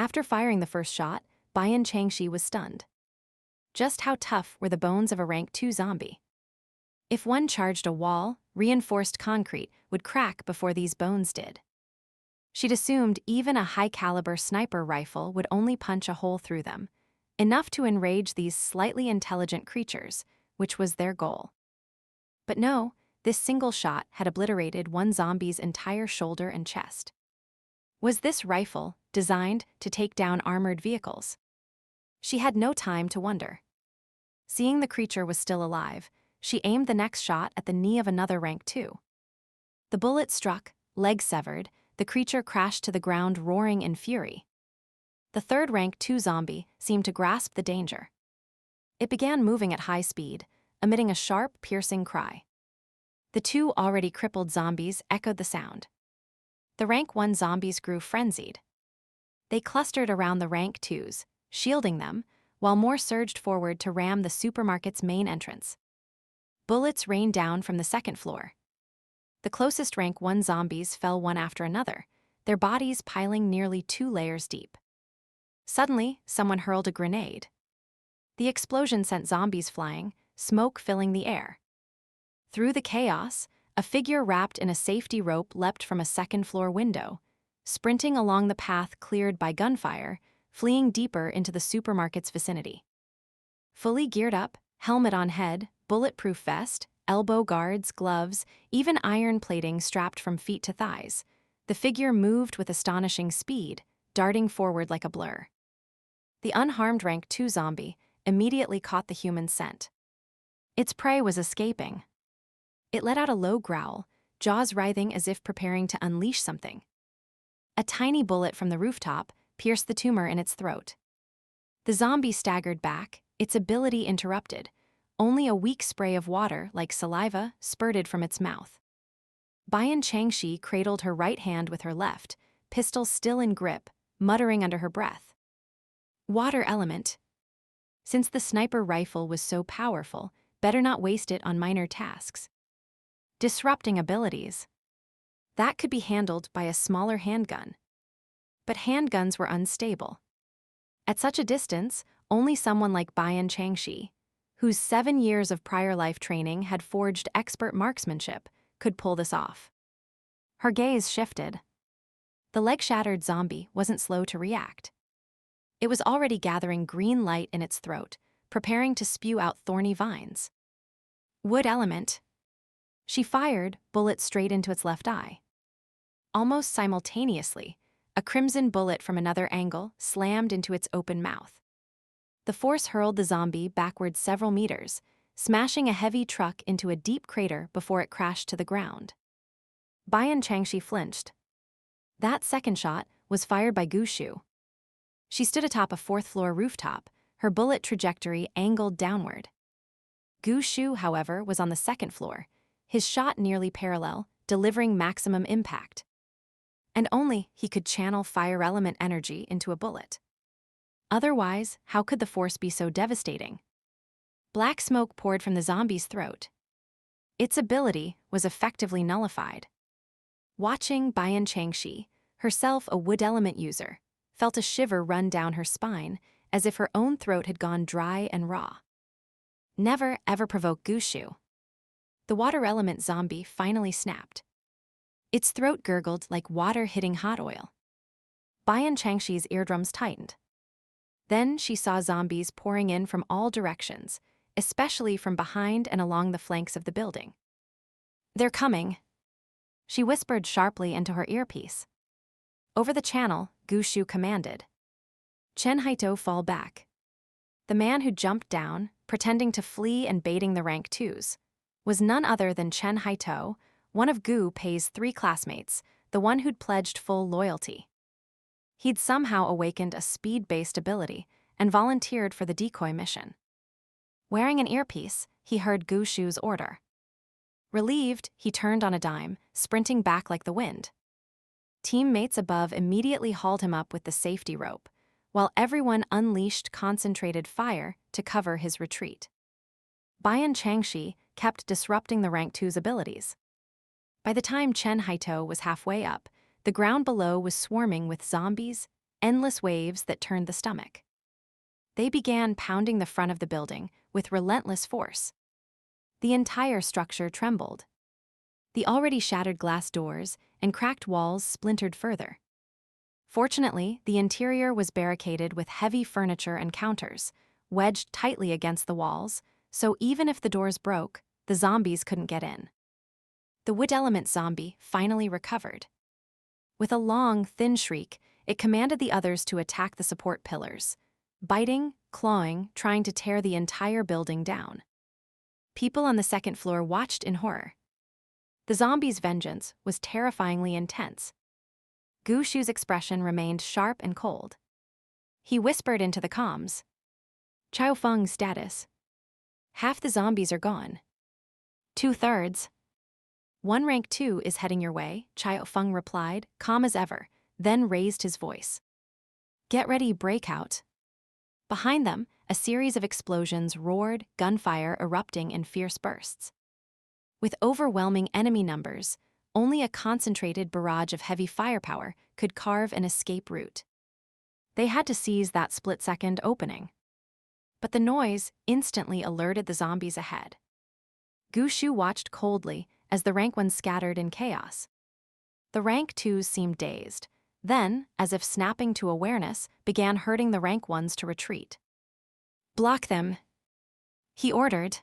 After firing the first shot, Bian Changxi was stunned. Just how tough were the bones of a rank 2 zombie? If one charged a wall, reinforced concrete would crack before these bones did. She'd assumed even a high-caliber sniper rifle would only punch a hole through them, enough to enrage these slightly intelligent creatures, which was their goal. But no, this single shot had obliterated one zombie's entire shoulder and chest. Was this rifle designed to take down armored vehicles? She had no time to wonder. Seeing the creature was still alive, she aimed the next shot at the knee of another rank 2. The bullet struck, leg severed, the creature crashed to the ground roaring in fury. The third rank 2 zombie seemed to grasp the danger. It began moving at high speed, emitting a sharp, piercing cry. The 2 already crippled zombies echoed the sound. The rank 1 zombies grew frenzied. They clustered around the rank 2s, shielding them, while more surged forward to ram the supermarket's main entrance. Bullets rained down from the second floor. The closest rank 1 zombies fell one after another, their bodies piling nearly 2 layers deep. Suddenly, someone hurled a grenade. The explosion sent zombies flying, smoke filling the air. Through the chaos, a figure wrapped in a safety rope leapt from a second-floor window, sprinting along the path cleared by gunfire, fleeing deeper into the supermarket's vicinity. Fully geared up, helmet on head, bulletproof vest, elbow guards, gloves, even iron plating strapped from feet to thighs, the figure moved with astonishing speed, darting forward like a blur. The unharmed rank 2 zombie immediately caught the human scent. Its prey was escaping. It let out a low growl, jaws writhing as if preparing to unleash something. A tiny bullet from the rooftop pierced the tumor in its throat. The zombie staggered back, its ability interrupted. Only a weak spray of water, like saliva, spurted from its mouth. Bian Changxi cradled her right hand with her left, pistol still in grip, muttering under her breath. Water element. Since the sniper rifle was so powerful, better not waste it on minor tasks. Disrupting abilities. That could be handled by a smaller handgun. But handguns were unstable. At such a distance, only someone like Bian Changxi, whose 7 years of prior life training had forged expert marksmanship, could pull this off. Her gaze shifted. The leg-shattered zombie wasn't slow to react. It was already gathering green light in its throat, preparing to spew out thorny vines. Wood element. She fired, bullet straight into its left eye. Almost simultaneously, a crimson bullet from another angle slammed into its open mouth. The force hurled the zombie backward several meters, smashing a heavy truck into a deep crater before it crashed to the ground. Bian Changxi flinched. That second shot was fired by Gu Xu. She stood atop a 4th-floor rooftop, her bullet trajectory angled downward. Gu Xu, however, was on the 2nd floor, his shot nearly parallel, delivering maximum impact. And only he could channel fire element energy into a bullet. Otherwise, how could the force be so devastating? Black smoke poured from the zombie's throat. Its ability was effectively nullified. Watching Bian Changxi, herself a wood element user, felt a shiver run down her spine, as if her own throat had gone dry and raw. Never ever provoke Gu Xu. The water element zombie finally snapped. Its throat gurgled like water hitting hot oil. Bian Changxi's eardrums tightened. Then she saw zombies pouring in from all directions, especially from behind and along the flanks of the building. "They're coming," she whispered sharply into her earpiece. Over the channel, Gu Xu commanded. Chen Haito fall back. The man who jumped down, pretending to flee and baiting the rank 2s, was none other than Chen Haito, one of Gu Pei's 3 classmates, the one who'd pledged full loyalty. He'd somehow awakened a speed-based ability and volunteered for the decoy mission. Wearing an earpiece, he heard Gu Xu's order. Relieved, he turned on a dime, sprinting back like the wind. Teammates above immediately hauled him up with the safety rope, while everyone unleashed concentrated fire to cover his retreat. Bian Changxi kept disrupting the rank 2's abilities. By the time Chen Haito was halfway up, the ground below was swarming with zombies, endless waves that turned the stomach. They began pounding the front of the building with relentless force. The entire structure trembled. The already shattered glass doors and cracked walls splintered further. Fortunately, the interior was barricaded with heavy furniture and counters, wedged tightly against the walls, so even if the doors broke, the zombies couldn't get in. The wood element zombie finally recovered. With a long, thin shriek, it commanded the others to attack the support pillars, biting, clawing, trying to tear the entire building down. People on the second floor watched in horror. The zombie's vengeance was terrifyingly intense. Gu Xu's expression remained sharp and cold. He whispered into the comms. "Chao Feng's status. Half the zombies are gone. 2/3. "One rank 2 is heading your way," Chao Feng replied, calm as ever, then raised his voice. "Get ready, breakout." Behind them, a series of explosions roared, gunfire erupting in fierce bursts. With overwhelming enemy numbers, only a concentrated barrage of heavy firepower could carve an escape route. They had to seize that split-second opening. But the noise instantly alerted the zombies ahead. Gu Xu watched coldly as the rank 1s scattered in chaos. The rank 2s seemed dazed, then, as if snapping to awareness, began herding the rank 1s to retreat. "Block them," he ordered.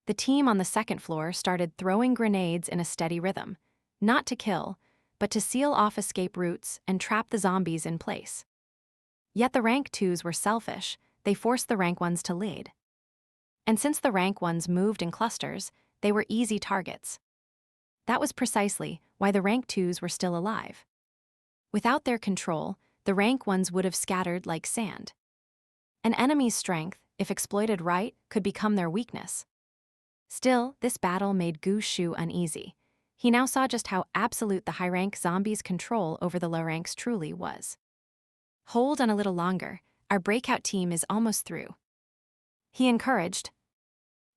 The team on the second floor started throwing grenades in a steady rhythm, not to kill, but to seal off escape routes and trap the zombies in place. Yet the rank 2s were selfish. They forced the rank 1s to lead. And since the rank 1s moved in clusters, they were easy targets. That was precisely why the rank 2s were still alive. Without their control, the rank 1s would have scattered like sand. An enemy's strength, if exploited right, could become their weakness. Still, this battle made Gu Xu uneasy. He now saw just how absolute the high-rank zombies' control over the low ranks truly was. "Hold on a little longer. Our breakout team is almost through," he encouraged.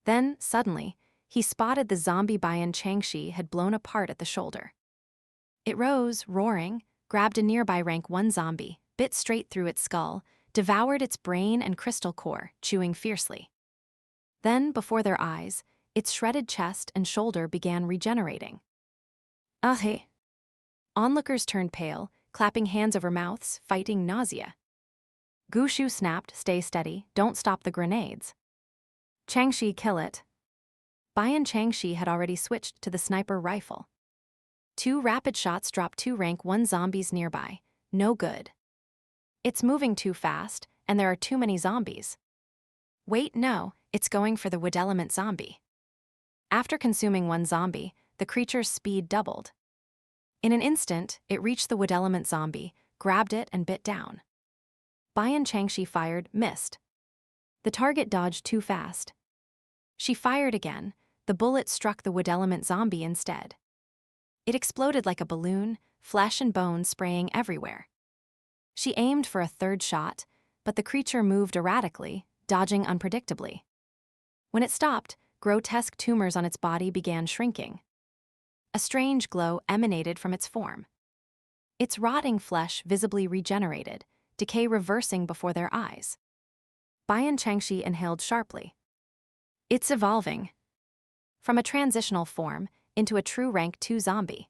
Then, suddenly, he spotted the zombie Bian Changxi had blown apart at the shoulder. It rose, roaring, grabbed a nearby rank 1 zombie, bit straight through its skull, devoured its brain and crystal core, chewing fiercely. Then, before their eyes, its shredded chest and shoulder began regenerating. "Hey!" Onlookers turned pale, clapping hands over mouths, fighting nausea. Gu Xu snapped, "Stay steady, don't stop the grenades." "Changxi, kill it." Bian Changxi had already switched to the sniper rifle. 2 rapid shots dropped 2 rank 1 zombies nearby. No good. "It's moving too fast, and there are too many zombies." "Wait, no, it's going for the wood element zombie." After consuming 1 zombie, the creature's speed doubled. In an instant, it reached the wood element zombie, grabbed it and bit down. Bian Changxi fired, missed. The target dodged too fast. She fired again. The bullet struck the wood element zombie instead. It exploded like a balloon, flesh and bone spraying everywhere. She aimed for a 3rd shot, but the creature moved erratically, dodging unpredictably. When it stopped, grotesque tumors on its body began shrinking. A strange glow emanated from its form. Its rotting flesh visibly regenerated, decay reversing before their eyes. Bian Changxi inhaled sharply. "It's evolving." From a transitional form into a true rank 2 zombie.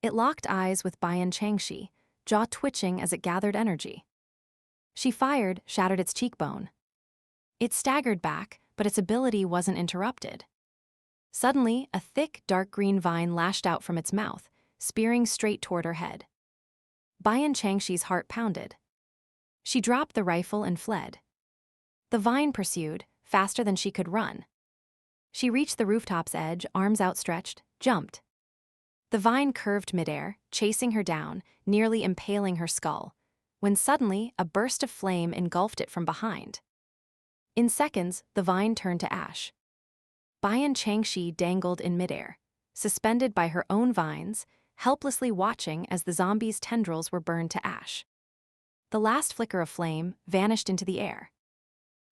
It locked eyes with Bian Changxi, jaw twitching as it gathered energy. She fired, shattered its cheekbone. It staggered back, but its ability wasn't interrupted. Suddenly, a thick, dark green vine lashed out from its mouth, spearing straight toward her head. Bian Changxi's heart pounded. She dropped the rifle and fled. The vine pursued, faster than she could run. She reached the rooftop's edge, arms outstretched, jumped. The vine curved midair, chasing her down, nearly impaling her skull, when suddenly a burst of flame engulfed it from behind. In seconds, the vine turned to ash. Bian Changxi dangled in midair, suspended by her own vines, helplessly watching as the zombie's tendrils were burned to ash. The last flicker of flame vanished into the air.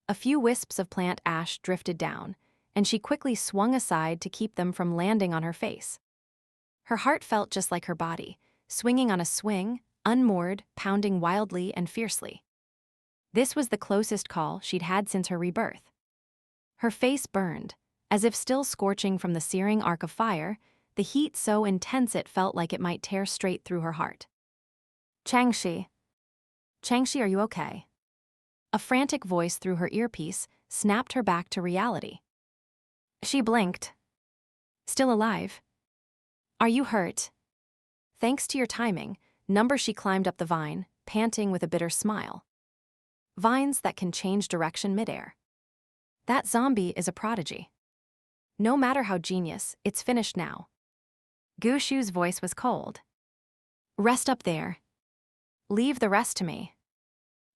A few wisps of plant ash drifted down, and she quickly swung aside to keep them from landing on her face. Her heart felt just like her body, swinging on a swing, unmoored, pounding wildly and fiercely. This was the closest call she'd had since her rebirth. Her face burned, as if still scorching from the searing arc of fire, the heat so intense it felt like it might tear straight through her heart. Changxi. Changxi, are you okay? A frantic voice through her earpiece snapped her back to reality. She blinked. Still alive? Are you hurt? Thanks to your timing, she climbed up the vine, panting with a bitter smile. Vines that can change direction midair. That zombie is a prodigy. No matter how genius, it's finished now. Gu Xu's voice was cold. Rest up there. Leave the rest to me.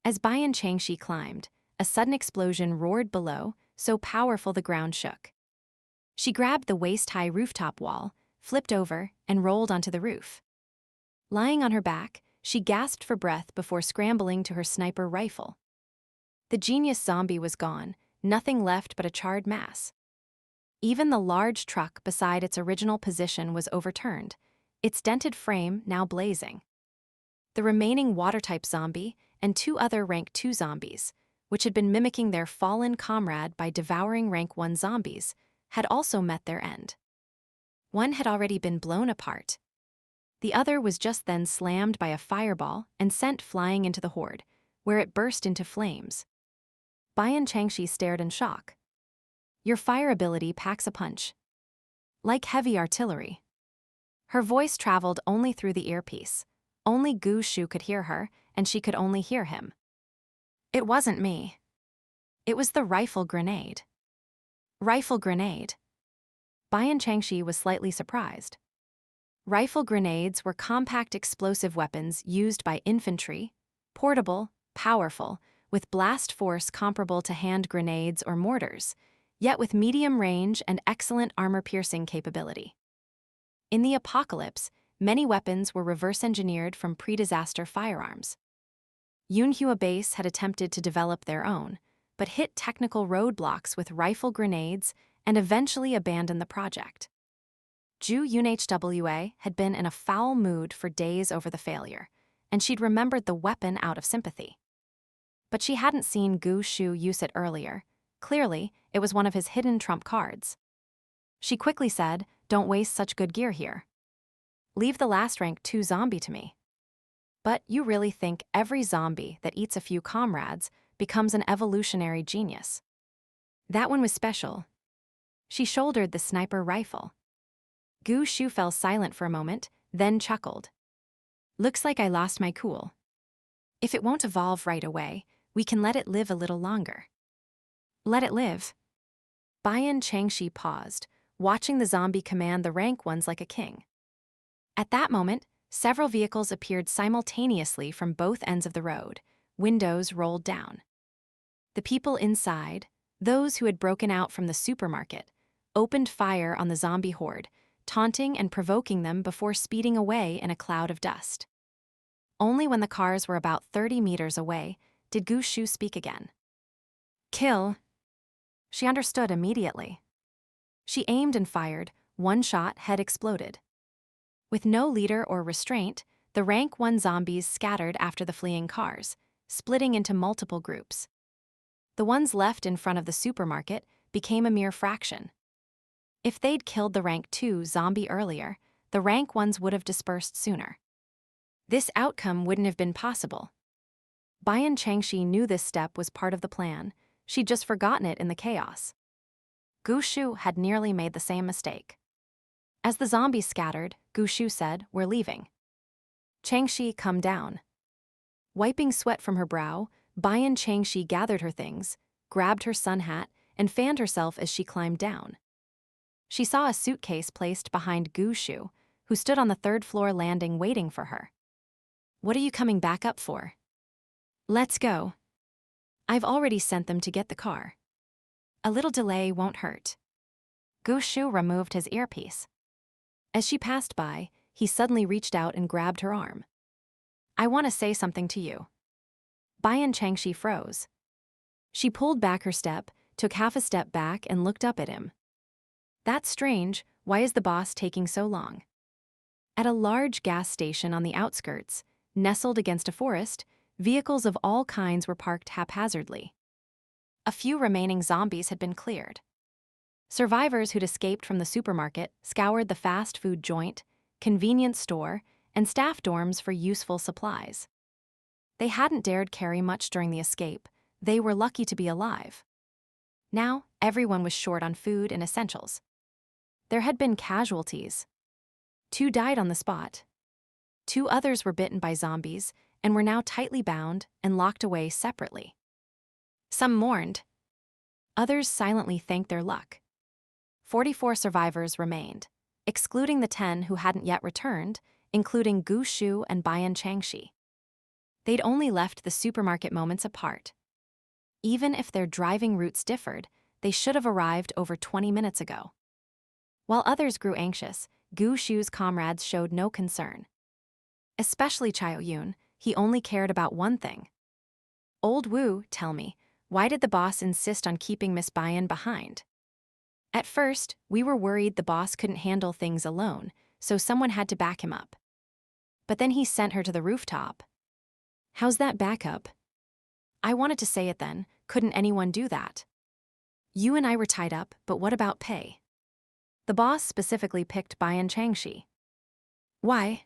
As Bian Changxi climbed, a sudden explosion roared below, so powerful the ground shook. She grabbed the waist-high rooftop wall, flipped over, and rolled onto the roof. Lying on her back, she gasped for breath before scrambling to her sniper rifle. The genius zombie was gone, nothing left but a charred mass. Even the large truck beside its original position was overturned, its dented frame now blazing. The remaining water-type zombie and 2 other rank 2 zombies, which had been mimicking their fallen comrade by devouring rank 1 zombies, had also met their end. One had already been blown apart. The other was just then slammed by a fireball and sent flying into the horde, where it burst into flames. Bian Changxi stared in shock. Your fire ability packs a punch. Like heavy artillery. Her voice traveled only through the earpiece. Only Gu Xu could hear her, and she could only hear him. It wasn't me. It was the rifle grenade. Rifle grenade. Bian Changxi was slightly surprised. Rifle grenades were compact explosive weapons used by infantry, portable, powerful, with blast force comparable to hand grenades or mortars, yet with medium range and excellent armor-piercing capability. In the apocalypse, many weapons were reverse-engineered from pre-disaster firearms. Yunhua Base had attempted to develop their own, but hit technical roadblocks with rifle grenades and eventually abandoned the project. Ju Yunhwa had been in a foul mood for days over the failure, and she'd remembered the weapon out of sympathy. But she hadn't seen Gu Xu use it earlier. Clearly, it was one of his hidden trump cards. She quickly said, "Don't waste such good gear here. Leave the last rank 2 zombie to me." But you really think every zombie that eats a few comrades becomes an evolutionary genius? That one was special. She shouldered the sniper rifle. Gu Xu fell silent for a moment, then chuckled. Looks like I lost my cool. If it won't evolve right away, we can let it live a little longer. Let it live. Bian Changxi paused, watching the zombie command the rank ones like a king. At that moment, several vehicles appeared simultaneously from both ends of the road, windows rolled down. The people inside, those who had broken out from the supermarket, opened fire on the zombie horde, taunting and provoking them before speeding away in a cloud of dust. Only when the cars were about 30 meters away did Gu Xu speak again. Kill. She understood immediately. She aimed and fired, one shot, head exploded. With no leader or restraint, the rank 1 zombies scattered after the fleeing cars, splitting into multiple groups. The ones left in front of the supermarket became a mere fraction. If they'd killed the rank 2 zombie earlier, the rank 1s would have dispersed sooner. This outcome wouldn't have been possible. Bian Changxi knew this step was part of the plan. She'd just forgotten it in the chaos. Gu Xu had nearly made the same mistake. As the zombies scattered, Gu Xu said, "We're leaving." Changxi, come down. Wiping sweat from her brow, Bian Changxi gathered her things, grabbed her sun hat, and fanned herself as she climbed down. She saw a suitcase placed behind Gu Xu, who stood on the 3rd floor landing waiting for her. What are you coming back up for? Let's go. I've already sent them to get the car. A little delay won't hurt. Gu Xu removed his earpiece. As she passed by, he suddenly reached out and grabbed her arm. I want to say something to you. Bian Changxi froze. She pulled back her step, took half a step back and looked up at him. That's strange, why is the boss taking so long? At a large gas station on the outskirts, nestled against a forest, vehicles of all kinds were parked haphazardly. A few remaining zombies had been cleared. Survivors who'd escaped from the supermarket scoured the fast food joint, convenience store, and staff dorms for useful supplies. They hadn't dared carry much during the escape. They were lucky to be alive. Now, everyone was short on food and essentials. There had been casualties. 2 died on the spot. 2 others were bitten by zombies and were now tightly bound and locked away separately. Some mourned. Others silently thanked their luck. 44 survivors remained, excluding the 10 who hadn't yet returned, including Gu Xu and Bian Changxi. They'd only left the supermarket moments apart. Even if their driving routes differed, they should have arrived over 20 minutes ago. While others grew anxious, Gu Xu's comrades showed no concern. Especially Chaoyun, he only cared about one thing. "Old Wu, tell me, why did the boss insist on keeping Miss Bian behind?" "At first, we were worried the boss couldn't handle things alone, so someone had to back him up. But then he sent her to the rooftop." "How's that backup?" "I wanted to say it then, couldn't anyone do that?" "You and I were tied up, but what about pay?" "The boss specifically picked Bian Changxi." "Why?"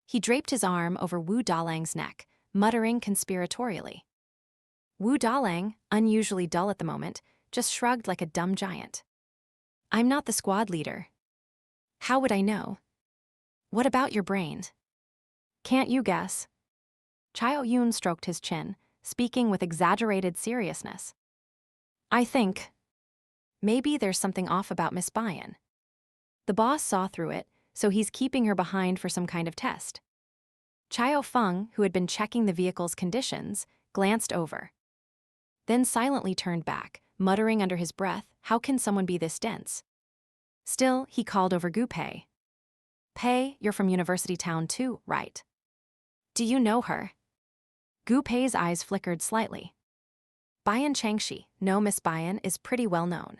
He draped his arm over Wu Dalang's neck, muttering conspiratorially. Wu Dalang, unusually dull at the moment, just shrugged like a dumb giant. "I'm not the squad leader." "How would I know?" "What about your brain?" "Can't you guess?" Chaoyun stroked his chin, speaking with exaggerated seriousness. "I think maybe there's something off about Miss Bian. The boss saw through it, so he's keeping her behind for some kind of test." Chao Feng, who had been checking the vehicle's conditions, glanced over. Then silently turned back, muttering under his breath, "How can someone be this dense?" Still, he called over Gu Pei. "Pei, you're from University Town too, right? Do you know her?" Gu Pei's eyes flickered slightly. "Bian Changxi, no, Miss Bian is pretty well known.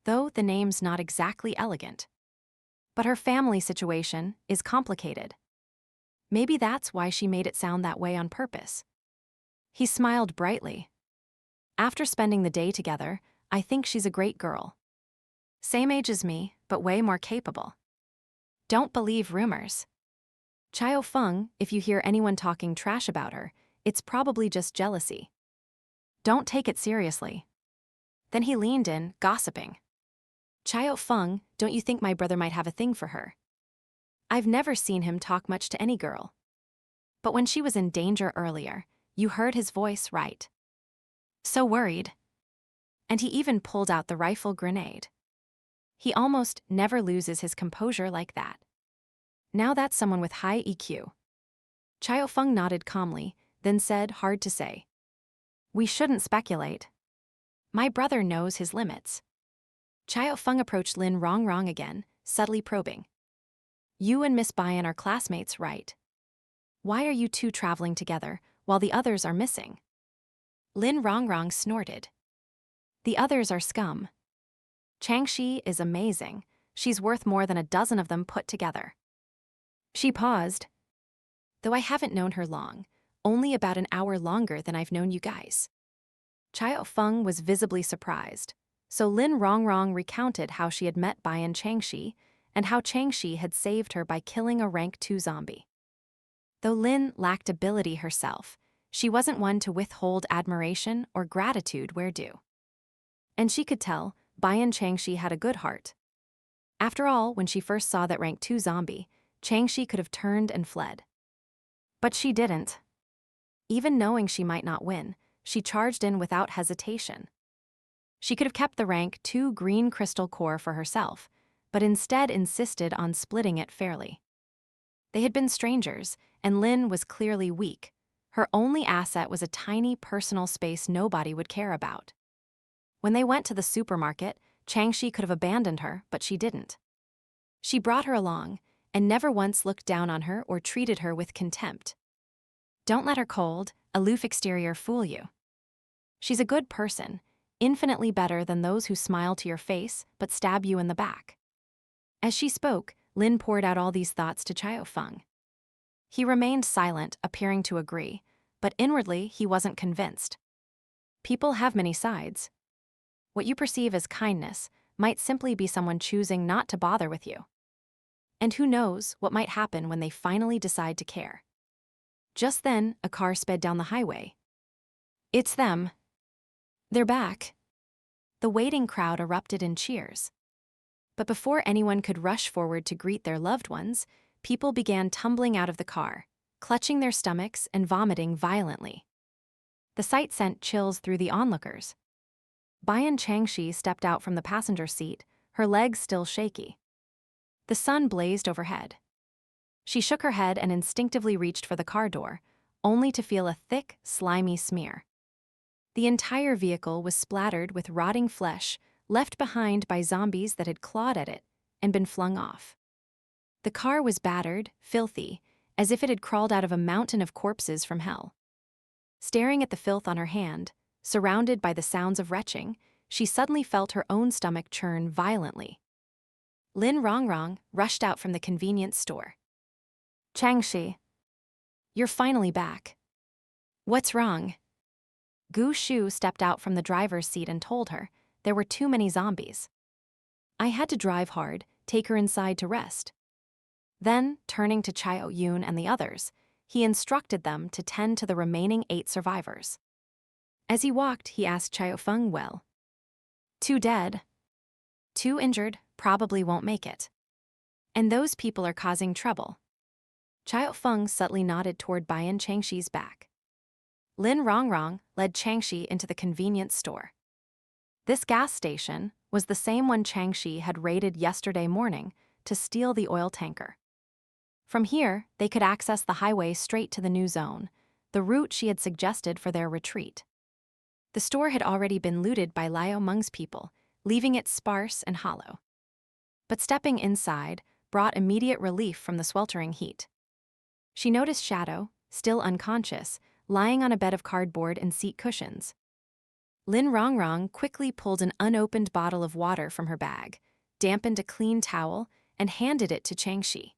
Though the name's not exactly elegant. But her family situation is complicated. Maybe that's why she made it sound that way on purpose." He smiled brightly. "After spending the day together, I think she's a great girl. Same age as me, but way more capable. Don't believe rumors. Chao Feng, if you hear anyone talking trash about her, it's probably just jealousy. Don't take it seriously." Then he leaned in, gossiping. "Chao Feng, don't you think my brother might have a thing for her? I've never seen him talk much to any girl. But when she was in danger earlier, you heard his voice, right? So worried. And he even pulled out the rifle grenade. He almost never loses his composure like that. Now that's someone with high EQ." Chao Feng nodded calmly, then said, hard to say, "We shouldn't speculate. My brother knows his limits." Chao Feng approached Lin Rongrong again, subtly probing. "You and Miss Bian are classmates, right? Why are you two traveling together while the others are missing?" Lin Rongrong snorted. "The others are scum. Changxi is amazing. She's worth more than a dozen of them put together." She paused. "Though I haven't known her long, only about an hour longer than I've known you guys." Chao Feng was visibly surprised, so Lin Rongrong recounted how she had met Bian Changxi and how Changxi had saved her by killing a rank 2 zombie. Though Lin lacked ability herself, she wasn't one to withhold admiration or gratitude where due. And she could tell Bian Changxi had a good heart. After all, when she first saw that rank 2 zombie, Changxi could have turned and fled. But she didn't. Even knowing she might not win, she charged in without hesitation. She could have kept the rank 2 green crystal core for herself, but instead insisted on splitting it fairly. They had been strangers, and Lin was clearly weak. Her only asset was a tiny personal space nobody would care about. When they went to the supermarket, Changxi could have abandoned her, but she didn't. She brought her along, and never once looked down on her or treated her with contempt. Don't let her cold, aloof exterior fool you. She's a good person, infinitely better than those who smile to your face but stab you in the back. As she spoke, Lin poured out all these thoughts to Chao Feng. He remained silent, appearing to agree, but inwardly he wasn't convinced. People have many sides. What you perceive as kindness might simply be someone choosing not to bother with you. And who knows what might happen when they finally decide to care. Just then, a car sped down the highway. It's them. They're back. The waiting crowd erupted in cheers. But before anyone could rush forward to greet their loved ones, people began tumbling out of the car, clutching their stomachs and vomiting violently. The sight sent chills through the onlookers. Bian Changxi stepped out from the passenger seat, her legs still shaky. The sun blazed overhead. She shook her head and instinctively reached for the car door, only to feel a thick, slimy smear. The entire vehicle was splattered with rotting flesh, left behind by zombies that had clawed at it and been flung off. The car was battered, filthy, as if it had crawled out of a mountain of corpses from hell. Staring at the filth on her hand, surrounded by the sounds of retching, she suddenly felt her own stomach churn violently. Lin Rongrong rushed out from the convenience store. Changxi, you're finally back. What's wrong? Gu Xu stepped out from the driver's seat and told her there were too many zombies. I had to drive hard, take her inside to rest. Then, turning to Chao Yun and the others, he instructed them to tend to the remaining 8 survivors. As he walked, he asked Chao Feng, well, 2 dead. 2 injured, probably won't make it. And those people are causing trouble. Chao Feng subtly nodded toward Bian Changxi's back. Lin Rongrong led Changxi into the convenience store. This gas station was the same one Changxi had raided yesterday morning to steal the oil tanker. From here, they could access the highway straight to the new zone, the route she had suggested for their retreat. The store had already been looted by Liao Meng's people, leaving it sparse and hollow. But stepping inside brought immediate relief from the sweltering heat. She noticed Shadow, still unconscious, lying on a bed of cardboard and seat cushions. Lin Rongrong quickly pulled an unopened bottle of water from her bag, dampened a clean towel, and handed it to Changxi.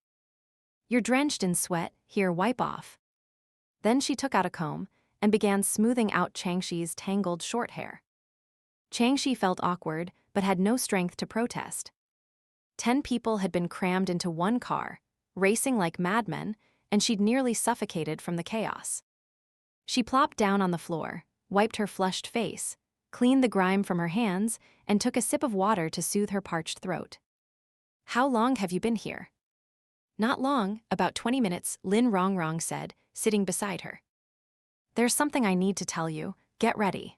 You're drenched in sweat, here, wipe off. Then she took out a comb and began smoothing out Changxi's tangled short hair. Changxi felt awkward, but had no strength to protest. 10 people had been crammed into one car, racing like madmen, and she'd nearly suffocated from the chaos. She plopped down on the floor, wiped her flushed face, cleaned the grime from her hands, and took a sip of water to soothe her parched throat. How long have you been here? Not long, about 20 minutes, Lin Rongrong said, sitting beside her. There's something I need to tell you, get ready.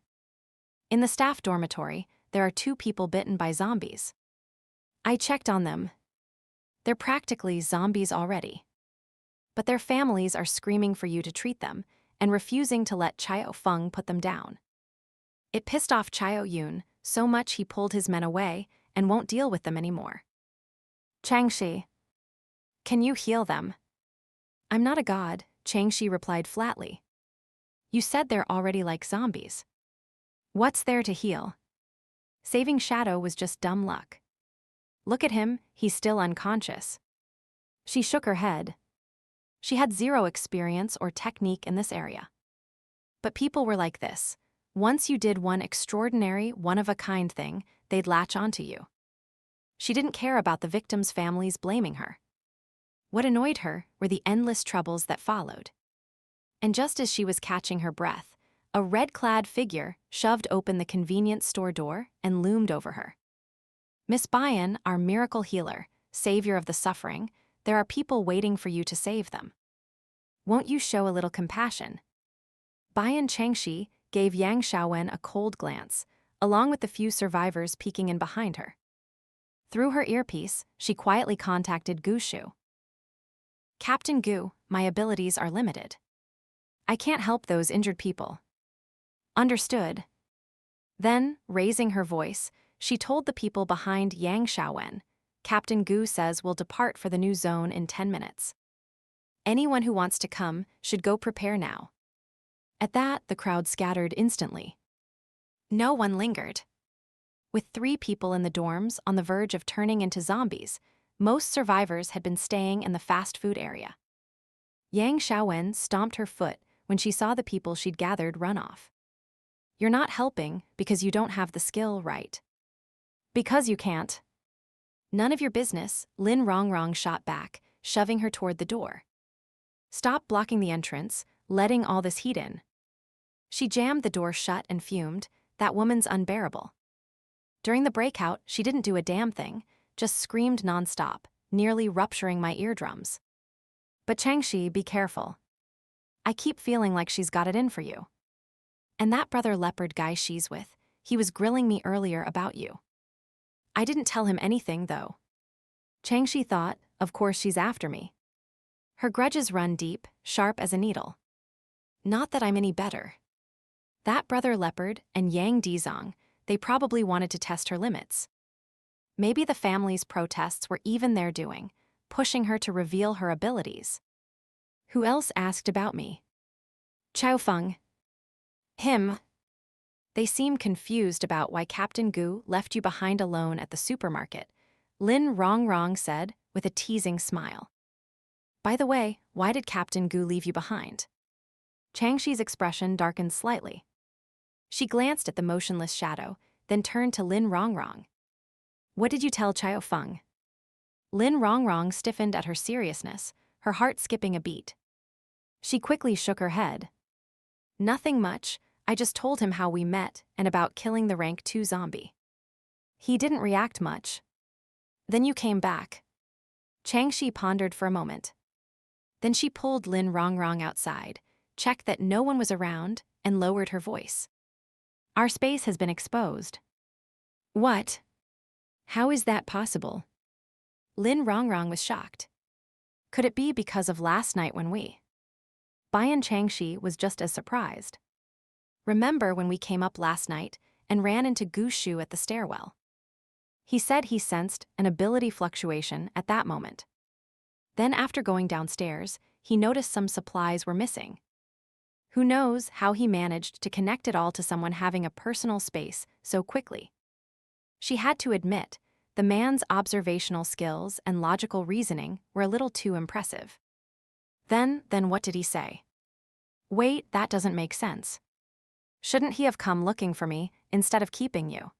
In the staff dormitory, there are 2 people bitten by zombies. I checked on them. They're practically zombies already. But their families are screaming for you to treat them and refusing to let Chao Feng put them down. It pissed off Chao Yun so much he pulled his men away and won't deal with them anymore. Changxi, can you heal them? I'm not a god, Changxi replied flatly. You said they're already like zombies. What's there to heal? Saving Shadow was just dumb luck. Look at him, he's still unconscious. She shook her head. She had 0 experience or technique in this area. But people were like this. Once you did one extraordinary, one-of-a-kind thing, they'd latch onto you. She didn't care about the victims' families blaming her. What annoyed her were the endless troubles that followed. And just as she was catching her breath, a red-clad figure shoved open the convenience store door and loomed over her. Miss Bian, our miracle healer, savior of the suffering, there are people waiting for you to save them. Won't you show a little compassion? Bian Changxi gave Yang Xiaowen a cold glance, along with the few survivors peeking in behind her. Through her earpiece, she quietly contacted Gu Xu. Captain Gu, my abilities are limited. I can't help those injured people. Understood. Then, raising her voice, she told the people behind Yang Xiaowen, Captain Gu says we'll depart for the new zone in 10 minutes. Anyone who wants to come should go prepare now. At that, the crowd scattered instantly. No one lingered. With 3 people in the dorms on the verge of turning into zombies, most survivors had been staying in the fast food area. Yang Xiaowen stomped her foot when she saw the people she'd gathered run off. You're not helping because you don't have the skill right. Because you can't. None of your business, Lin Rongrong shot back, shoving her toward the door. Stop blocking the entrance, letting all this heat in. She jammed the door shut and fumed. That woman's unbearable. During the breakout, she didn't do a damn thing, just screamed nonstop, nearly rupturing my eardrums. But Changxi, be careful. I keep feeling like she's got it in for you. And that brother leopard guy she's with, he was grilling me earlier about you. I didn't tell him anything, though. Changxi thought, of course she's after me. Her grudges run deep, sharp as a needle. Not that I'm any better. That brother leopard and Yang Dizong, they probably wanted to test her limits. Maybe the family's protests were even their doing, pushing her to reveal her abilities. Who else asked about me? Chao Feng. Him. They seem confused about why Captain Gu left you behind alone at the supermarket, Lin Rongrong said with a teasing smile. By the way, why did Captain Gu leave you behind? Changxi's expression darkened slightly. She glanced at the motionless shadow, then turned to Lin Rongrong. What did you tell Chao Feng? Lin Rongrong stiffened at her seriousness, her heart skipping a beat. She quickly shook her head. Nothing much, I just told him how we met and about killing the rank 2 zombie. He didn't react much. Then you came back. Changxi pondered for a moment. Then she pulled Lin Rongrong outside, checked that no one was around, and lowered her voice. Our space has been exposed. What? How is that possible? Lin Rongrong was shocked. Could it be because of last night when we? Bian Changxi was just as surprised. Remember when we came up last night and ran into Gu Xu at the stairwell? He said he sensed an ability fluctuation at that moment. Then after going downstairs, he noticed some supplies were missing. Who knows how he managed to connect it all to someone having a personal space so quickly? She had to admit, the man's observational skills and logical reasoning were a little too impressive. Then what did he say? Wait, that doesn't make sense. Shouldn't he have come looking for me instead of keeping you?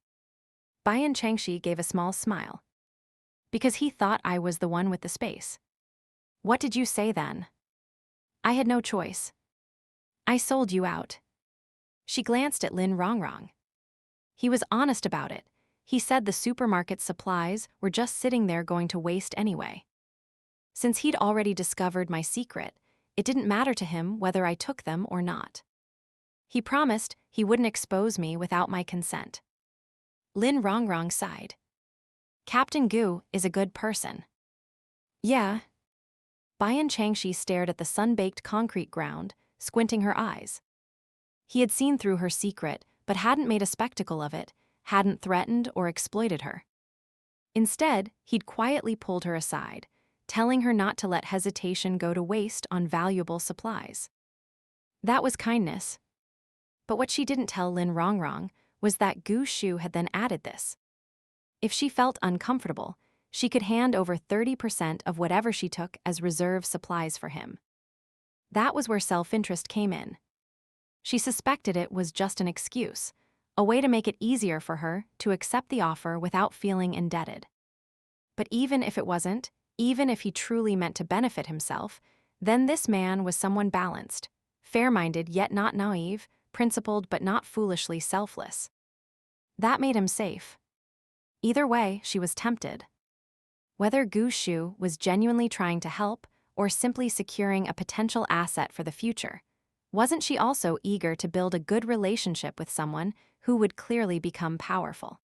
Bian Changxi gave a small smile. Because he thought I was the one with the space. What did you say then? I had no choice. I sold you out. She glanced at Lin Rongrong. He was honest about it. He said the supermarket's supplies were just sitting there going to waste anyway. Since he'd already discovered my secret, it didn't matter to him whether I took them or not. He promised he wouldn't expose me without my consent. Lin Rongrong sighed. Captain Gu is a good person. Yeah. Bian Changxi stared at the sun-baked concrete ground, squinting her eyes. He had seen through her secret, but hadn't made a spectacle of it, hadn't threatened or exploited her. Instead, he'd quietly pulled her aside, telling her not to let hesitation go to waste on valuable supplies. That was kindness. But what she didn't tell Lin Rongrong was that Gu Xu had then added this. If she felt uncomfortable, she could hand over 30% of whatever she took as reserve supplies for him. That was where self-interest came in. She suspected it was just an excuse, a way to make it easier for her to accept the offer without feeling indebted. But even if it wasn't, even if he truly meant to benefit himself, then this man was someone balanced, fair-minded yet not naive, principled but not foolishly selfless. That made him safe. Either way, she was tempted. Whether Gu Xu was genuinely trying to help or simply securing a potential asset for the future, wasn't she also eager to build a good relationship with someone who would clearly become powerful?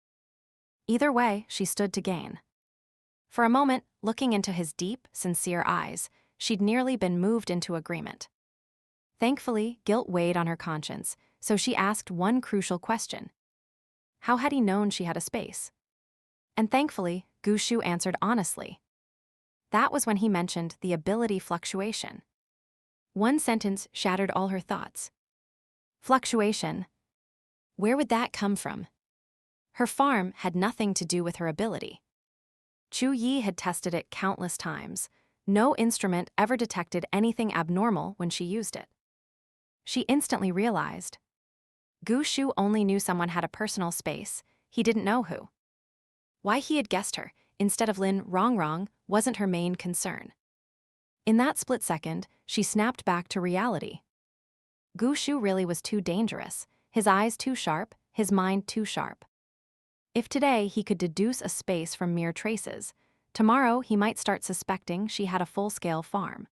Either way, she stood to gain. For a moment, looking into his deep, sincere eyes, she'd nearly been moved into agreement. Thankfully, guilt weighed on her conscience, so she asked one crucial question. How had he known she had a space? And thankfully, Gu Xu answered honestly. That was when he mentioned the ability fluctuation. One sentence shattered all her thoughts. Fluctuation. Where would that come from? Her farm had nothing to do with her ability. Chu Yi had tested it countless times. No instrument ever detected anything abnormal when she used it. She instantly realized. Gu Xu only knew someone had a personal space, he didn't know who. Why he had guessed her, instead of Lin Rongrong, wasn't her main concern. In that split second, she snapped back to reality. Gu Xu really was too dangerous, his eyes too sharp, his mind too sharp. If today he could deduce a space from mere traces, tomorrow he might start suspecting she had a full-scale farm.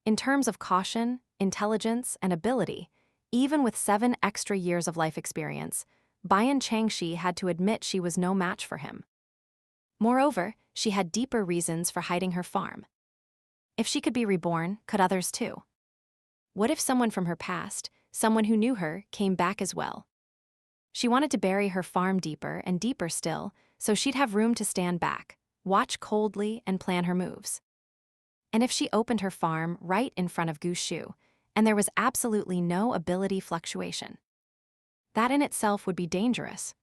In terms of caution, intelligence, and ability, even with 7 extra years of life experience, Bian Changxi had to admit she was no match for him. Moreover, she had deeper reasons for hiding her farm. If she could be reborn, could others too? What if someone from her past, someone who knew her, came back as well? She wanted to bury her farm deeper and deeper still, so she'd have room to stand back, watch coldly, and plan her moves. And if she opened her farm right in front of Gu Xu, and there was absolutely no ability fluctuation, that in itself would be dangerous.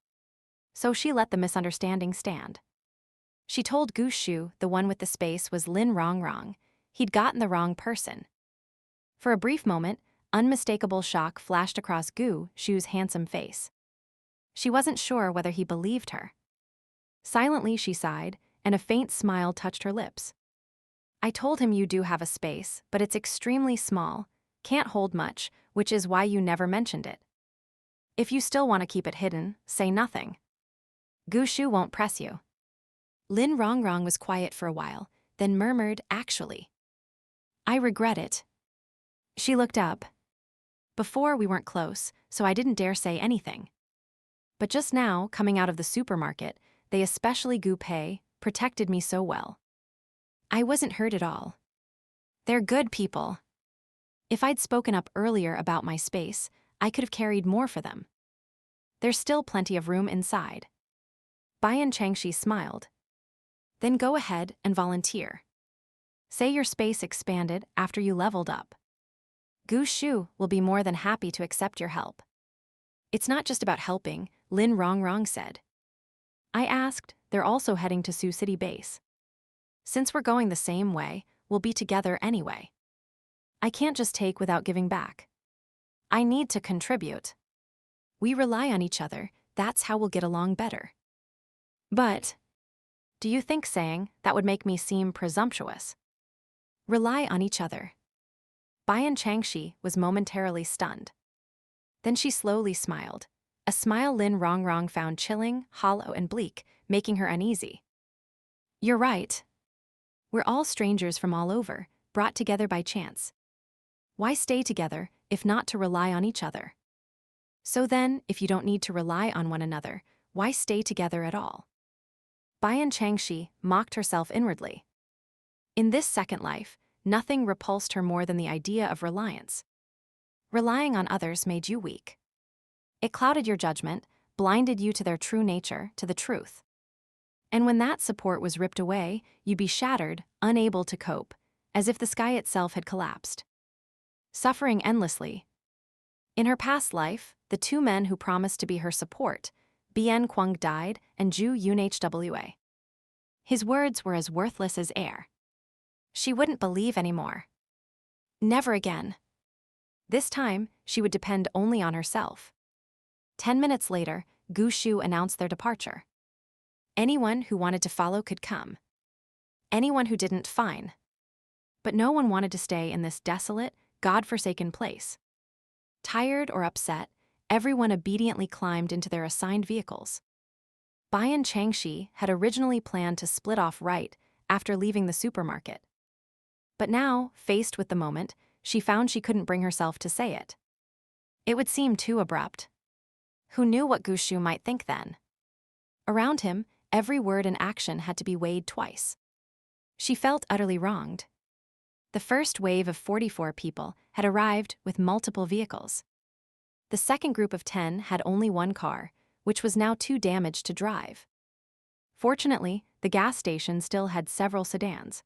So she let the misunderstanding stand. She told Gu Xu the one with the space was Lin Rongrong. He'd gotten the wrong person. For a brief moment, unmistakable shock flashed across Gu Xu's handsome face. She wasn't sure whether he believed her. Silently she sighed, and a faint smile touched her lips. I told him you do have a space, but it's extremely small, can't hold much, which is why you never mentioned it. If you still want to keep it hidden, say nothing. Gu Xu won't press you. Lin Rongrong was quiet for a while, then murmured, actually. I regret it. She looked up. Before we weren't close, so I didn't dare say anything. But just now, coming out of the supermarket, they, especially Gu Pei, protected me so well. I wasn't hurt at all. They're good people. If I'd spoken up earlier about my space, I could have carried more for them. There's still plenty of room inside. Bian Changxi smiled. Then go ahead and volunteer. Say your space expanded after you leveled up. Gu Xu will be more than happy to accept your help. It's not just about helping, Lin Rongrong said. I asked, they're also heading to Sioux City base. Since we're going the same way, we'll be together anyway. I can't just take without giving back. I need to contribute. We rely on each other, that's how we'll get along better. But, do you think saying that would make me seem presumptuous? Rely on each other. Bian Changxi was momentarily stunned. Then she slowly smiled, a smile Lin Rongrong found chilling, hollow, and bleak, making her uneasy. You're right. We're all strangers from all over, brought together by chance. Why stay together if not to rely on each other? So then, if you don't need to rely on one another, why stay together at all? Bian Changxi mocked herself inwardly. In this second life, nothing repulsed her more than the idea of reliance. Relying on others made you weak. It clouded your judgment, blinded you to their true nature, to the truth. And when that support was ripped away, you'd be shattered, unable to cope, as if the sky itself had collapsed. Suffering endlessly. In her past life, the 2 men who promised to be her support, Bian Quang died and Zhu Yunhwa. His words were as worthless as air. She wouldn't believe anymore. Never again. This time, she would depend only on herself. 10 minutes later, Gu Xu announced their departure. Anyone who wanted to follow could come. Anyone who didn't, fine. But no one wanted to stay in this desolate, God-forsaken place. Tired or upset, everyone obediently climbed into their assigned vehicles. Bian Changxi had originally planned to split off right after leaving the supermarket. But now, faced with the moment, she found she couldn't bring herself to say it. It would seem too abrupt. Who knew what Gu Xu might think then? Around him, every word and action had to be weighed twice. She felt utterly wronged. The first wave of 44 people had arrived with multiple vehicles. The second group of 10 had only one car, which was now too damaged to drive. Fortunately, the gas station still had several sedans.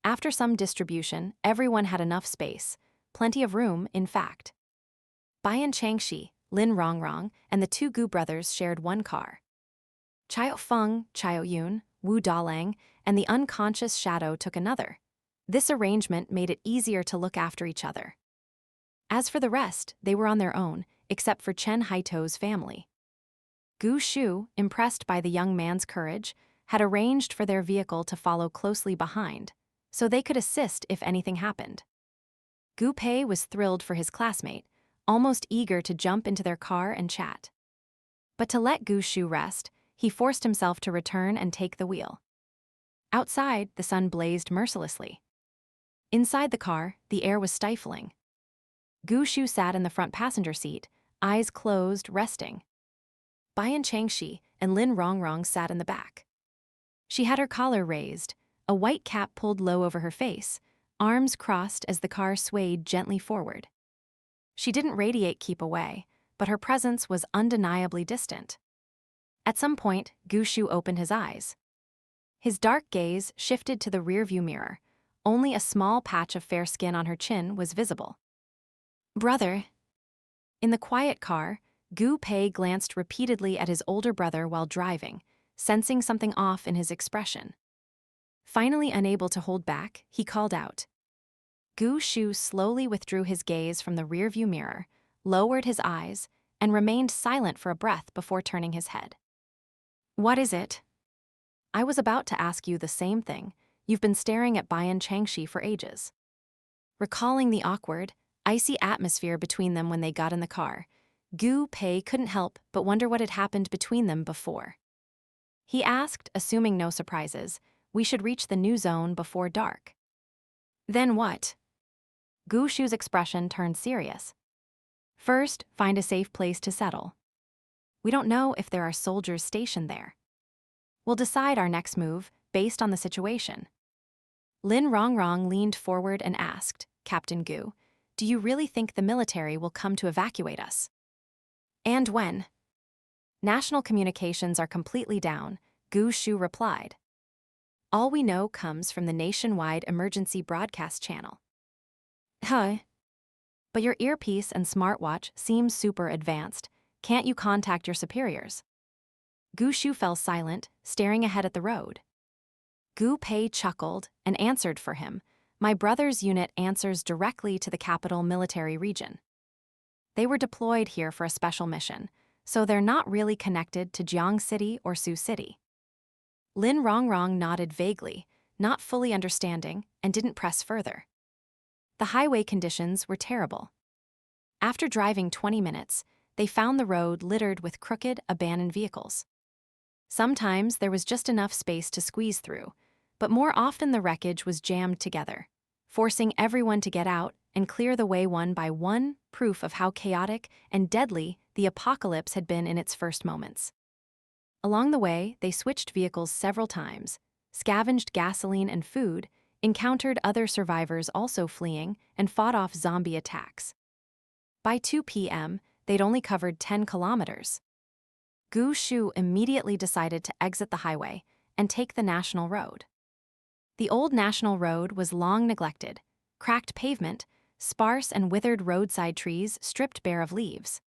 After some distribution, everyone had enough space, plenty of room, in fact. Bian Changxi, Lin Rongrong, and the 2 Gu brothers shared one car. Chao Feng, Chao Yun, Wu Dalang, and the unconscious Shadow took another, This arrangement made it easier to look after each other. As for the rest, they were on their own, except for Chen Haito's family. Gu Xu, impressed by the young man's courage, had arranged for their vehicle to follow closely behind, so they could assist if anything happened. Gu Pei was thrilled for his classmate, almost eager to jump into their car and chat. But to let Gu Xu rest, he forced himself to return and take the wheel. Outside, the sun blazed mercilessly. Inside the car, the air was stifling. Gu Xu sat in the front passenger seat, eyes closed, resting. Bian Changxi and Lin Rongrong sat in the back. She had her collar raised, a white cap pulled low over her face, arms crossed as the car swayed gently forward. She didn't radiate keep away, but her presence was undeniably distant. At some point, Gu Xu opened his eyes. His dark gaze shifted to the rearview mirror. Only a small patch of fair skin on her chin was visible. "Brother." In the quiet car, Gu Pei glanced repeatedly at his older brother while driving, sensing something off in his expression. Finally unable to hold back, he called out. Gu Xu slowly withdrew his gaze from the rearview mirror, lowered his eyes, and remained silent for a breath before turning his head. "What is it?" "I was about to ask you the same thing. You've been staring at Bian Changxi for ages." Recalling the awkward, icy atmosphere between them when they got in the car, Gu Pei couldn't help but wonder what had happened between them before. He asked, assuming no surprises, we should reach the new zone before dark. "Then what?" Gu Xu's expression turned serious. "First, find a safe place to settle. We don't know if there are soldiers stationed there. We'll decide our next move based on the situation." Lin Rongrong leaned forward and asked, "Captain Gu, do you really think the military will come to evacuate us?" "And when?" "National communications are completely down," Gu Xu replied. "All we know comes from the nationwide emergency broadcast channel." "Huh? But your earpiece and smartwatch seem super advanced. Can't you contact your superiors?" Gu Xu fell silent, staring ahead at the road. Gu Pei chuckled and answered for him. "My brother's unit answers directly to the capital military region. They were deployed here for a special mission, so they're not really connected to Jiang City or Sioux City." Lin Rongrong nodded vaguely, not fully understanding, and didn't press further. The highway conditions were terrible. After driving 20 minutes, they found the road littered with crooked, abandoned vehicles. Sometimes there was just enough space to squeeze through, but more often the wreckage was jammed together, forcing everyone to get out and clear the way one by one, proof of how chaotic and deadly the apocalypse had been in its first moments. Along the way, they switched vehicles several times, scavenged gasoline and food, encountered other survivors also fleeing, and fought off zombie attacks. By 2 p.m., they'd only covered 10 kilometers. Gu Xu immediately decided to exit the highway and take the national road. The old national road was long neglected, cracked pavement, sparse and withered roadside trees stripped bare of leaves.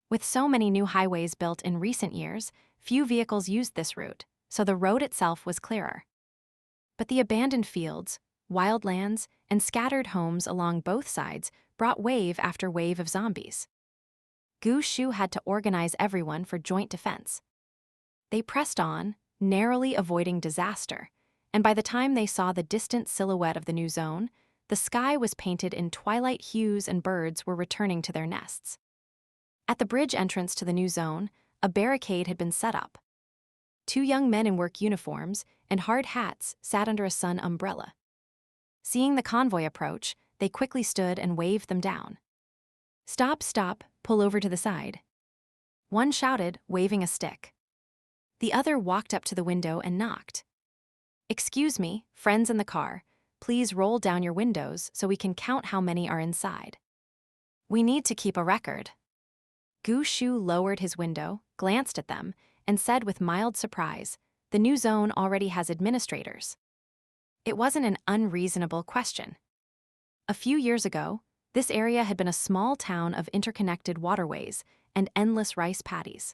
With so many new highways built in recent years, few vehicles used this route, so the road itself was clearer. But the abandoned fields, wildlands, and scattered homes along both sides brought wave after wave of zombies. Gu Xu had to organize everyone for joint defense. They pressed on, narrowly avoiding disaster, and by the time they saw the distant silhouette of the new zone, the sky was painted in twilight hues and birds were returning to their nests. At the bridge entrance to the new zone, a barricade had been set up. 2 young men in work uniforms and hard hats sat under a sun umbrella. Seeing the convoy approach, they quickly stood and waved them down. "Stop, stop, pull over to the side." One shouted, waving a stick. The other walked up to the window and knocked. "Excuse me, friends in the car, please roll down your windows so we can count how many are inside. We need to keep a record." Gu Xu lowered his window, glanced at them, and said with mild surprise, "The new zone already has administrators." It wasn't an unreasonable question. A few years ago, this area had been a small town of interconnected waterways and endless rice paddies.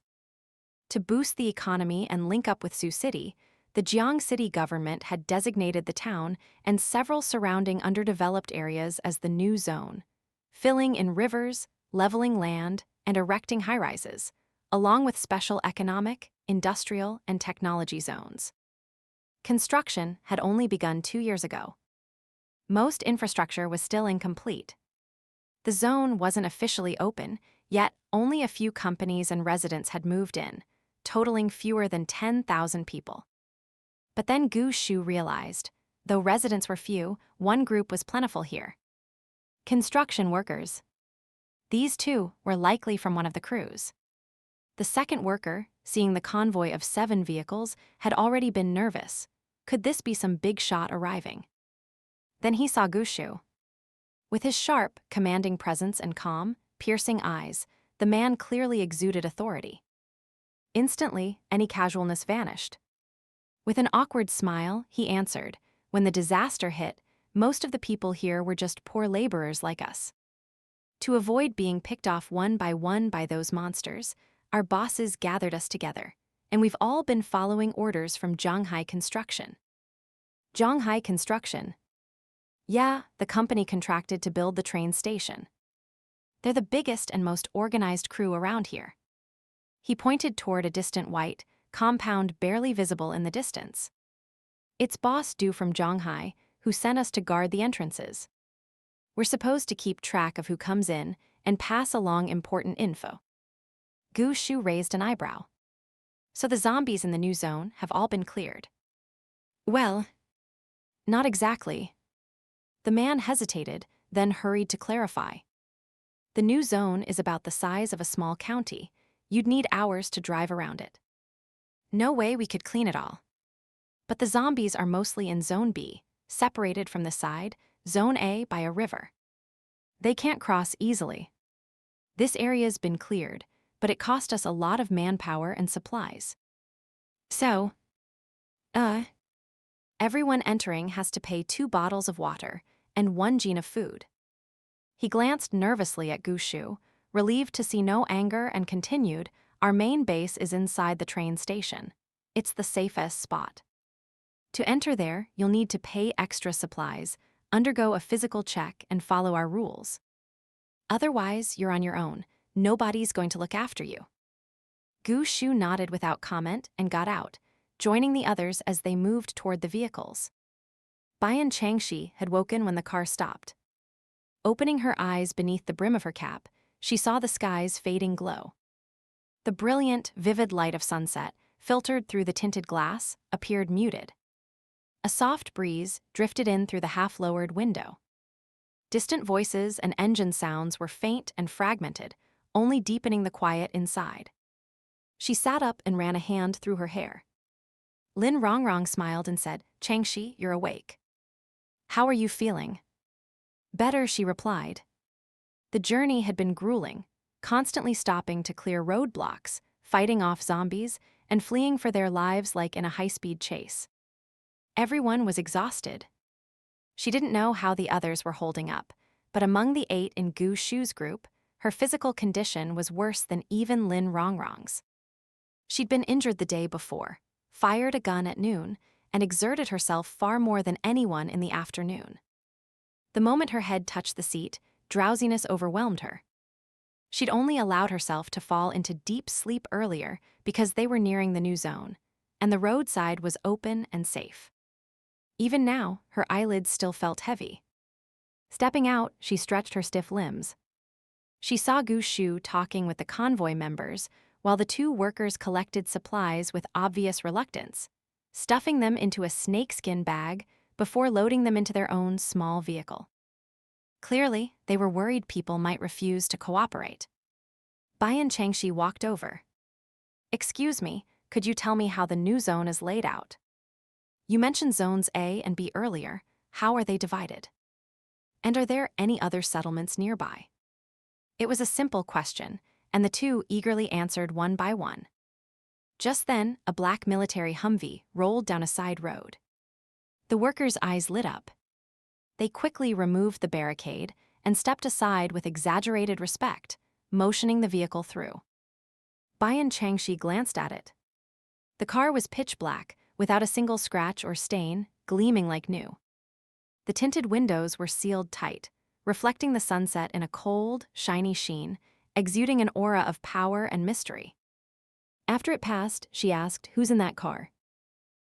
To boost the economy and link up with Sioux City, the The Jiang city government had designated the town and several surrounding underdeveloped areas as the new zone, filling in rivers, leveling land, and erecting high-rises, along with special economic, industrial, and technology zones. Construction had only begun 2 years ago. Most infrastructure was still incomplete. The zone wasn't officially open, yet only a few companies and residents had moved in, totaling fewer than 10,000 people. But then Gu Xu realized, though residents were few, one group was plentiful here. Construction workers. These too were likely from one of the crews. The second worker, seeing the convoy of 7 vehicles, had already been nervous. Could this be some big shot arriving? Then he saw Gu Xu. With his sharp, commanding presence and calm, piercing eyes, the man clearly exuded authority. Instantly, any casualness vanished. With an awkward smile, he answered, "When the disaster hit, most of the people here were just poor laborers like us. To avoid being picked off one by those monsters, our bosses gathered us together, and we've all been following orders from Zhanghai Construction." Zhanghai Construction? Yeah, the company contracted to build the train station. They're the biggest and most organized crew around here. He pointed toward a distant white compound barely visible in the distance. It's boss Du from Zhanghai, who sent us to guard the entrances. We're supposed to keep track of who comes in and pass along important info. Gu Xu raised an eyebrow. So the zombies in the new zone have all been cleared? Well, not exactly. The man hesitated, then hurried to clarify. The new zone is about the size of a small county. You'd need hours to drive around it. No way we could clean it all. But the zombies are mostly in Zone B, separated from the side, Zone A, by a river. They can't cross easily. This area's been cleared, but it cost us a lot of manpower and supplies. So, everyone entering has to pay 2 bottles of water and 1 gene of food. He glanced nervously at Gu Xu, relieved to see no anger, and continued, "Our main base is inside the train station. It's the safest spot. To enter there, you'll need to pay extra supplies, undergo a physical check, and follow our rules. Otherwise, you're on your own. Nobody's going to look after you." Gu Xu nodded without comment and got out, joining the others as they moved toward the vehicles. Bian Changxi had woken when the car stopped. Opening her eyes beneath the brim of her cap, she saw the sky's fading glow. The brilliant, vivid light of sunset, filtered through the tinted glass, appeared muted. A soft breeze drifted in through the half-lowered window. Distant voices and engine sounds were faint and fragmented, only deepening the quiet inside. She sat up and ran a hand through her hair. Lin Rongrong smiled and said, "Changxi, you're awake. How are you feeling?" "Better," she replied. The journey had been grueling, constantly stopping to clear roadblocks, fighting off zombies, and fleeing for their lives like in a high-speed chase. Everyone was exhausted. She didn't know how the others were holding up, but among the 8 in Gu Xu's group, her physical condition was worse than even Lin Rongrong's. She'd been injured the day before, fired a gun at noon, and exerted herself far more than anyone in the afternoon. The moment her head touched the seat, drowsiness overwhelmed her. She'd only allowed herself to fall into deep sleep earlier because they were nearing the new zone, and the roadside was open and safe. Even now, her eyelids still felt heavy. Stepping out, she stretched her stiff limbs. She saw Gu Xu talking with the convoy members while the 2 workers collected supplies with obvious reluctance, stuffing them into a snakeskin bag before loading them into their own small vehicle. Clearly, they were worried people might refuse to cooperate. Bian Changxi walked over. "Excuse me, could you tell me how the new zone is laid out? You mentioned zones A and B earlier. How are they divided? And are there any other settlements nearby?" It was a simple question, and the 2 eagerly answered one by one. Just then, a black military Humvee rolled down a side road. The workers' eyes lit up. They quickly removed the barricade and stepped aside with exaggerated respect, motioning the vehicle through. Bian Changxi glanced at it. The car was pitch black, without a single scratch or stain, gleaming like new. The tinted windows were sealed tight, reflecting the sunset in a cold, shiny sheen, exuding an aura of power and mystery. After it passed, she asked, "Who's in that car?"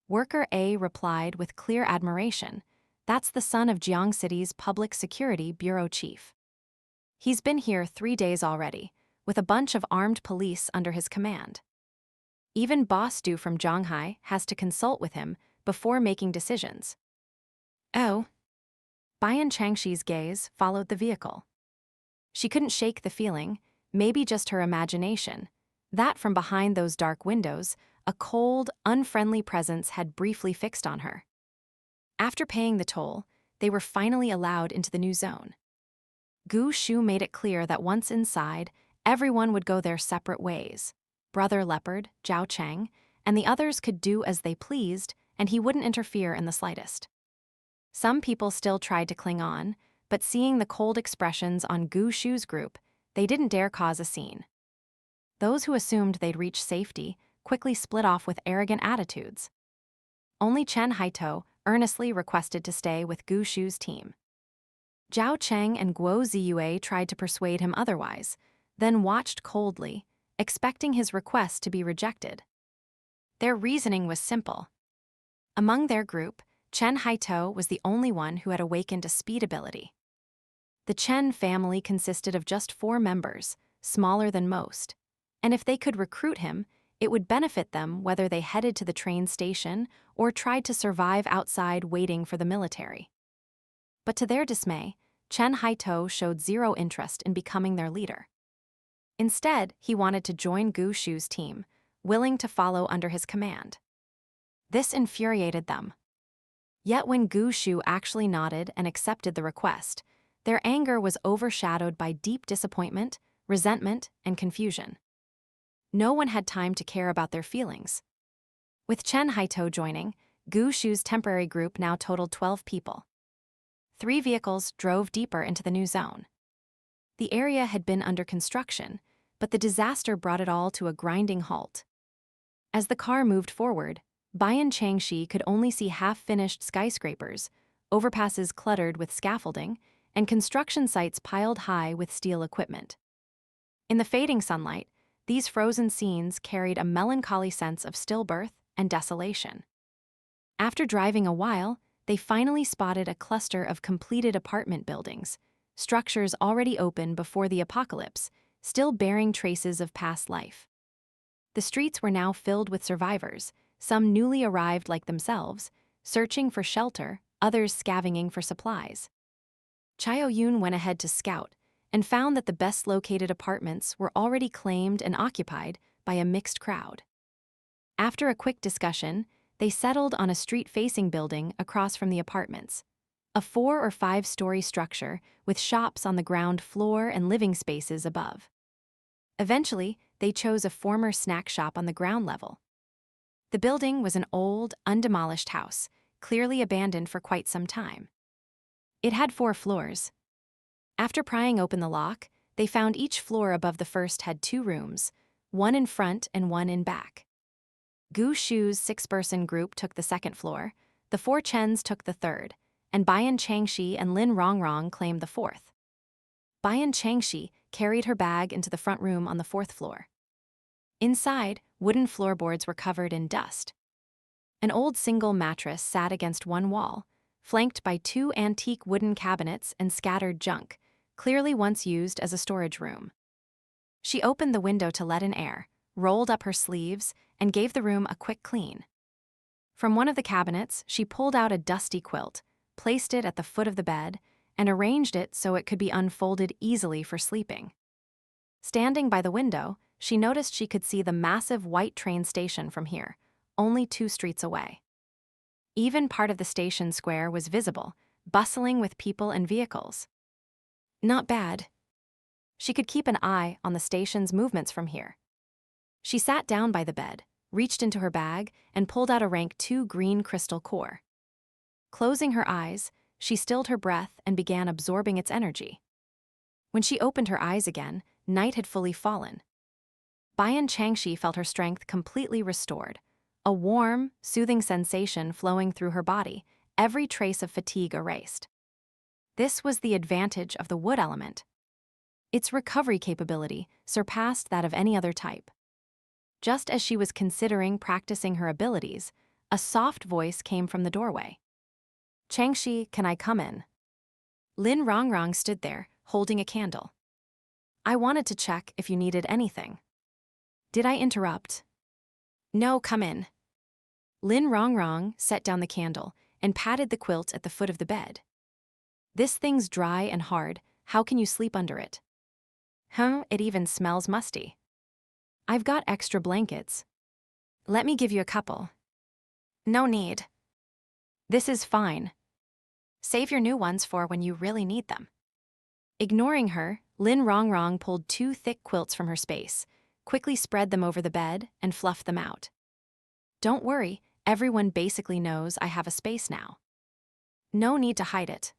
Worker A replied with clear admiration, "That's the son of Jiang City's Public Security Bureau chief. He's been here 3 days already, with a bunch of armed police under his command. Even Boss Du from Zhanghai has to consult with him before making decisions." Oh. Bian Changxi's gaze followed the vehicle. She couldn't shake the feeling, maybe just her imagination, that from behind those dark windows, a cold, unfriendly presence had briefly fixed on her. After paying the toll, they were finally allowed into the new zone. Gu Xu made it clear that once inside, everyone would go their separate ways. Brother Leopard, Zhao Cheng, and the others could do as they pleased, and he wouldn't interfere in the slightest. Some people still tried to cling on, but seeing the cold expressions on Gu Xu's group, they didn't dare cause a scene. Those who assumed they'd reach safety quickly split off with arrogant attitudes. Only Chen Haito earnestly requested to stay with Gu Xu's team. Zhao Cheng and Guo Ziyue tried to persuade him otherwise, then watched coldly, expecting his request to be rejected. Their reasoning was simple. Among their group, Chen Haito was the only one who had awakened a speed ability. The Chen family consisted of just 4 members, smaller than most, and if they could recruit him, it would benefit them whether they headed to the train station or tried to survive outside waiting for the military. But to their dismay, Chen Haito showed zero interest in becoming their leader. Instead, he wanted to join Gu Xu's team, willing to follow under his command. This infuriated them. Yet when Gu Xu actually nodded and accepted the request, their anger was overshadowed by deep disappointment, resentment, and confusion. No one had time to care about their feelings. With Chen Haito joining, Gu Xu's temporary group now totaled 12 people. 3 vehicles drove deeper into the new zone. The area had been under construction, but the disaster brought it all to a grinding halt. As the car moved forward, Bian Changxi could only see half-finished skyscrapers, overpasses cluttered with scaffolding, and construction sites piled high with steel equipment. In the fading sunlight, these frozen scenes carried a melancholy sense of stillbirth and desolation. After driving a while, they finally spotted a cluster of completed apartment buildings, structures already open before the apocalypse, still bearing traces of past life. The streets were now filled with survivors, some newly arrived like themselves, searching for shelter, others scavenging for supplies. Chaoyun went ahead to scout and found that the best-located apartments were already claimed and occupied by a mixed crowd. After a quick discussion, they settled on a street-facing building across from the apartments, a 4- or 5-story structure with shops on the ground floor and living spaces above. Eventually, they chose a former snack shop on the ground level. The building was an old, undemolished house, clearly abandoned for quite some time. It had 4 floors. After prying open the lock, they found each floor above the first had 2 rooms, one in front and one in back. Gu Xu's 6-person group took the 2nd floor, the 4 Chens took the 3rd, and Bian Changxi and Lin Rongrong claimed the 4th. Bian Changxi carried her bag into the front room on the 4th floor. Inside, wooden floorboards were covered in dust. An old single mattress sat against one wall, flanked by 2 antique wooden cabinets and scattered junk, clearly once used as a storage room. She opened the window to let in air, rolled up her sleeves, and gave the room a quick clean. From one of the cabinets, she pulled out a dusty quilt, placed it at the foot of the bed, and arranged it so it could be unfolded easily for sleeping. Standing by the window, she noticed she could see the massive white train station from here, only 2 streets away. Even part of the station square was visible, bustling with people and vehicles. Not bad. She could keep an eye on the station's movements from here. She sat down by the bed, reached into her bag, and pulled out a rank 2 green crystal core. Closing her eyes, she stilled her breath and began absorbing its energy. When she opened her eyes again, night had fully fallen. Bian Changxi felt her strength completely restored, a warm, soothing sensation flowing through her body, every trace of fatigue erased. This was the advantage of the wood element. Its recovery capability surpassed that of any other type. Just as she was considering practicing her abilities, a soft voice came from the doorway. "Changxi, can I come in?" Lin Rongrong stood there, holding a candle. "I wanted to check if you needed anything." "Did I interrupt?" "No, come in." Lin Rongrong set down the candle and patted the quilt at the foot of the bed. "This thing's dry and hard, how can you sleep under it?" It even smells musty." "I've got extra blankets." "Let me give you a couple." "No need." "This is fine. Save your new ones for when you really need them." Ignoring her, Lin Rongrong pulled 2 thick quilts from her space, quickly spread them over the bed, and fluffed them out. "Don't worry, everyone basically knows I have a space now. No need to hide it.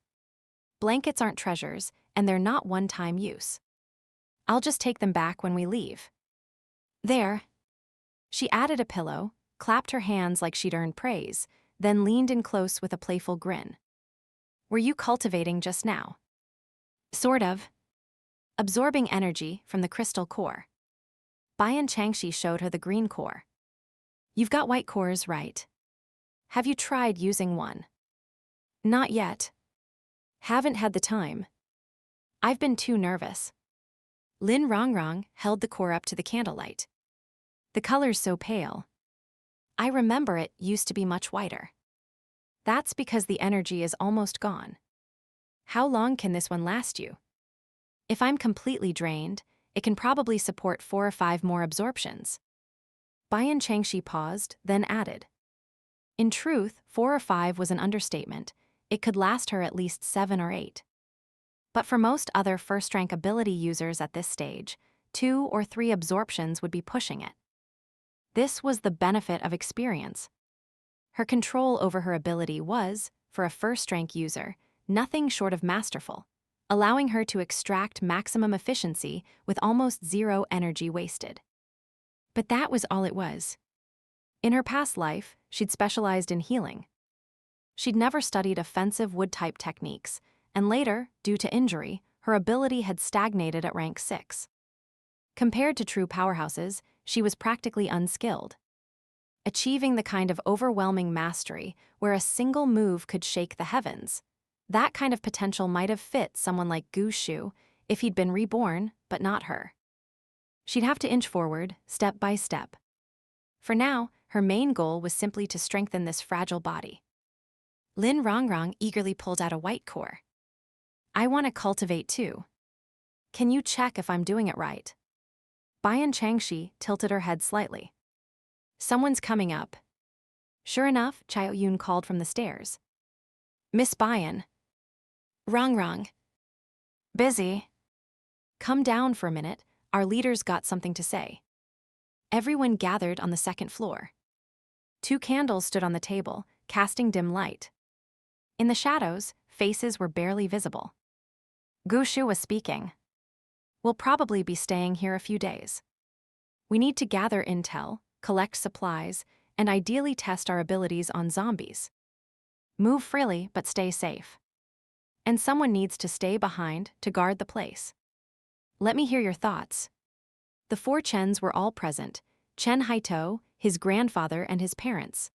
Blankets aren't treasures, and they're not one-time use. I'll just take them back when we leave." "There." She added a pillow, clapped her hands like she'd earned praise, then leaned in close with a playful grin. "Were you cultivating just now?" "Sort of. Absorbing energy from the crystal core." Bian Changxi showed her the green core. "You've got white cores, right? Have you tried using one?" "Not yet. Haven't had the time. I've been too nervous." Lin Rongrong held the core up to the candlelight. "The color's so pale. I remember it used to be much whiter." "That's because the energy is almost gone. How long can this one last you?" "If I'm completely drained, it can probably support 4 or 5 more absorptions." Bian Changxi paused, then added. In truth, 4 or 5 was an understatement. It could last her at least 7 or 8. But for most other first-rank ability users at this stage, 2 or 3 absorptions would be pushing it. This was the benefit of experience. Her control over her ability was, for a first-rank user, nothing short of masterful, allowing her to extract maximum efficiency with almost 0 energy wasted. But that was all it was. In her past life, she'd specialized in healing. She'd never studied offensive wood-type techniques, and later, due to injury, her ability had stagnated at rank 6. Compared to true powerhouses, she was practically unskilled. Achieving the kind of overwhelming mastery where a single move could shake the heavens, that kind of potential might have fit someone like Gu Xu if he'd been reborn, but not her. She'd have to inch forward, step by step. For now, her main goal was simply to strengthen this fragile body. Lin Rongrong eagerly pulled out a white core. "I want to cultivate too. Can you check if I'm doing it right?" Bian Changxi tilted her head slightly. "Someone's coming up." Sure enough, Chao Yun called from the stairs. "Miss Bian." "Rongrong." "Busy." "Come down for a minute, our leader's got something to say." Everyone gathered on the 2nd floor. 2 candles stood on the table, casting dim light. In the shadows, faces were barely visible. Gu Xu was speaking. "We'll probably be staying here a few days. We need to gather intel, collect supplies, and ideally test our abilities on zombies. Move freely, but stay safe. And someone needs to stay behind to guard the place. Let me hear your thoughts." The 4 Chens were all present: Chen Haito, his grandfather, and his parents.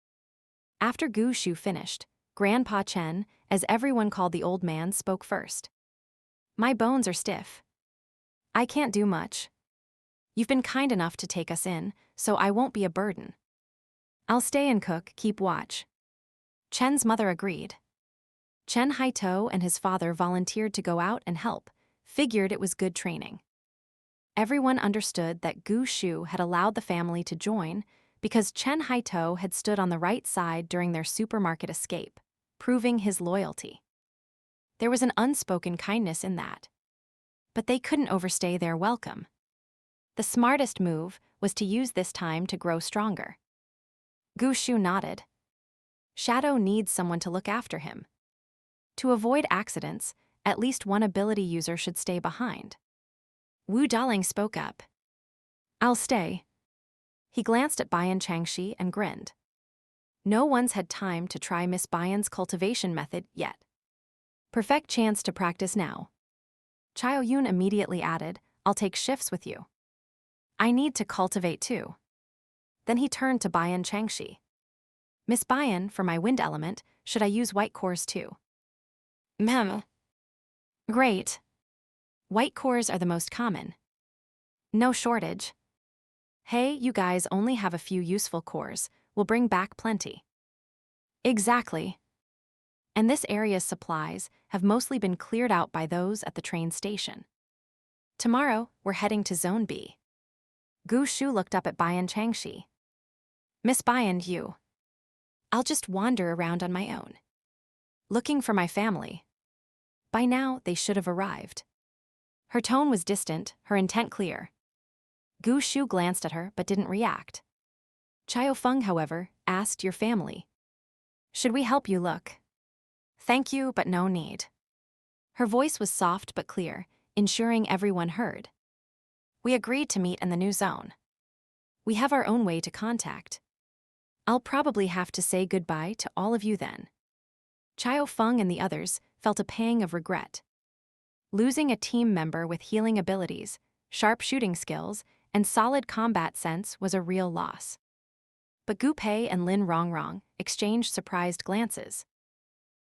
After Gu Xu finished, Grandpa Chen, as everyone called the old man, spoke first. "My bones are stiff. I can't do much. You've been kind enough to take us in, so I won't be a burden. I'll stay and cook, keep watch." Chen's mother agreed. Chen Haito and his father volunteered to go out and help, figured it was good training. Everyone understood that Gu Xu had allowed the family to join because Chen Haito had stood on the right side during their supermarket escape, proving his loyalty. There was an unspoken kindness in that. But they couldn't overstay their welcome. The smartest move was to use this time to grow stronger. Gu Xu nodded. Shadow needs someone to look after him. To avoid accidents, at least one ability user should stay behind. Wu Daling spoke up. "I'll stay." He glanced at Bian Changxi and grinned. No one's had time to try Miss Bian's cultivation method yet. Perfect chance to practice now. Chao Yun immediately added, I'll take shifts with you. I need to cultivate too. Then he turned to Bian Changxi. Miss Bian, for my wind element, should I use white cores too? Mem. Great. White cores are the most common. No shortage. Hey, you guys only have a few useful cores. We'll bring back plenty. Exactly. And this area's supplies have mostly been cleared out by those at the train station. Tomorrow, we're heading to Zone B. Gu Xu looked up at Bian Changxi. Miss Bian, you. I'll just wander around on my own. Looking for my family. By now, they should have arrived. Her tone was distant, her intent clear. Gu Xu glanced at her but didn't react. Chao Feng, however, asked your family. Should we help you look? Thank you, but no need. Her voice was soft but clear, ensuring everyone heard. We agreed to meet in the new zone. We have our own way to contact. I'll probably have to say goodbye to all of you then. Chao Feng and the others felt a pang of regret. Losing a team member with healing abilities, sharp shooting skills, and solid combat sense was a real loss. But Gu Pei and Lin Rongrong exchanged surprised glances.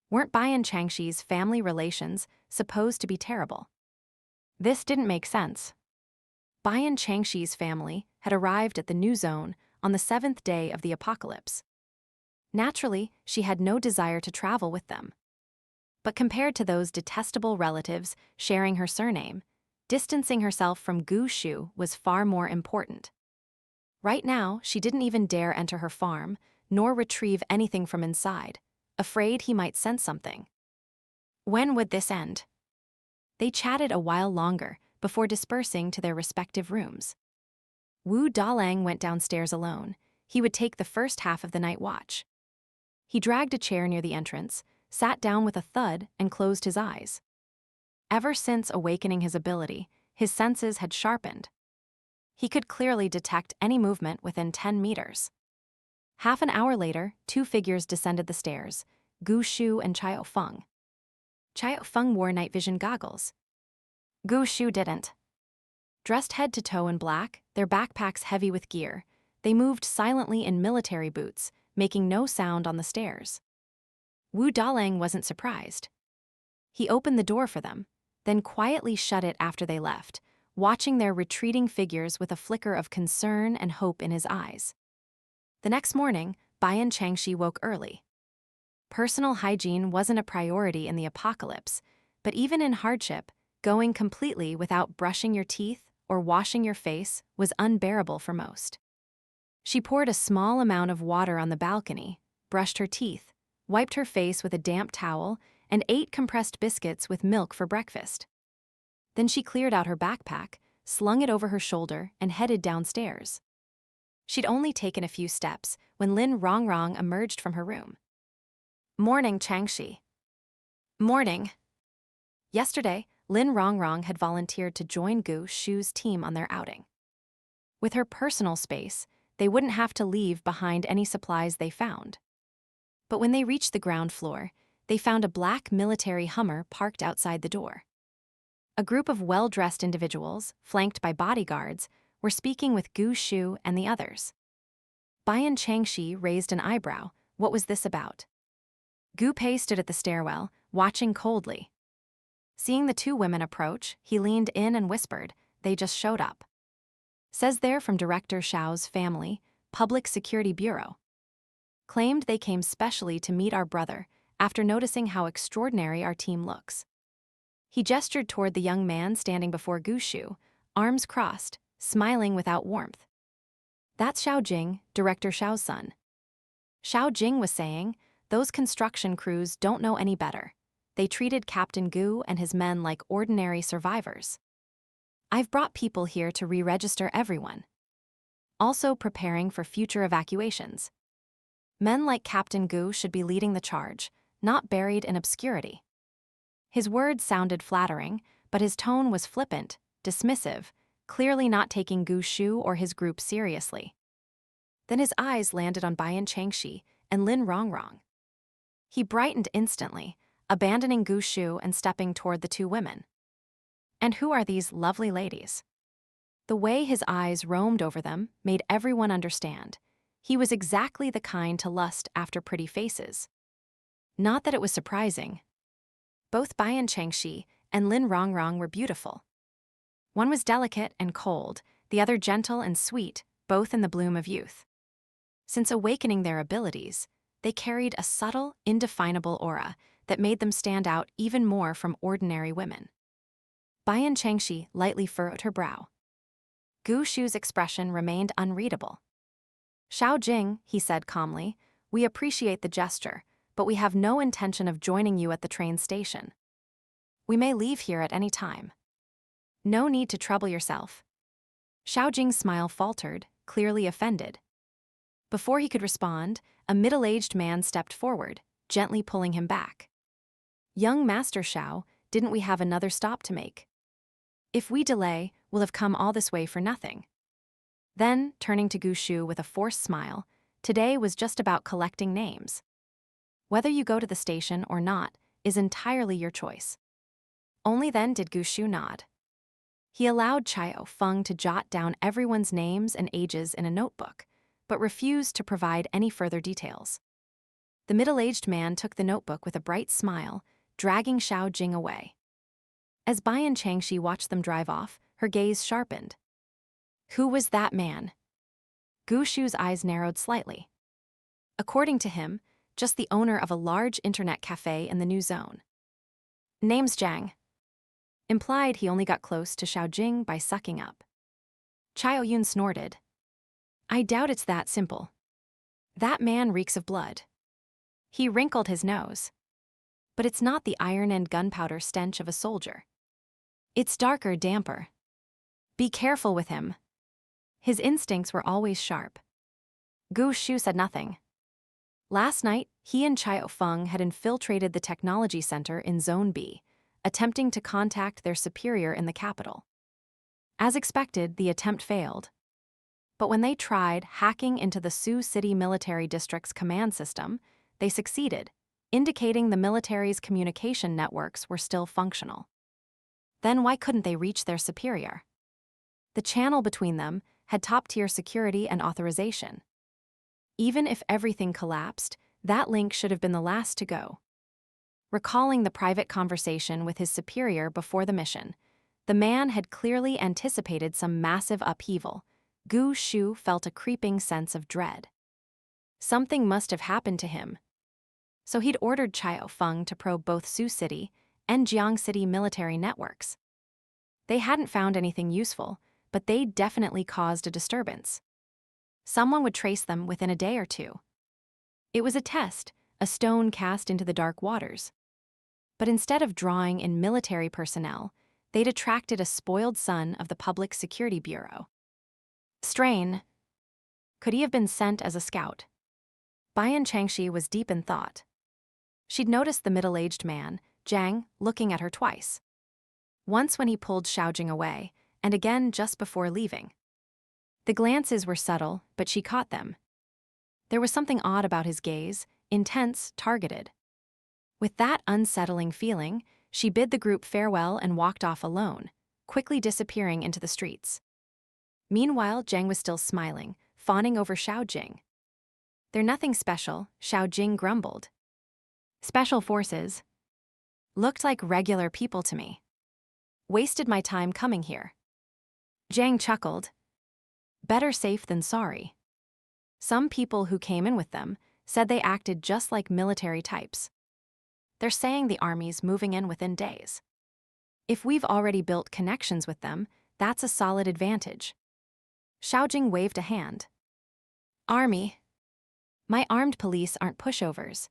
Weren't Bian Changxi's family relations supposed to be terrible? This didn't make sense. Bian Changxi's family had arrived at the new zone on the 7th day of the apocalypse. Naturally, she had no desire to travel with them. But compared to those detestable relatives sharing her surname, distancing herself from Gu Xu was far more important. Right now, she didn't even dare enter her farm, nor retrieve anything from inside, afraid he might sense something. When would this end? They chatted a while longer before dispersing to their respective rooms. Wu Dalang went downstairs alone. He would take the first half of the night watch. He dragged a chair near the entrance, sat down with a thud, and closed his eyes. Ever since awakening his ability, his senses had sharpened. He could clearly detect any movement within 10 meters. Half an hour later, two figures descended the stairs, Gu Xu and Chao Feng. Chao Feng wore night vision goggles. Gu Xu didn't. Dressed head to toe in black, their backpacks heavy with gear, they moved silently in military boots, making no sound on the stairs. Wu Dalang wasn't surprised. He opened the door for them, then quietly shut it after they left, watching their retreating figures with a flicker of concern and hope in his eyes. The next morning, Bian Changxi woke early. Personal hygiene wasn't a priority in the apocalypse, but even in hardship, going completely without brushing your teeth or washing your face was unbearable for most. She poured a small amount of water on the balcony, brushed her teeth, wiped her face with a damp towel, and ate compressed biscuits with milk for breakfast. Then she cleared out her backpack, slung it over her shoulder, and headed downstairs. She'd only taken a few steps when Lin Rongrong emerged from her room. Morning, Changxi. Morning. Yesterday, Lin Rongrong had volunteered to join Gu Xu's team on their outing. With her personal space, they wouldn't have to leave behind any supplies they found. But when they reached the ground floor, they found a black military Hummer parked outside the door. A group of well-dressed individuals, flanked by bodyguards, were speaking with Gu Xu and the others. Bian Changxi raised an eyebrow. What was this about? Gu Pei stood at the stairwell, watching coldly. Seeing the two women approach, he leaned in and whispered, "They just showed up. Says they're from Director Xiao's family, Public Security Bureau. Claimed they came specially to meet our brother after noticing how extraordinary our team looks." He gestured toward the young man standing before Gu Xu, arms crossed, smiling without warmth. That's Xiao Jing, Director Xiao's son. Xiao Jing was saying, those construction crews don't know any better. They treated Captain Gu and his men like ordinary survivors. I've brought people here to re-register everyone. Also preparing for future evacuations. Men like Captain Gu should be leading the charge, not buried in obscurity. His words sounded flattering, but his tone was flippant, dismissive, clearly not taking Gu Xu or his group seriously. Then his eyes landed on Bian Changxi, and Lin Rongrong. He brightened instantly, abandoning Gu Xu and stepping toward the two women. And who are these lovely ladies? The way his eyes roamed over them made everyone understand. He was exactly the kind to lust after pretty faces. Not that it was surprising. Both Bian Changxi and Lin Rongrong were beautiful. One was delicate and cold, the other gentle and sweet, both in the bloom of youth. Since awakening their abilities, they carried a subtle, indefinable aura that made them stand out even more from ordinary women. Bian Changxi lightly furrowed her brow. Gu Xu's expression remained unreadable. "Xiao Jing," he said calmly, "we appreciate the gesture, but we have no intention of joining you at the train station. We may leave here at any time. No need to trouble yourself." Xiao Jing's smile faltered, clearly offended. Before he could respond, a middle-aged man stepped forward, gently pulling him back. "Young Master Xiao, didn't we have another stop to make? If we delay, we'll have come all this way for nothing." Then, turning to Gu Xu with a forced smile, "Today was just about collecting names. Whether you go to the station or not is entirely your choice." Only then did Gu Xu nod. He allowed Chao Feng to jot down everyone's names and ages in a notebook, but refused to provide any further details. The middle-aged man took the notebook with a bright smile, dragging Xiao Jing away. As Bian Changxi watched them drive off, her gaze sharpened. Who was that man? Gu Xu's eyes narrowed slightly. According to him, just the owner of a large internet cafe in the new zone. Name's Zhang. Implied he only got close to Xiao Jing by sucking up. Chao Yun snorted. I doubt it's that simple. That man reeks of blood. He wrinkled his nose. But it's not the iron and gunpowder stench of a soldier. It's darker, damper. Be careful with him. His instincts were always sharp. Gu Xu said nothing. Last night, he and Chao Feng had infiltrated the technology center in Zone B, attempting to contact their superior in the capital. As expected, the attempt failed. But when they tried hacking into the Sioux City Military District's command system, they succeeded, indicating the military's communication networks were still functional. Then why couldn't they reach their superior? The channel between them had top-tier security and authorization. Even if everything collapsed, that link should have been the last to go. Recalling the private conversation with his superior before the mission, the man had clearly anticipated some massive upheaval. Gu Xu felt a creeping sense of dread. Something must have happened to him. So he'd ordered Chao Feng to probe both Sioux City and Jiang City military networks. They hadn't found anything useful, but they'd definitely caused a disturbance. Someone would trace them within a day or two. It was a test, a stone cast into the dark waters. But instead of drawing in military personnel, they'd attracted a spoiled son of the Public Security Bureau. Strain. Could he have been sent as a scout? Bian Changxi was deep in thought. She'd noticed the middle-aged man, Zhang, looking at her twice. Once when he pulled Xiao Jing away, and again just before leaving. The glances were subtle, but she caught them. There was something odd about his gaze, intense, targeted. With that unsettling feeling, she bid the group farewell and walked off alone, quickly disappearing into the streets. Meanwhile, Zhang was still smiling, fawning over Xiao Jing. They're nothing special, Xiao Jing grumbled. Special forces. Looked like regular people to me. Wasted my time coming here. Zhang chuckled. Better safe than sorry. Some people who came in with them said they acted just like military types. They're saying the army's moving in within days. If we've already built connections with them, that's a solid advantage. Xiao Jing waved a hand. Army. My armed police aren't pushovers.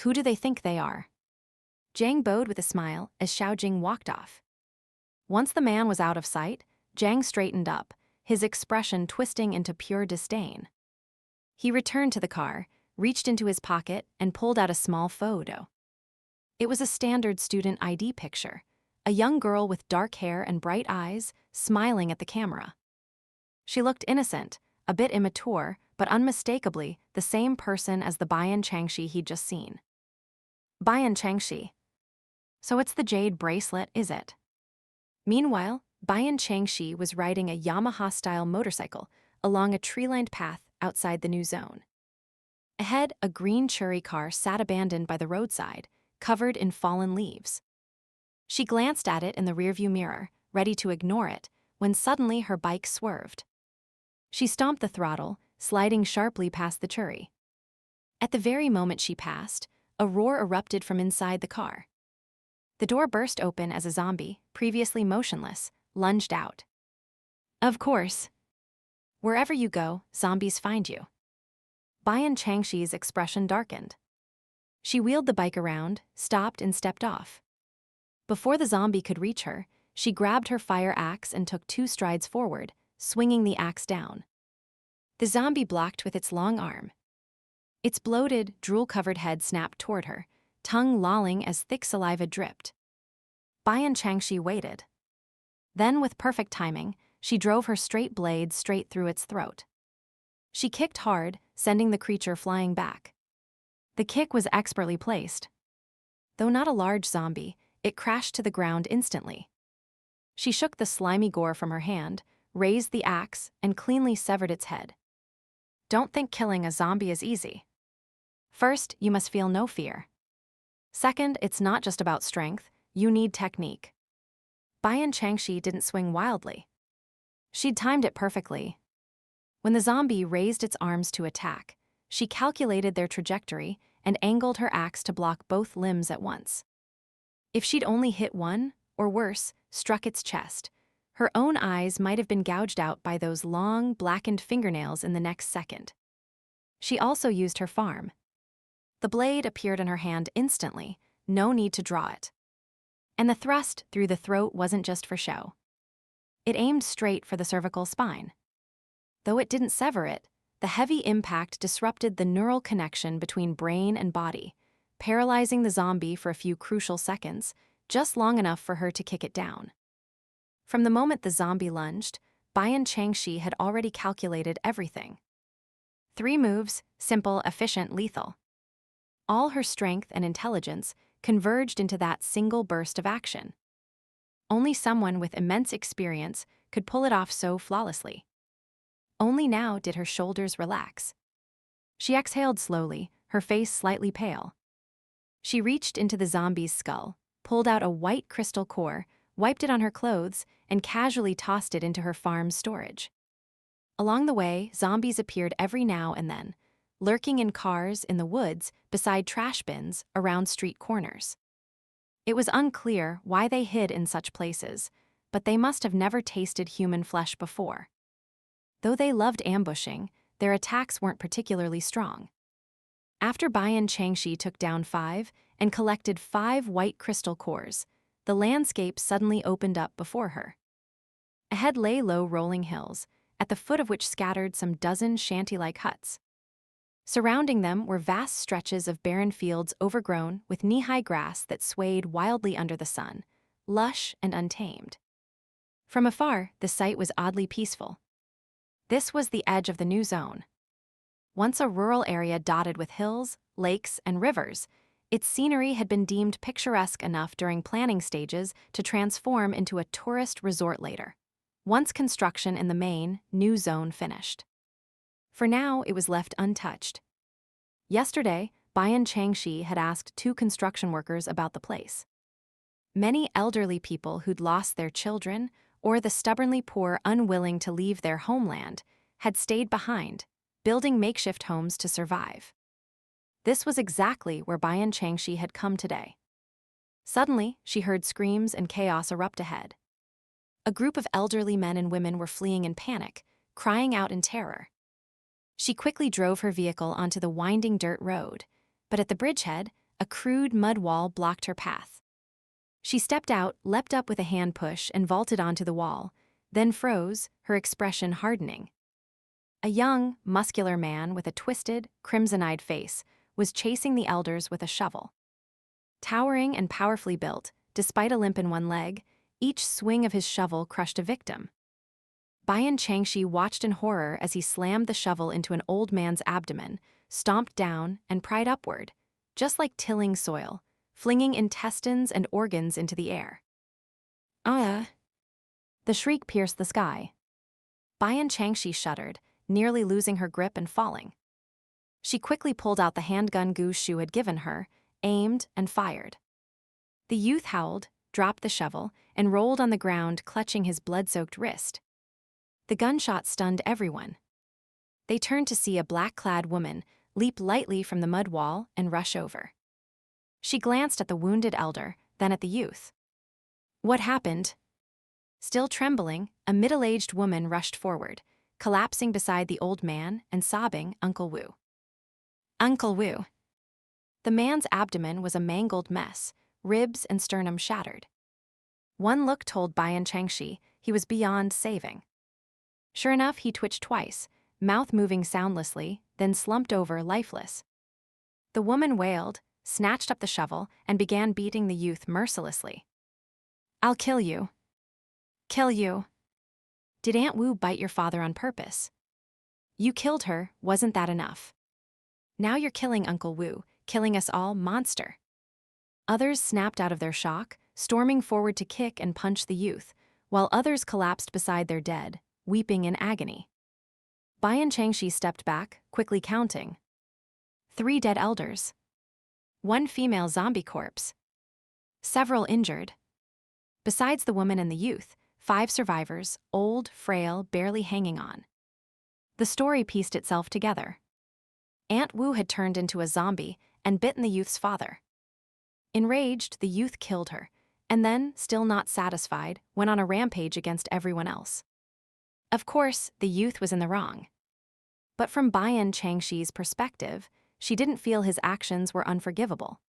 Who do they think they are? Zhang bowed with a smile as Xiao Jing walked off. Once the man was out of sight, Zhang straightened up, his expression twisting into pure disdain. He returned to the car, reached into his pocket, and pulled out a small photo. It was a standard student ID picture, a young girl with dark hair and bright eyes, smiling at the camera. She looked innocent, a bit immature, but unmistakably the same person as the Bian Changxi he'd just seen. Bian Changxi. So it's the jade bracelet, is it? Meanwhile, Bian Changxi was riding a Yamaha-style motorcycle along a tree-lined path outside the new zone. Ahead, a green Chery car sat abandoned by the roadside, covered in fallen leaves. She glanced at it in the rearview mirror, ready to ignore it, when suddenly her bike swerved. She stomped the throttle, sliding sharply past the Chery. At the very moment she passed, a roar erupted from inside the car. The door burst open as a zombie, previously motionless, lunged out. Of course. Wherever you go, zombies find you. Bian Changxi's expression darkened. She wheeled the bike around, stopped and stepped off. Before the zombie could reach her, she grabbed her fire axe and took 2 strides forward, swinging the axe down. The zombie blocked with its long arm. Its bloated, drool-covered head snapped toward her, tongue lolling as thick saliva dripped. Bian Changxi waited. Then, with perfect timing, she drove her straight blade straight through its throat. She kicked hard, sending the creature flying back. The kick was expertly placed. Though not a large zombie, it crashed to the ground instantly. She shook the slimy gore from her hand, raised the axe, and cleanly severed its head. Don't think killing a zombie is easy. First, you must feel no fear. Second, it's not just about strength, you need technique. Bian Changxi didn't swing wildly. She'd timed it perfectly. When the zombie raised its arms to attack, she calculated their trajectory and angled her axe to block both limbs at once. If she'd only hit one, or worse, struck its chest, her own eyes might have been gouged out by those long, blackened fingernails in the next second. She also used her farm. The blade appeared in her hand instantly, no need to draw it. And the thrust through the throat wasn't just for show. It aimed straight for the cervical spine. Though it didn't sever it, the heavy impact disrupted the neural connection between brain and body, paralyzing the zombie for a few crucial seconds, just long enough for her to kick it down. From the moment the zombie lunged, Bian Changxi had already calculated everything. 3 moves, simple, efficient, lethal. All her strength and intelligence converged into that single burst of action. Only someone with immense experience could pull it off so flawlessly. Only now did her shoulders relax. She exhaled slowly, her face slightly pale. She reached into the zombie's skull, pulled out a white crystal core, wiped it on her clothes, and casually tossed it into her farm's storage. Along the way, zombies appeared every now and then, lurking in cars, in the woods, beside trash bins, around street corners. It was unclear why they hid in such places, but they must have never tasted human flesh before. Though they loved ambushing, their attacks weren't particularly strong. After Bian Changxi took down 5 and collected 5 white crystal cores, the landscape suddenly opened up before her. Ahead lay low rolling hills, at the foot of which scattered some dozen shanty-like huts. Surrounding them were vast stretches of barren fields overgrown with knee-high grass that swayed wildly under the sun, lush and untamed. From afar, the sight was oddly peaceful. This was the edge of the new zone. Once a rural area dotted with hills, lakes, and rivers, its scenery had been deemed picturesque enough during planning stages to transform into a tourist resort later, once construction in the main, new zone finished. For now, it was left untouched. Yesterday, Bian Changxi had asked 2 construction workers about the place. Many elderly people who'd lost their children, or the stubbornly poor unwilling to leave their homeland, had stayed behind, building makeshift homes to survive. This was exactly where Bian Changxi had come today. Suddenly, she heard screams and chaos erupt ahead. A group of elderly men and women were fleeing in panic, crying out in terror. She quickly drove her vehicle onto the winding dirt road, but at the bridgehead, a crude mud wall blocked her path. She stepped out, leapt up with a hand push, and vaulted onto the wall, then froze, her expression hardening. A young, muscular man with a twisted, crimson-eyed face was chasing the elders with a shovel. Towering and powerfully built, despite a limp in one leg, each swing of his shovel crushed a victim. Bian Changxi watched in horror as he slammed the shovel into an old man's abdomen, stomped down, and pried upward, just like tilling soil, flinging intestines and organs into the air. Ah! The shriek pierced the sky. Bian Changxi shuddered, nearly losing her grip and falling. She quickly pulled out the handgun Gu Xu had given her, aimed, and fired. The youth howled, dropped the shovel, and rolled on the ground, clutching his blood-soaked wrist. The gunshot stunned everyone. They turned to see a black-clad woman leap lightly from the mud wall and rush over. She glanced at the wounded elder, then at the youth. What happened? Still trembling, a middle-aged woman rushed forward, collapsing beside the old man and sobbing Uncle Wu. Uncle Wu. The man's abdomen was a mangled mess, ribs and sternum shattered. One look told Bian Changxi he was beyond saving. Sure enough, he twitched twice, mouth moving soundlessly, then slumped over lifeless. The woman wailed, snatched up the shovel, and began beating the youth mercilessly. I'll kill you. Kill you. Did Aunt Wu bite your father on purpose? You killed her, wasn't that enough? Now you're killing Uncle Wu, killing us all, monster. Others snapped out of their shock, storming forward to kick and punch the youth, while others collapsed beside their dead, weeping in agony. Bian Changxi stepped back, quickly counting. 3 dead elders. 1 female zombie corpse. Several injured. Besides the woman and the youth, 5 survivors, old, frail, barely hanging on. The story pieced itself together. Aunt Wu had turned into a zombie and bitten the youth's father. Enraged, the youth killed her, and then, still not satisfied, went on a rampage against everyone else. Of course, the youth was in the wrong. But from Bian Changxi's perspective, she didn't feel his actions were unforgivable.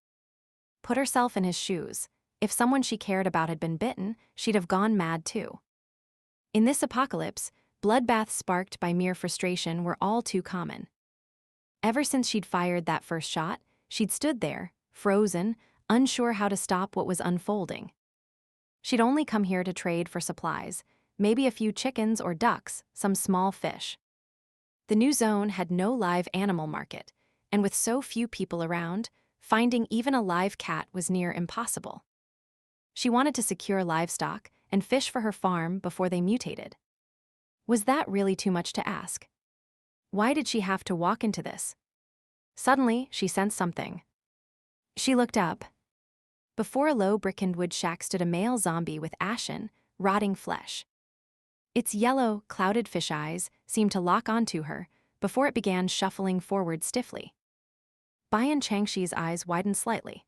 Put herself in his shoes. If someone she cared about had been bitten, she'd have gone mad too. In this apocalypse, bloodbaths sparked by mere frustration were all too common. Ever since she'd fired that first shot, she'd stood there, frozen, unsure how to stop what was unfolding. She'd only come here to trade for supplies, maybe a few chickens or ducks, some small fish. The new zone had no live animal market, and with so few people around, finding even a live cat was near impossible. She wanted to secure livestock and fish for her farm before they mutated. Was that really too much to ask? Why did she have to walk into this? Suddenly, she sensed something. She looked up. Before a low brick-and wood shack stood a male zombie with ashen, rotting flesh. Its yellow, clouded fish eyes seemed to lock onto her before it began shuffling forward stiffly. Bian Changxi's eyes widened slightly.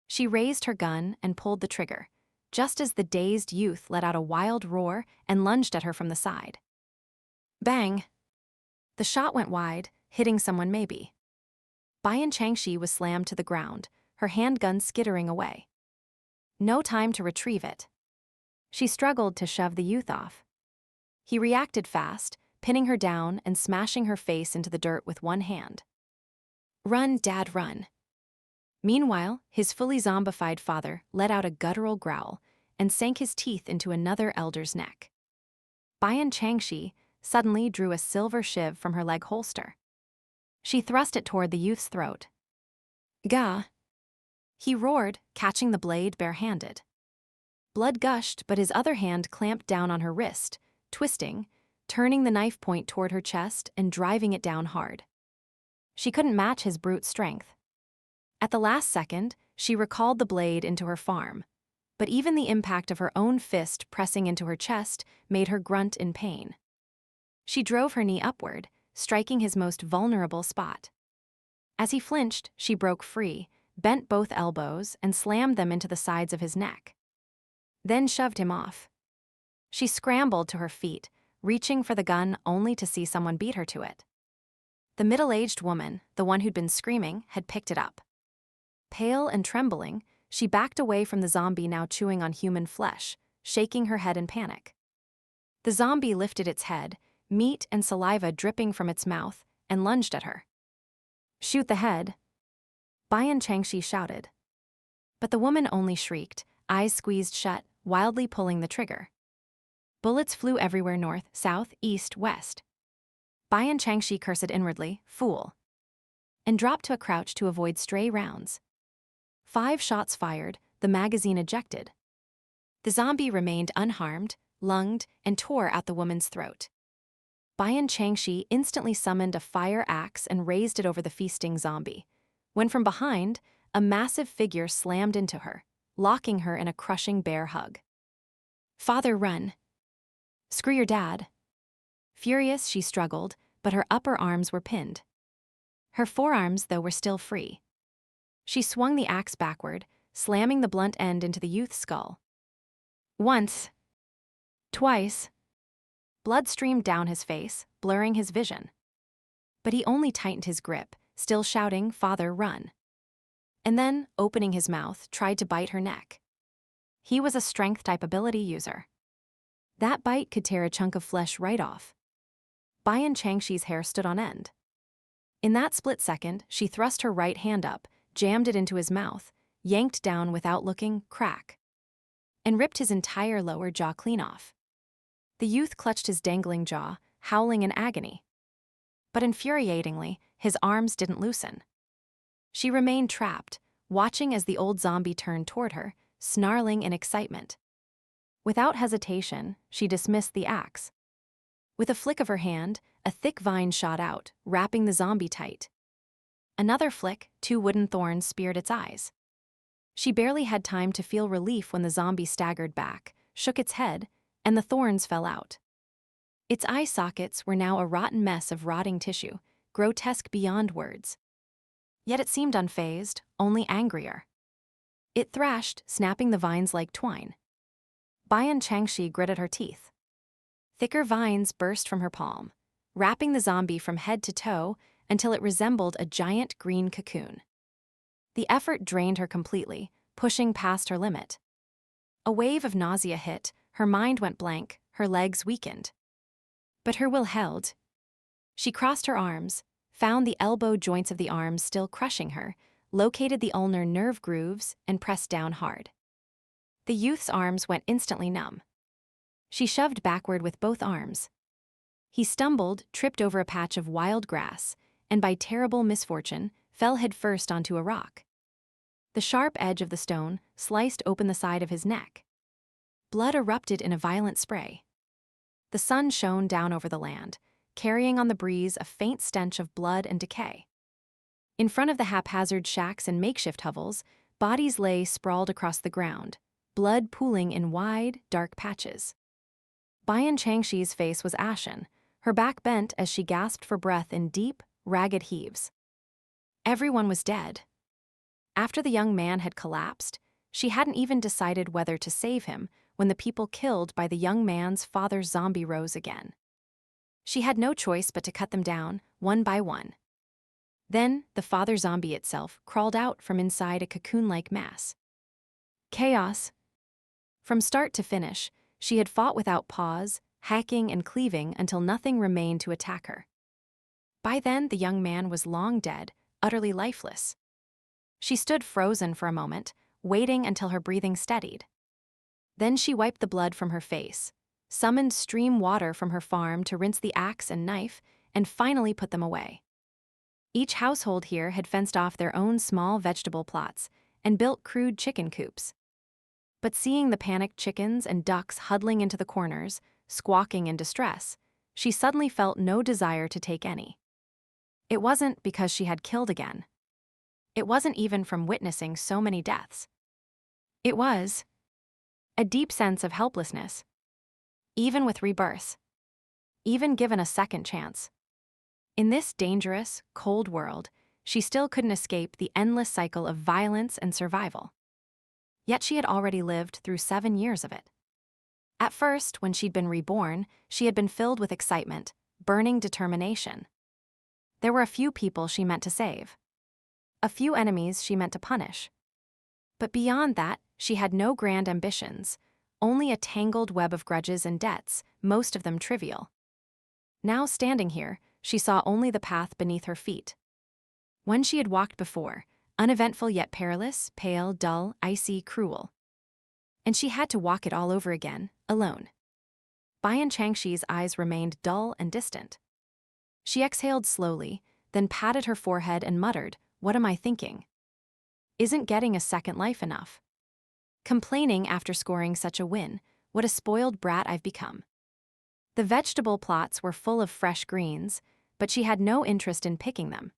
She raised her gun and pulled the trigger, just as the dazed youth let out a wild roar and lunged at her from the side. Bang! The shot went wide, hitting someone maybe. Bian Changxi was slammed to the ground, her handgun skittering away. No time to retrieve it. She struggled to shove the youth off. He reacted fast, pinning her down and smashing her face into the dirt with one hand. Run, Dad, run. Meanwhile, his fully zombified father let out a guttural growl and sank his teeth into another elder's neck. Bian Changxi suddenly drew a silver shiv from her leg holster. She thrust it toward the youth's throat. Gah! He roared, catching the blade barehanded. Blood gushed, but his other hand clamped down on her wrist, twisting, turning the knife point toward her chest and driving it down hard. She couldn't match his brute strength. At the last second, she recalled the blade into her farm, but even the impact of her own fist pressing into her chest made her grunt in pain. She drove her knee upward, striking his most vulnerable spot. As he flinched, she broke free, bent both elbows, and slammed them into the sides of his neck. Then shoved him off. She scrambled to her feet, reaching for the gun only to see someone beat her to it. The middle-aged woman, the one who'd been screaming, had picked it up. Pale and trembling, she backed away from the zombie now chewing on human flesh, shaking her head in panic. The zombie lifted its head, meat and saliva dripping from its mouth, and lunged at her. Shoot the head. Bian Changxi shouted. But the woman only shrieked, eyes squeezed shut, wildly pulling the trigger. Bullets flew everywhere, north, south, east, west. Bian Changxi cursed inwardly, fool, and dropped to a crouch to avoid stray rounds. 5 shots fired, the magazine ejected. The zombie remained unharmed, lunged, and tore at the woman's throat. Bian Changxi instantly summoned a fire axe and raised it over the feasting zombie, when from behind, a massive figure slammed into her, locking her in a crushing bear hug. "Father, run. Screw your dad." Furious, she struggled, but her upper arms were pinned. Her forearms, though, were still free. She swung the axe backward, slamming the blunt end into the youth's skull. Once. Twice. Blood streamed down his face, blurring his vision. But he only tightened his grip, still shouting, "Father, run." And then, opening his mouth, tried to bite her neck. He was a strength-type ability user. That bite could tear a chunk of flesh right off. Bian Changxi's hair stood on end. In that split second, she thrust her right hand up, jammed it into his mouth, yanked down without looking, crack, and ripped his entire lower jaw clean off. The youth clutched his dangling jaw, howling in agony. But infuriatingly, his arms didn't loosen. She remained trapped, watching as the old zombie turned toward her, snarling in excitement. Without hesitation, she dismissed the axe. With a flick of her hand, a thick vine shot out, wrapping the zombie tight. Another flick, 2 wooden thorns speared its eyes. She barely had time to feel relief when the zombie staggered back, shook its head, and the thorns fell out. Its eye sockets were now a rotten mess of rotting tissue, grotesque beyond words. Yet it seemed unfazed, only angrier. It thrashed, snapping the vines like twine. Bian Changxi gritted her teeth. Thicker vines burst from her palm, wrapping the zombie from head to toe until it resembled a giant green cocoon. The effort drained her completely, pushing past her limit. A wave of nausea hit, her mind went blank, her legs weakened. But her will held. She crossed her arms, found the elbow joints of the arms still crushing her, located the ulnar nerve grooves, and pressed down hard. The youth's arms went instantly numb. She shoved backward with both arms. He stumbled, tripped over a patch of wild grass, and by terrible misfortune, fell headfirst onto a rock. The sharp edge of the stone sliced open the side of his neck. Blood erupted in a violent spray. The sun shone down over the land, carrying on the breeze a faint stench of blood and decay. In front of the haphazard shacks and makeshift hovels, bodies lay sprawled across the ground, blood pooling in wide, dark patches. Bian Changxi's face was ashen, her back bent as she gasped for breath in deep, ragged heaves. Everyone was dead. After the young man had collapsed, she hadn't even decided whether to save him when the people killed by the young man's father's zombie rose again. She had no choice but to cut them down, one by one. Then, the father zombie itself crawled out from inside a cocoon-like mass. Chaos. From start to finish, she had fought without pause, hacking and cleaving until nothing remained to attack her. By then, the young man was long dead, utterly lifeless. She stood frozen for a moment, waiting until her breathing steadied. Then she wiped the blood from her face, summoned stream water from her farm to rinse the axe and knife, and finally put them away. Each household here had fenced off their own small vegetable plots and built crude chicken coops. But seeing the panicked chickens and ducks huddling into the corners, squawking in distress, she suddenly felt no desire to take any. It wasn't because she had killed again. It wasn't even from witnessing so many deaths. It was a deep sense of helplessness. Even with rebirth. Even given a second chance. In this dangerous, cold world, she still couldn't escape the endless cycle of violence and survival. Yet she had already lived through 7 years of it. At first, when she'd been reborn, she had been filled with excitement, burning determination. There were a few people she meant to save. A few enemies she meant to punish. But beyond that, she had no grand ambitions, only a tangled web of grudges and debts, most of them trivial. Now standing here, she saw only the path beneath her feet. One she had walked before, uneventful yet perilous, pale, dull, icy, cruel. And she had to walk it all over again, alone. Bian Changxi's eyes remained dull and distant. She exhaled slowly, then patted her forehead and muttered, "What am I thinking? Isn't getting a second life enough? Complaining after scoring such a win, what a spoiled brat I've become." The vegetable plots were full of fresh greens, but she had no interest in picking them.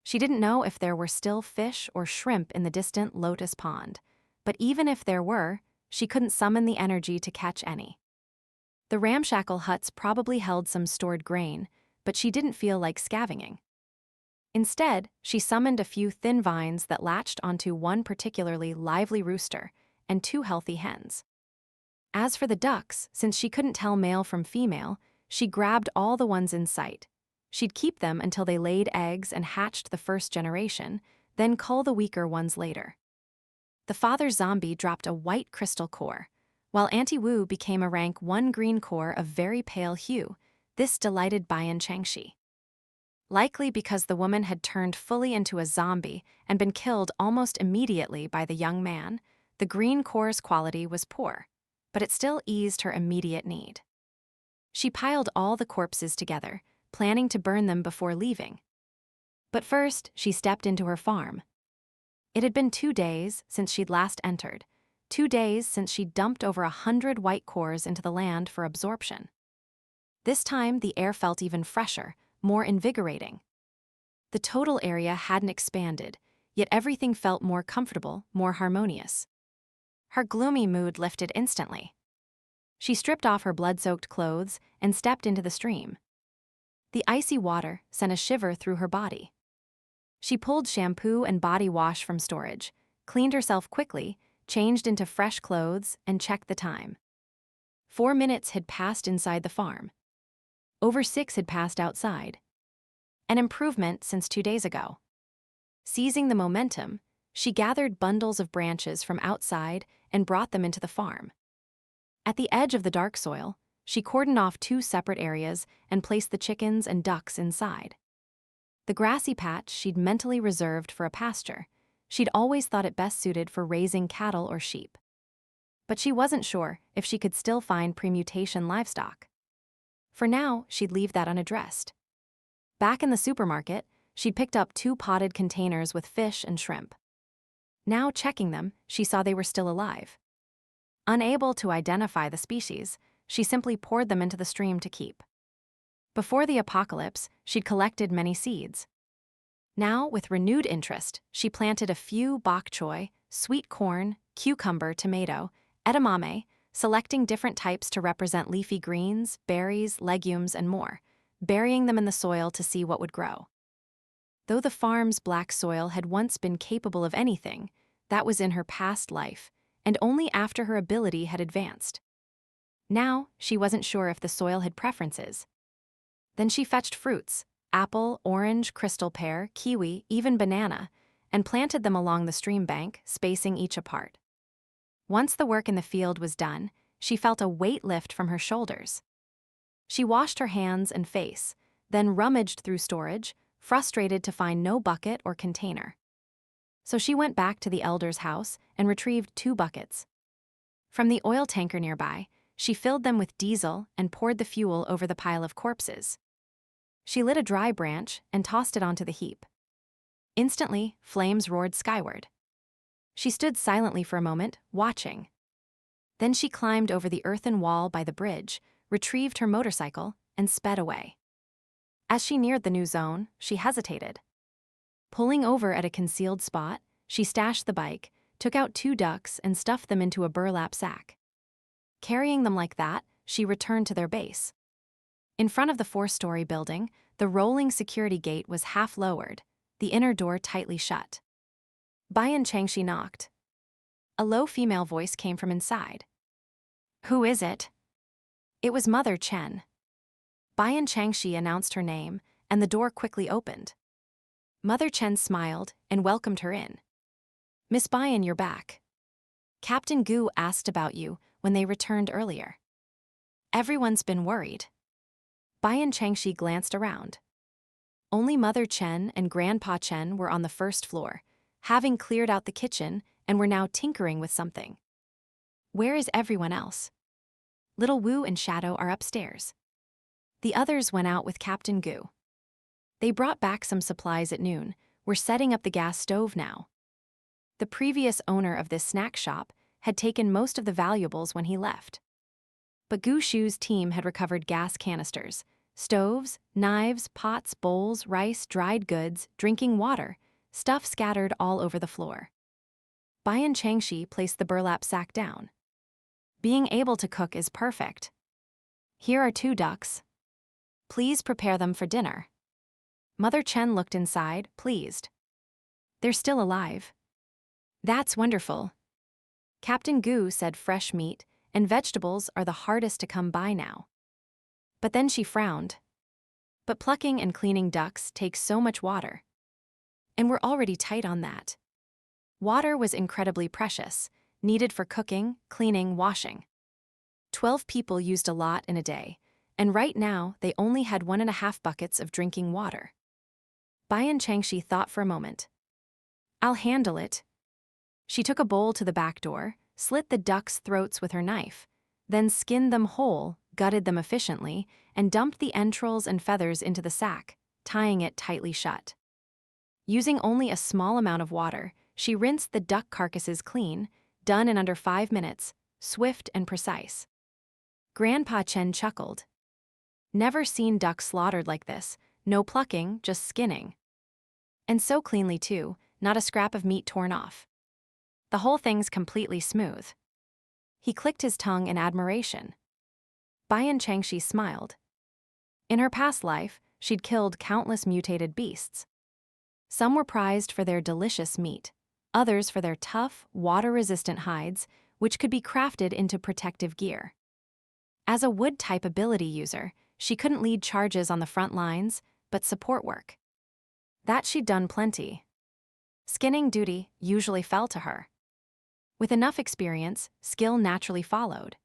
She didn't know if there were still fish or shrimp in the distant lotus pond, but even if there were, she couldn't summon the energy to catch any. The ramshackle huts probably held some stored grain, but she didn't feel like scavenging. Instead, she summoned a few thin vines that latched onto one particularly lively rooster and 2 healthy hens. As for the ducks, since she couldn't tell male from female, she grabbed all the ones in sight. She'd keep them until they laid eggs and hatched the first generation, then cull the weaker ones later. The father zombie dropped a white crystal core, while Auntie Wu became a rank 1 green core of very pale hue. This delighted Bian Changxi. Likely because the woman had turned fully into a zombie and been killed almost immediately by the young man, the green core's quality was poor, but it still eased her immediate need. She piled all the corpses together, planning to burn them before leaving. But first, she stepped into her farm. It had been 2 days since she'd last entered, 2 days since she'd dumped over 100 white cores into the land for absorption. This time, the air felt even fresher, more invigorating. The total area hadn't expanded, yet everything felt more comfortable, more harmonious. Her gloomy mood lifted instantly. She stripped off her blood-soaked clothes and stepped into the stream. The icy water sent a shiver through her body. She pulled shampoo and body wash from storage, cleaned herself quickly, changed into fresh clothes, and checked the time. 4 minutes had passed inside the farm. Over 6 had passed outside. An improvement since 2 days ago. Seizing the momentum, she gathered bundles of branches from outside and brought them into the farm. At the edge of the dark soil, she cordoned off 2 separate areas and placed the chickens and ducks inside. The grassy patch she'd mentally reserved for a pasture. She'd always thought it best suited for raising cattle or sheep. But she wasn't sure if she could still find premutation livestock. For now, she'd leave that unaddressed. Back in the supermarket, she'd picked up 2 potted containers with fish and shrimp. Now checking them, she saw they were still alive. Unable to identify the species, she simply poured them into the stream to keep. Before the apocalypse, she'd collected many seeds. Now, with renewed interest, she planted a few bok choy, sweet corn, cucumber, tomato, edamame, selecting different types to represent leafy greens, berries, legumes, and more, burying them in the soil to see what would grow. Though the farm's black soil had once been capable of anything, that was in her past life, and only after her ability had advanced. Now, she wasn't sure if the soil had preferences. Then she fetched fruits, apple, orange, crystal pear, kiwi, even banana, and planted them along the stream bank, spacing each apart. Once the work in the field was done, she felt a weight lift from her shoulders. She washed her hands and face, then rummaged through storage, frustrated to find no bucket or container. So she went back to the elder's house and retrieved 2 buckets. From the oil tanker nearby, she filled them with diesel and poured the fuel over the pile of corpses. She lit a dry branch and tossed it onto the heap. Instantly, flames roared skyward. She stood silently for a moment, watching. Then she climbed over the earthen wall by the bridge, retrieved her motorcycle, and sped away. As she neared the new zone, she hesitated. Pulling over at a concealed spot, she stashed the bike, took out 2 ducks, and stuffed them into a burlap sack. Carrying them like that, she returned to their base. In front of the 4-story building, the rolling security gate was half lowered, the inner door tightly shut. Bian Changxi knocked. A low female voice came from inside. "Who is it?" It was Mother Chen. Bian Changxi announced her name, and the door quickly opened. Mother Chen smiled and welcomed her in. "Miss Bian, you're back. Captain Gu asked about you when they returned earlier. Everyone's been worried." Bian Changxi glanced around. Only Mother Chen and Grandpa Chen were on the 1st floor, having cleared out the kitchen and were now tinkering with something. "Where is everyone else?" Little Wu and Shadow are upstairs. The others went out with Captain Gu. They brought back some supplies at noon. We're setting up the gas stove now. The previous owner of this snack shop had taken most of the valuables when he left. But Gu Xu's team had recovered gas canisters, stoves, knives, pots, bowls, rice, dried goods, drinking water, stuff scattered all over the floor. Bian Changxi placed the burlap sack down. Being able to cook is perfect. Here are 2 ducks. Please prepare them for dinner. Mother Chen looked inside, pleased. They're still alive. That's wonderful. Captain Gu said fresh meat and vegetables are the hardest to come by now. But then she frowned. But plucking and cleaning ducks takes so much water. And we're already tight on that. Water was incredibly precious, needed for cooking, cleaning, washing. 12 people used a lot in a day, and right now they only had 1.5 buckets of drinking water. Bian Changxi thought for a moment. I'll handle it. She took a bowl to the back door, slit the ducks' throats with her knife, then skinned them whole, gutted them efficiently, and dumped the entrails and feathers into the sack, tying it tightly shut. Using only a small amount of water, she rinsed the duck carcasses clean, done in under 5 minutes, swift and precise. Grandpa Chen chuckled. Never seen ducks slaughtered like this, no plucking, just skinning. And so cleanly too, not a scrap of meat torn off. The whole thing's completely smooth. He clicked his tongue in admiration. Bian Changxi smiled. In her past life, she'd killed countless mutated beasts. Some were prized for their delicious meat, others for their tough, water-resistant hides, which could be crafted into protective gear. As a wood-type ability user, she couldn't lead charges on the front lines, but support work. That she'd done plenty. Skinning duty usually fell to her. With enough experience, skill naturally followed.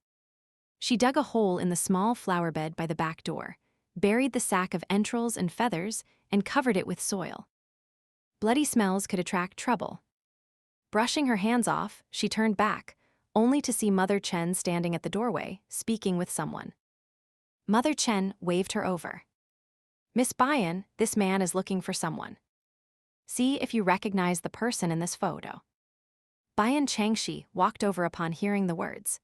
She dug a hole in the small flower bed by the back door, buried the sack of entrails and feathers, and covered it with soil. Bloody smells could attract trouble. Brushing her hands off, she turned back, only to see Mother Chen standing at the doorway, speaking with someone. Mother Chen waved her over. Miss Bian, this man is looking for someone. See if you recognize the person in this photo. Bian Changxi walked over upon hearing the words.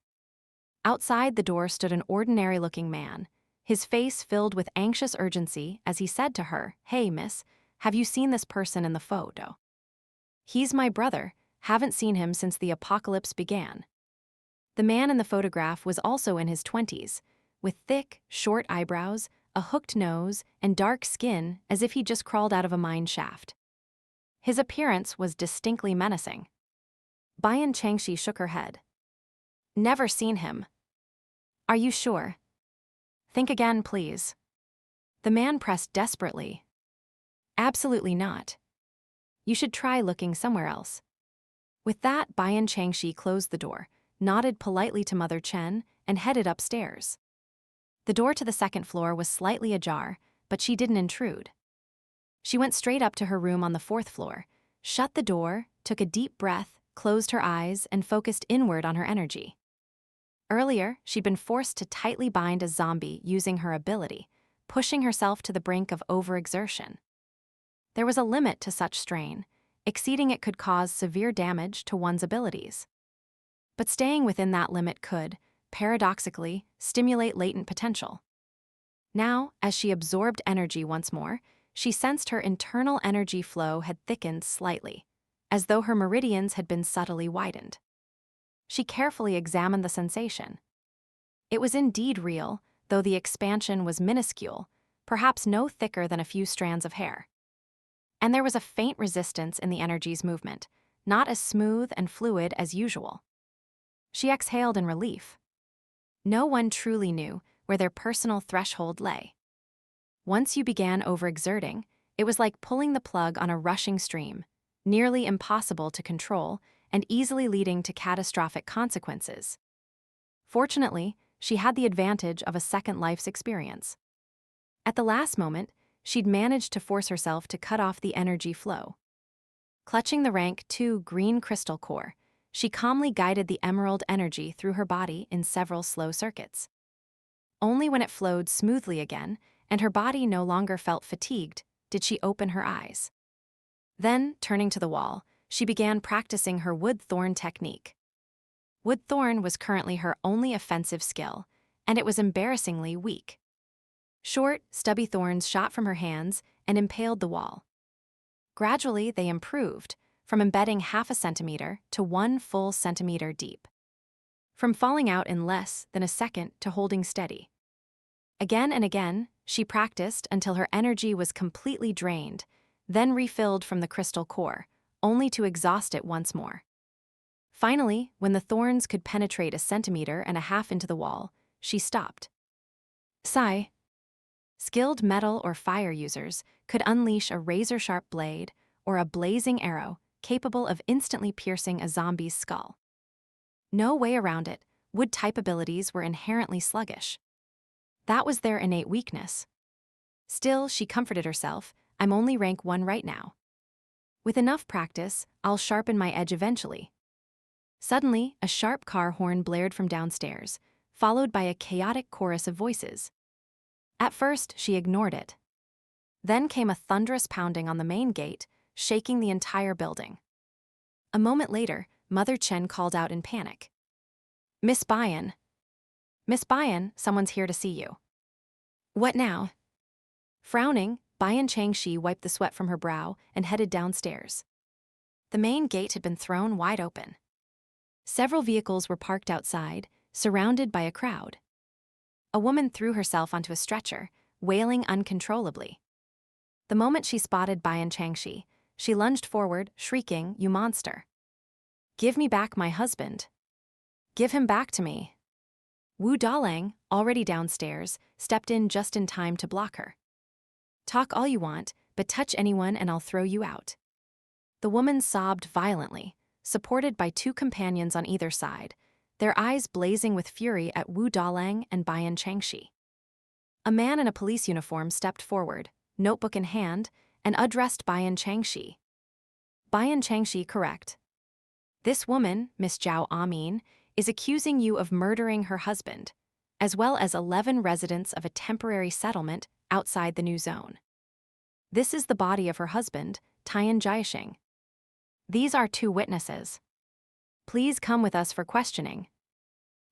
Outside the door stood an ordinary-looking man, his face filled with anxious urgency as he said to her, "Hey, miss, have you seen this person in the photo?" "He's my brother, haven't seen him since the apocalypse began." The man in the photograph was also in his 20s, with thick, short eyebrows, a hooked nose, and dark skin as if he'd just crawled out of a mine shaft. His appearance was distinctly menacing. Bian Changxi shook her head. Never seen him. Are you sure? Think again, please. The man pressed desperately. Absolutely not. You should try looking somewhere else. With that, Bian Changxi closed the door, nodded politely to Mother Chen, and headed upstairs. The door to the second floor was slightly ajar, but she didn't intrude. She went straight up to her room on the 4th floor, shut the door, took a deep breath, closed her eyes, and focused inward on her energy. Earlier, she'd been forced to tightly bind a zombie using her ability, pushing herself to the brink of overexertion. There was a limit to such strain. Exceeding it could cause severe damage to one's abilities. But staying within that limit could, paradoxically, stimulate latent potential. Now, as she absorbed energy once more, she sensed her internal energy flow had thickened slightly, as though her meridians had been subtly widened. She carefully examined the sensation. It was indeed real, though the expansion was minuscule, perhaps no thicker than a few strands of hair. And there was a faint resistance in the energy's movement, not as smooth and fluid as usual. She exhaled in relief. No one truly knew where their personal threshold lay. Once you began overexerting, it was like pulling the plug on a rushing stream, nearly impossible to control and easily leading to catastrophic consequences. Fortunately, she had the advantage of a second life's experience. At the last moment, she'd managed to force herself to cut off the energy flow. Clutching the rank 2 green crystal core, she calmly guided the emerald energy through her body in several slow circuits. Only when it flowed smoothly again, and her body no longer felt fatigued, did she open her eyes. Then, turning to the wall, she began practicing her wood thorn technique. Wood thorn was currently her only offensive skill, and it was embarrassingly weak. Short, stubby thorns shot from her hands and impaled the wall. Gradually, they improved, from embedding half a centimeter to 1 full centimeter deep. From falling out in less than a second to holding steady. Again and again, she practiced until her energy was completely drained, then refilled from the crystal core, only to exhaust it once more. Finally, when the thorns could penetrate 1.5 centimeters into the wall, she stopped. Sigh. Skilled metal or fire users could unleash a razor-sharp blade or a blazing arrow capable of instantly piercing a zombie's skull. No way around it, wood-type abilities were inherently sluggish. That was their innate weakness. Still, she comforted herself, I'm only rank 1 right now. With enough practice, I'll sharpen my edge eventually. Suddenly, a sharp car horn blared from downstairs, followed by a chaotic chorus of voices. At first, she ignored it. Then came a thunderous pounding on the main gate, shaking the entire building. A moment later, Mother Chen called out in panic. Miss Bian. Miss Bian, someone's here to see you. What now? Frowning, Bian Changxi wiped the sweat from her brow and headed downstairs. The main gate had been thrown wide open. Several vehicles were parked outside, surrounded by a crowd. A woman threw herself onto a stretcher, wailing uncontrollably. The moment she spotted Bian Changxi, she lunged forward, shrieking, "You monster! Give me back my husband! Give him back to me!" Wu Dalang, already downstairs, stepped in just in time to block her. Talk all you want, but touch anyone and I'll throw you out. The woman sobbed violently, supported by 2 companions on either side, their eyes blazing with fury at Wu Dalang and Bian Changxi. A man in a police uniform stepped forward, notebook in hand, and addressed Bian Changxi. Bian Changxi, correct. This woman, Miss Zhao Amin, is accusing you of murdering her husband, as well as 11 residents of a temporary settlement outside the new zone. This is the body of her husband, Tian Jiaxing. These are 2 witnesses. Please come with us for questioning.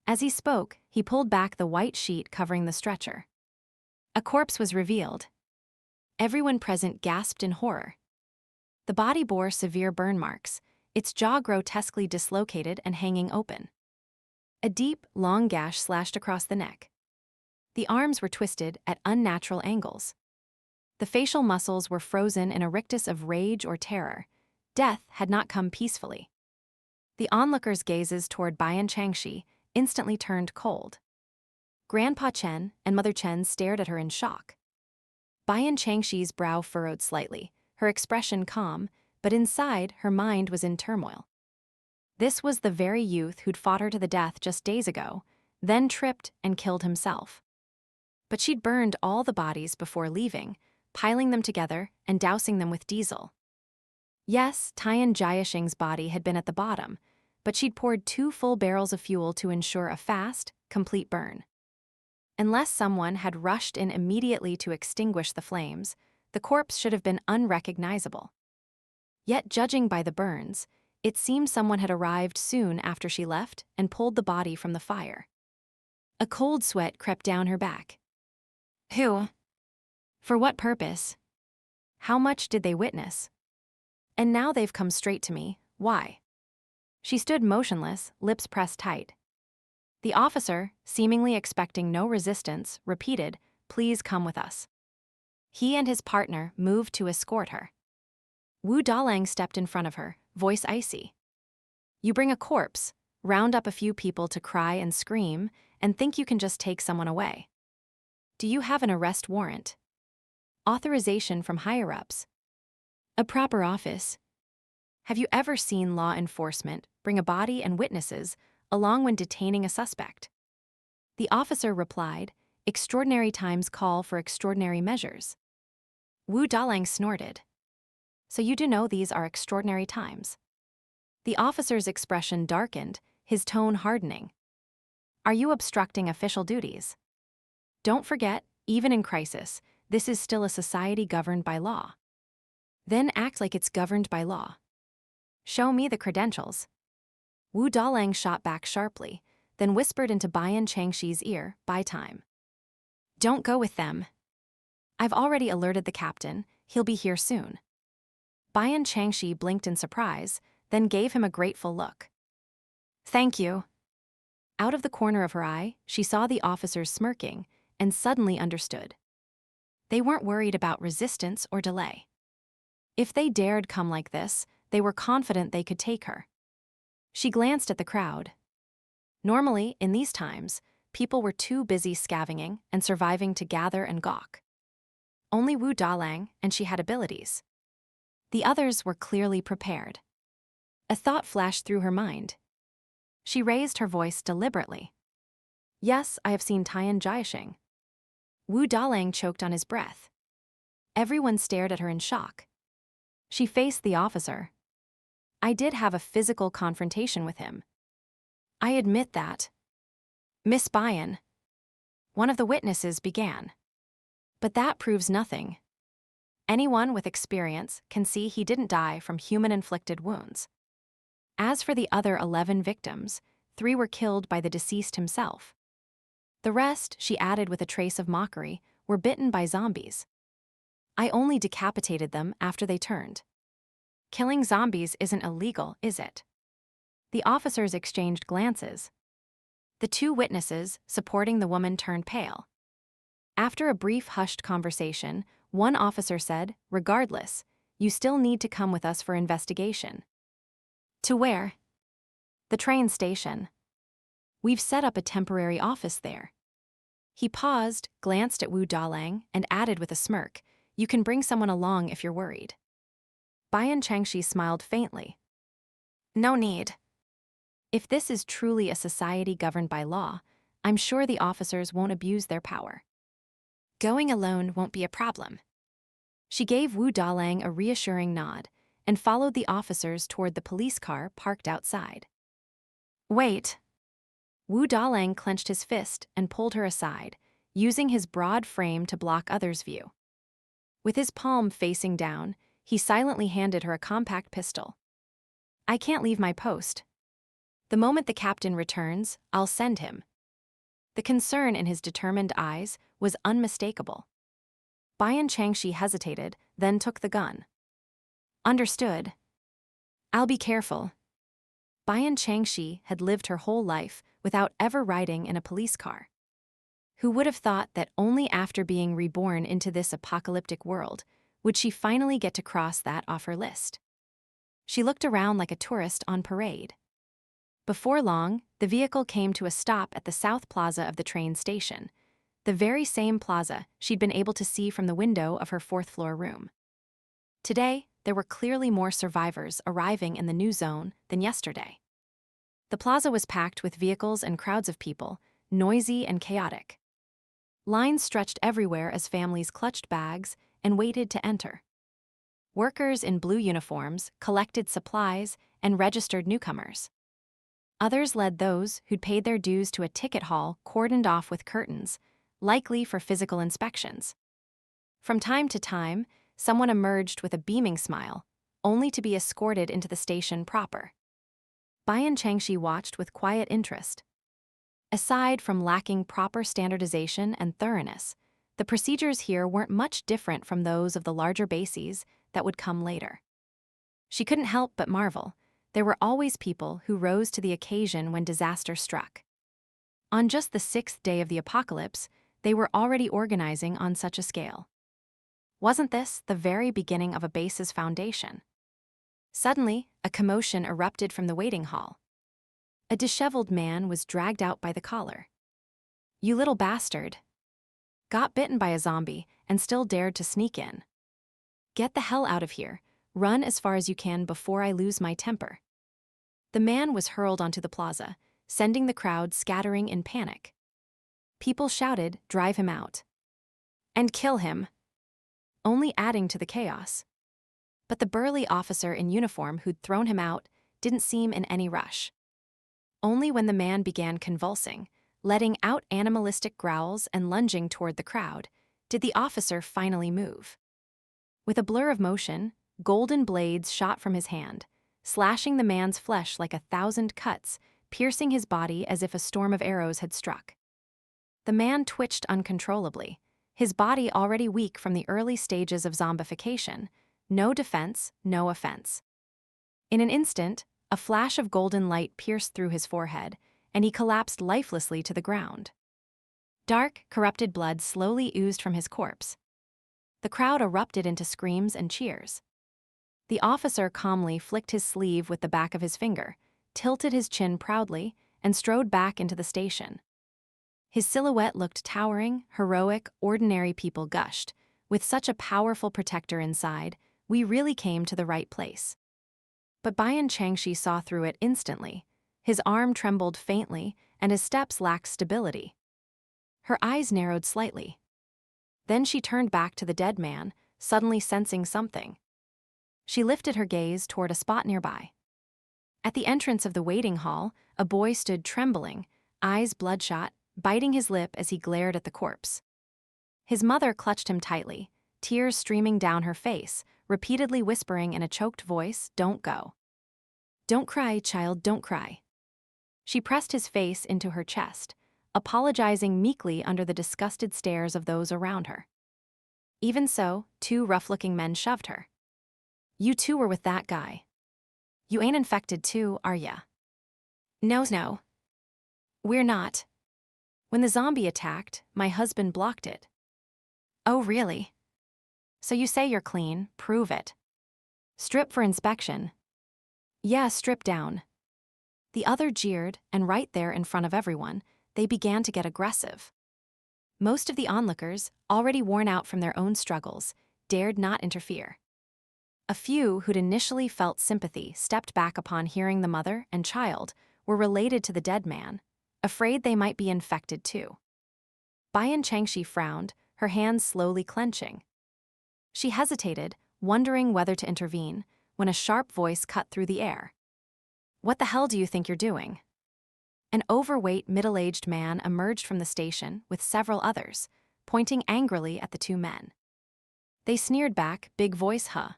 As he spoke, he pulled back the white sheet covering the stretcher. A corpse was revealed. Everyone present gasped in horror. The body bore severe burn marks, its jaw grotesquely dislocated and hanging open. A deep, long gash slashed across the neck. The arms were twisted at unnatural angles. The facial muscles were frozen in a rictus of rage or terror. Death had not come peacefully. The onlookers' gazes toward Bian Changxi instantly turned cold. Grandpa Chen and Mother Chen stared at her in shock. Bian Changxi's brow furrowed slightly, her expression calm, but inside her mind was in turmoil. This was the very youth who'd fought her to the death just days ago, then tripped and killed himself. But she'd burned all the bodies before leaving, piling them together and dousing them with diesel. Yes, Tian Jiaxing's body had been at the bottom, but she'd poured 2 full barrels of fuel to ensure a fast, complete burn. Unless someone had rushed in immediately to extinguish the flames, the corpse should have been unrecognizable. Yet, judging by the burns, it seemed someone had arrived soon after she left and pulled the body from the fire. A cold sweat crept down her back. Who? For what purpose? How much did they witness? And now they've come straight to me, why? She stood motionless, lips pressed tight. The officer, seemingly expecting no resistance, repeated, "Please come with us." He and his partner moved to escort her. Wu Dalang stepped in front of her, voice icy. You bring a corpse, round up a few people to cry and scream, and think you can just take someone away. Do you have an arrest warrant? Authorization from higher-ups? A proper office? Have you ever seen law enforcement bring a body and witnesses along when detaining a suspect? The officer replied, extraordinary times call for extraordinary measures. Wu Dalang snorted. So you do know these are extraordinary times? The officer's expression darkened, his tone hardening. Are you obstructing official duties? Don't forget, even in crisis, this is still a society governed by law. Then act like it's governed by law. Show me the credentials. Wu Dalang shot back sharply, then whispered into Bian Changxi's ear, "Buy time. Don't go with them. I've already alerted the captain, he'll be here soon." Bian Changxi blinked in surprise, then gave him a grateful look. "Thank you." Out of the corner of her eye, she saw the officers smirking, and suddenly understood. They weren't worried about resistance or delay. If they dared come like this, they were confident they could take her. She glanced at the crowd. Normally, in these times, people were too busy scavenging and surviving to gather and gawk. Only Wu Dalang, and she had abilities. The others were clearly prepared. A thought flashed through her mind. She raised her voice deliberately. "Yes, I have seen Tian Jiaxing." Wu Dalang choked on his breath. Everyone stared at her in shock. She faced the officer. "I did have a physical confrontation with him. I admit that." "Miss Bian," one of the witnesses began. "But that proves nothing. Anyone with experience can see he didn't die from human-inflicted wounds. As for the other 11 victims, 3 were killed by the deceased himself. The rest," she added with a trace of mockery, "were bitten by zombies. I only decapitated them after they turned. Killing zombies isn't illegal, is it?" The officers exchanged glances. The 2 witnesses supporting the woman turned pale. After a brief hushed conversation, one officer said, "Regardless, you still need to come with us for investigation." "To where?" "The train station. We've set up a temporary office there." He paused, glanced at Wu Dalang, and added with a smirk, "You can bring someone along if you're worried." Bian Changxi smiled faintly. "No need. If this is truly a society governed by law, I'm sure the officers won't abuse their power. Going alone won't be a problem." She gave Wu Dalang a reassuring nod and followed the officers toward the police car parked outside. "Wait." Wu Dalang clenched his fist and pulled her aside, using his broad frame to block others' view. With his palm facing down, he silently handed her a compact pistol. "I can't leave my post. The moment the captain returns, I'll send him." The concern in his determined eyes was unmistakable. Bian Changxi hesitated, then took the gun. "Understood. I'll be careful." Bian Changxi had lived her whole life without ever riding in a police car. Who would have thought that only after being reborn into this apocalyptic world would she finally get to cross that off her list? She looked around like a tourist on parade. Before long, the vehicle came to a stop at the South Plaza of the train station, the very same plaza she'd been able to see from the window of her 4th-floor room. Today, there were clearly more survivors arriving in the new zone than yesterday. The plaza was packed with vehicles and crowds of people, noisy and chaotic. Lines stretched everywhere as families clutched bags and waited to enter. Workers in blue uniforms collected supplies and registered newcomers. Others led those who'd paid their dues to a ticket hall cordoned off with curtains, likely for physical inspections. From time to time, someone emerged with a beaming smile, only to be escorted into the station proper. Bian Changxi watched with quiet interest. Aside from lacking proper standardization and thoroughness, the procedures here weren't much different from those of the larger bases that would come later. She couldn't help but marvel. There were always people who rose to the occasion when disaster struck. On just the 6th day of the apocalypse, they were already organizing on such a scale. Wasn't this the very beginning of a base's foundation? Suddenly, a commotion erupted from the waiting hall. A disheveled man was dragged out by the collar. "You little bastard. Got bitten by a zombie and still dared to sneak in. Get the hell out of here. Run as far as you can before I lose my temper." The man was hurled onto the plaza, sending the crowd scattering in panic. People shouted, "Drive him out." "And kill him," only adding to the chaos. But the burly officer in uniform who'd thrown him out didn't seem in any rush. Only when the man began convulsing, letting out animalistic growls and lunging toward the crowd, did the officer finally move. With a blur of motion, golden blades shot from his hand, slashing the man's flesh like 1,000 cuts, piercing his body as if a storm of arrows had struck. The man twitched uncontrollably, his body already weak from the early stages of zombification. No defense, no offense. In an instant, a flash of golden light pierced through his forehead, and he collapsed lifelessly to the ground. Dark, corrupted blood slowly oozed from his corpse. The crowd erupted into screams and cheers. The officer calmly flicked his sleeve with the back of his finger, tilted his chin proudly, and strode back into the station. His silhouette looked towering, heroic, ordinary people gushed. With such a powerful protector inside, we really came to the right place. But Bian Changxi saw through it instantly. His arm trembled faintly, and his steps lacked stability. Her eyes narrowed slightly. Then she turned back to the dead man, suddenly sensing something. She lifted her gaze toward a spot nearby. At the entrance of the waiting hall, a boy stood trembling, eyes bloodshot, biting his lip as he glared at the corpse. His mother clutched him tightly, tears streaming down her face, repeatedly whispering in a choked voice, "Don't go. Don't cry, child, don't cry." She pressed his face into her chest, apologizing meekly under the disgusted stares of those around her. Even so, 2 rough-looking men shoved her. "You too were with that guy. You ain't infected too, are ya?" No. We're not. When the zombie attacked, my husband blocked it." "Oh, really? So you say you're clean, prove it. Strip for inspection." "Yeah, strip down." The other jeered, and right there in front of everyone, they began to get aggressive. Most of the onlookers, already worn out from their own struggles, dared not interfere. A few who'd initially felt sympathy stepped back upon hearing the mother and child were related to the dead man, afraid they might be infected too. Bian Changxi frowned, her hands slowly clenching. She hesitated, wondering whether to intervene, when a sharp voice cut through the air. "What the hell do you think you're doing?" An overweight, middle-aged man emerged from the station with several others, pointing angrily at the 2 men. They sneered back, big voice, "Huh?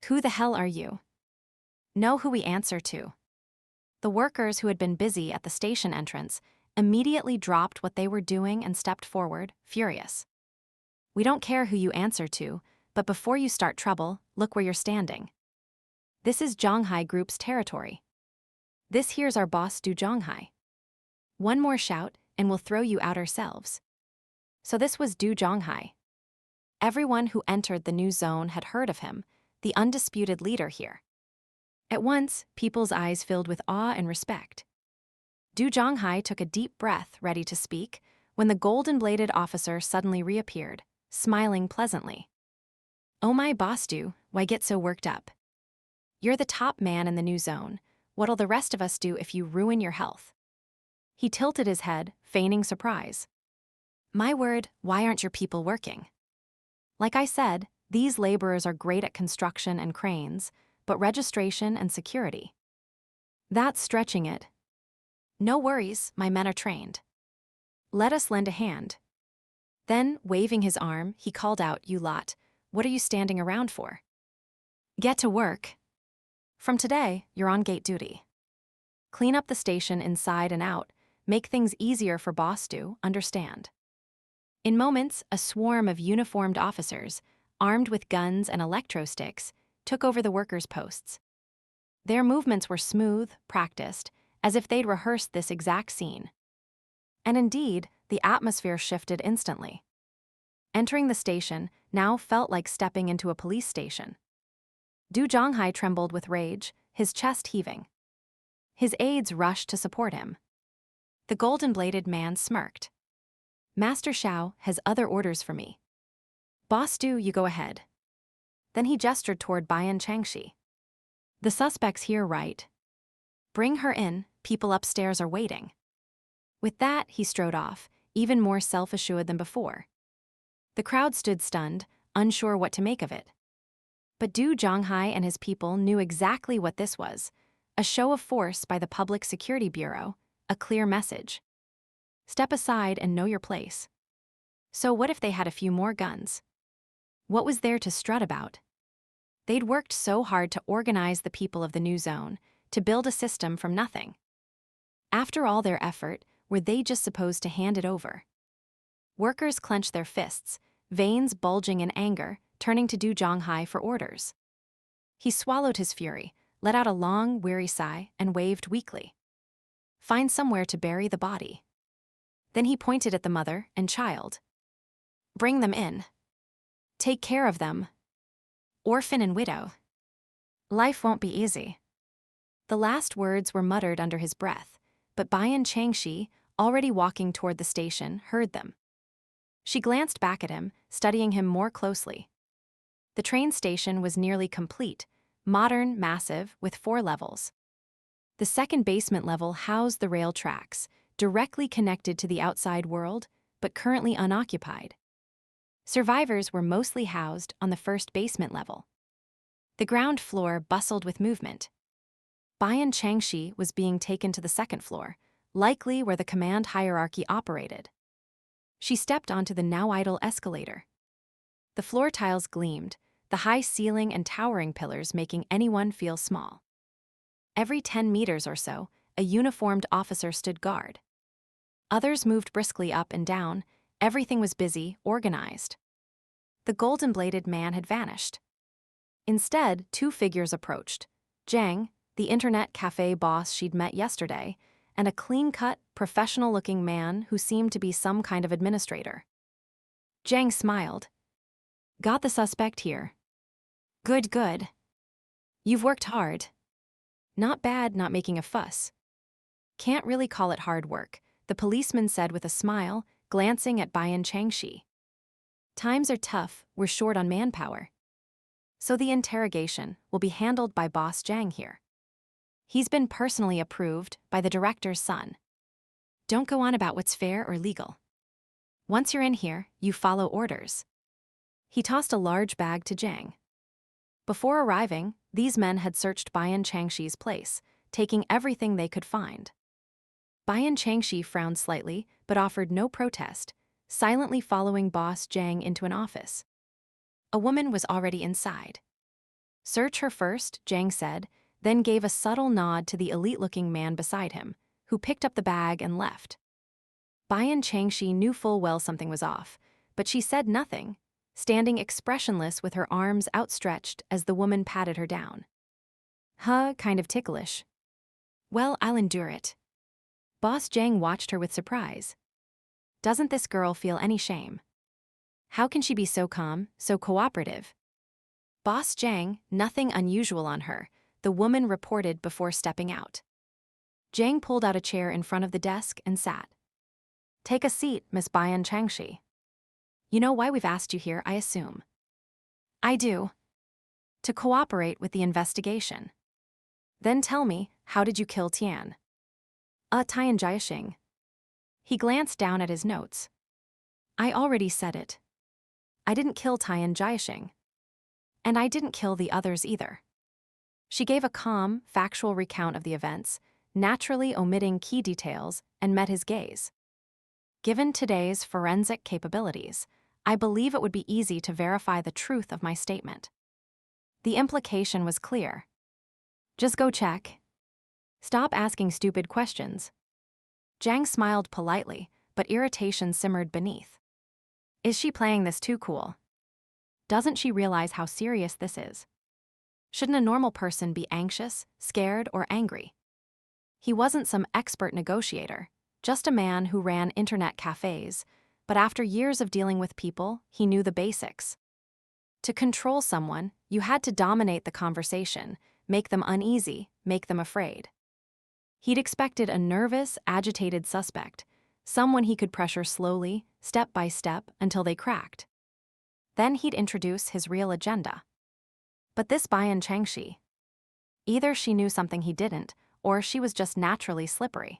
Who the hell are you?" "Know who we answer to." The workers who had been busy at the station entrance immediately dropped what they were doing and stepped forward, furious. "We don't care who you answer to, but before you start trouble, look where you're standing. This is Zhonghai Group's territory. This here's our boss, Du Zhonghai. One more shout, and we'll throw you out ourselves." So this was Du Zhonghai. Everyone who entered the new zone had heard of him, the undisputed leader here. At once, people's eyes filled with awe and respect. Du Zhonghai took a deep breath, ready to speak, when the golden-bladed officer suddenly reappeared, smiling pleasantly. "Oh my boss Du, why get so worked up? You're the top man in the new zone. What'll the rest of us do if you ruin your health?" He tilted his head, feigning surprise. "My word, why aren't your people working? Like I said, these laborers are great at construction and cranes, but registration and security. That's stretching it. No worries, my men are trained. Let us lend a hand." Then, waving his arm, he called out, "You lot, what are you standing around for? Get to work. From today, you're on gate duty. Clean up the station inside and out, make things easier for Boss Du, understand?" In moments, a swarm of uniformed officers, armed with guns and electro sticks, took over the workers' posts. Their movements were smooth, practiced, as if they'd rehearsed this exact scene. And indeed, the atmosphere shifted instantly. Entering the station now felt like stepping into a police station. Du Zhonghai trembled with rage, his chest heaving. His aides rushed to support him. The golden-bladed man smirked. "Master Xiao has other orders for me. Boss Du, you go ahead." Then he gestured toward Bian Changxi. "The suspect's here, right? Bring her in, people upstairs are waiting." With that, he strode off, even more self-assured than before. The crowd stood stunned, unsure what to make of it. But Du Zhonghai and his people knew exactly what this was, a show of force by the Public Security Bureau, a clear message. Step aside and know your place. So what if they had a few more guns? What was there to strut about? They'd worked so hard to organize the people of the new zone, to build a system from nothing. After all their effort, were they just supposed to hand it over? Workers clenched their fists, veins bulging in anger, turning to Du Zhonghai for orders. He swallowed his fury, let out a long, weary sigh, and waved weakly. Find somewhere to bury the body. Then he pointed at the mother and child. Bring them in. Take care of them. Orphan and widow. Life won't be easy. The last words were muttered under his breath, but Bian Changxi, already walking toward the station, heard them. She glanced back at him, studying him more closely. The train station was nearly complete, modern, massive, with 4 levels. The second basement level housed the rail tracks, directly connected to the outside world, but currently unoccupied. Survivors were mostly housed on the first basement level. The ground floor bustled with movement. Bian Changxi was being taken to the second floor, likely where the command hierarchy operated. She stepped onto the now-idle escalator. The floor tiles gleamed, the high ceiling and towering pillars making anyone feel small. Every 10 meters or so, a uniformed officer stood guard. Others moved briskly up and down. Everything was busy, organized. The golden-bladed man had vanished. Instead, 2 figures approached. Zhang, the internet cafe boss she'd met yesterday, and a clean-cut, professional-looking man who seemed to be some kind of administrator. Zhang smiled. Got the suspect here. Good, good. You've worked hard. Not bad not making a fuss. Can't really call it hard work, the policeman said with a smile, glancing at Bian Changxi. Times are tough, we're short on manpower. So the interrogation will be handled by Boss Zhang here. He's been personally approved by the director's son. Don't go on about what's fair or legal. Once you're in here, you follow orders. He tossed a large bag to Zhang. Before arriving, these men had searched Bian Changxi's place, taking everything they could find. Bian Changxi frowned slightly, but offered no protest, silently following Boss Zhang into an office. A woman was already inside. Search her first, Zhang said, then gave a subtle nod to the elite-looking man beside him, who picked up the bag and left. Bian Changxi knew full well something was off, but she said nothing, standing expressionless with her arms outstretched as the woman patted her down. Kind of ticklish. Well, I'll endure it. Boss Zhang watched her with surprise. Doesn't this girl feel any shame? How can she be so calm, so cooperative? Boss Zhang, nothing unusual on her, the woman reported before stepping out. Zhang pulled out a chair in front of the desk and sat. Take a seat, Miss Bian Changxi. You know why we've asked you here, I assume. I do. To cooperate with the investigation. Then tell me, how did you kill Tian? Tian Jiaxing. He glanced down at his notes. I already said it. I didn't kill Tian Jiaxing. And I didn't kill the others either. She gave a calm, factual recount of the events, naturally omitting key details, and met his gaze. Given today's forensic capabilities, I believe it would be easy to verify the truth of my statement. The implication was clear. Just go check. Stop asking stupid questions. Zhang smiled politely, but irritation simmered beneath. Is she playing this too cool? Doesn't she realize how serious this is? Shouldn't a normal person be anxious, scared, or angry? He wasn't some expert negotiator, just a man who ran internet cafes, but after years of dealing with people, he knew the basics. To control someone, you had to dominate the conversation, make them uneasy, make them afraid. He'd expected a nervous, agitated suspect, someone he could pressure slowly, step by step, until they cracked. Then he'd introduce his real agenda. But this Bian Changxi. Either she knew something he didn't, or she was just naturally slippery.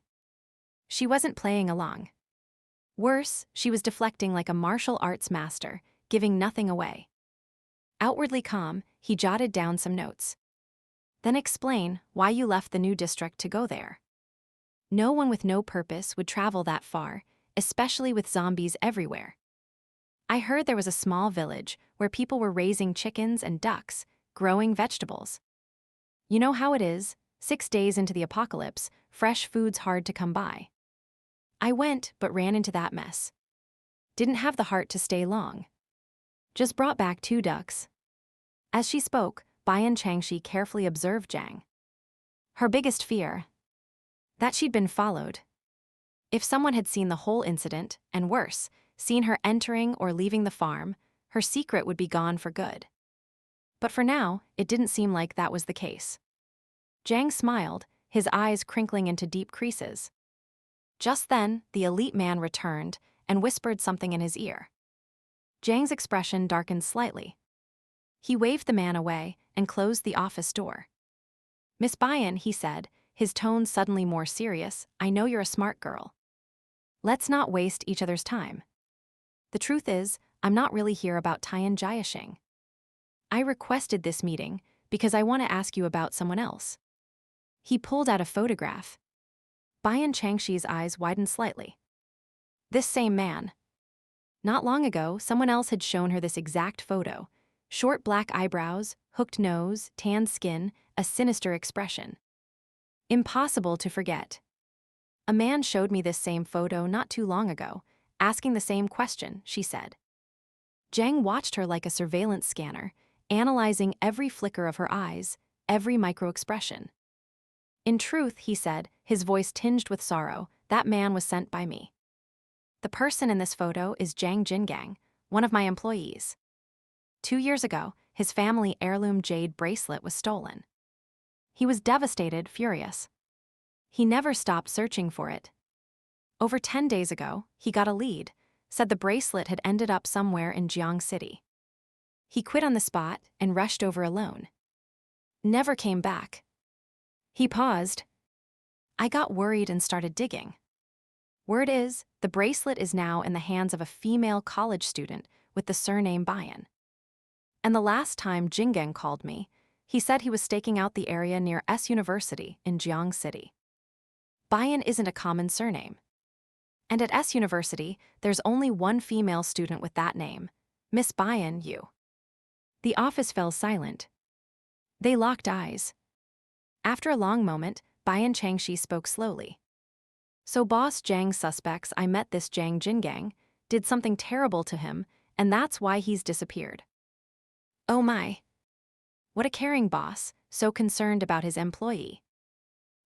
She wasn't playing along. Worse, she was deflecting like a martial arts master, giving nothing away. Outwardly calm, he jotted down some notes. Then explain why you left the new district to go there. No one with no purpose would travel that far, especially with zombies everywhere. I heard there was a small village where people were raising chickens and ducks, growing vegetables. You know how it is, 6 days into the apocalypse, fresh food's hard to come by. I went, but ran into that mess. Didn't have the heart to stay long. Just brought back 2 ducks. As she spoke, Bian Changxi carefully observed Zhang. Her biggest fear? That she'd been followed. If someone had seen the whole incident, and worse, seen her entering or leaving the farm, her secret would be gone for good. But for now, it didn't seem like that was the case. Zhang smiled, his eyes crinkling into deep creases. Just then, the elite man returned and whispered something in his ear. Zhang's expression darkened slightly. He waved the man away and closed the office door. "Miss Bian," he said, his tone suddenly more serious, "I know you're a smart girl. Let's not waste each other's time. The truth is, I'm not really here about Tian Jiaxing. I requested this meeting because I want to ask you about someone else." He pulled out a photograph. Bian Changxi's eyes widened slightly. This same man. Not long ago, someone else had shown her this exact photo. Short black eyebrows, hooked nose, tanned skin, a sinister expression. Impossible to forget. "A man showed me this same photo not too long ago, asking the same question," she said. Zhang watched her like a surveillance scanner, analyzing every flicker of her eyes, every micro-expression. "In truth," he said, his voice tinged with sorrow, "that man was sent by me. The person in this photo is Zhang Jingang, one of my employees. 2 years ago, his family heirloom jade bracelet was stolen. He was devastated, furious. He never stopped searching for it. Over 10 days ago, he got a lead, said the bracelet had ended up somewhere in Jiang City. He quit on the spot and rushed over alone. Never came back." He paused. "I got worried and started digging. Word is, the bracelet is now in the hands of a female college student with the surname Bian. And the last time Jingang called me, he said he was staking out the area near S University in Jiang City. Bian isn't a common surname. And at S University, there's only one female student with that name, Miss Bian Yu." The office fell silent. They locked eyes. After a long moment, Bian Changxi spoke slowly. "So boss Zhang's suspects I met this Zhang Jingang, did something terrible to him, and that's why he's disappeared." Oh my. What a caring boss, so concerned about his employee.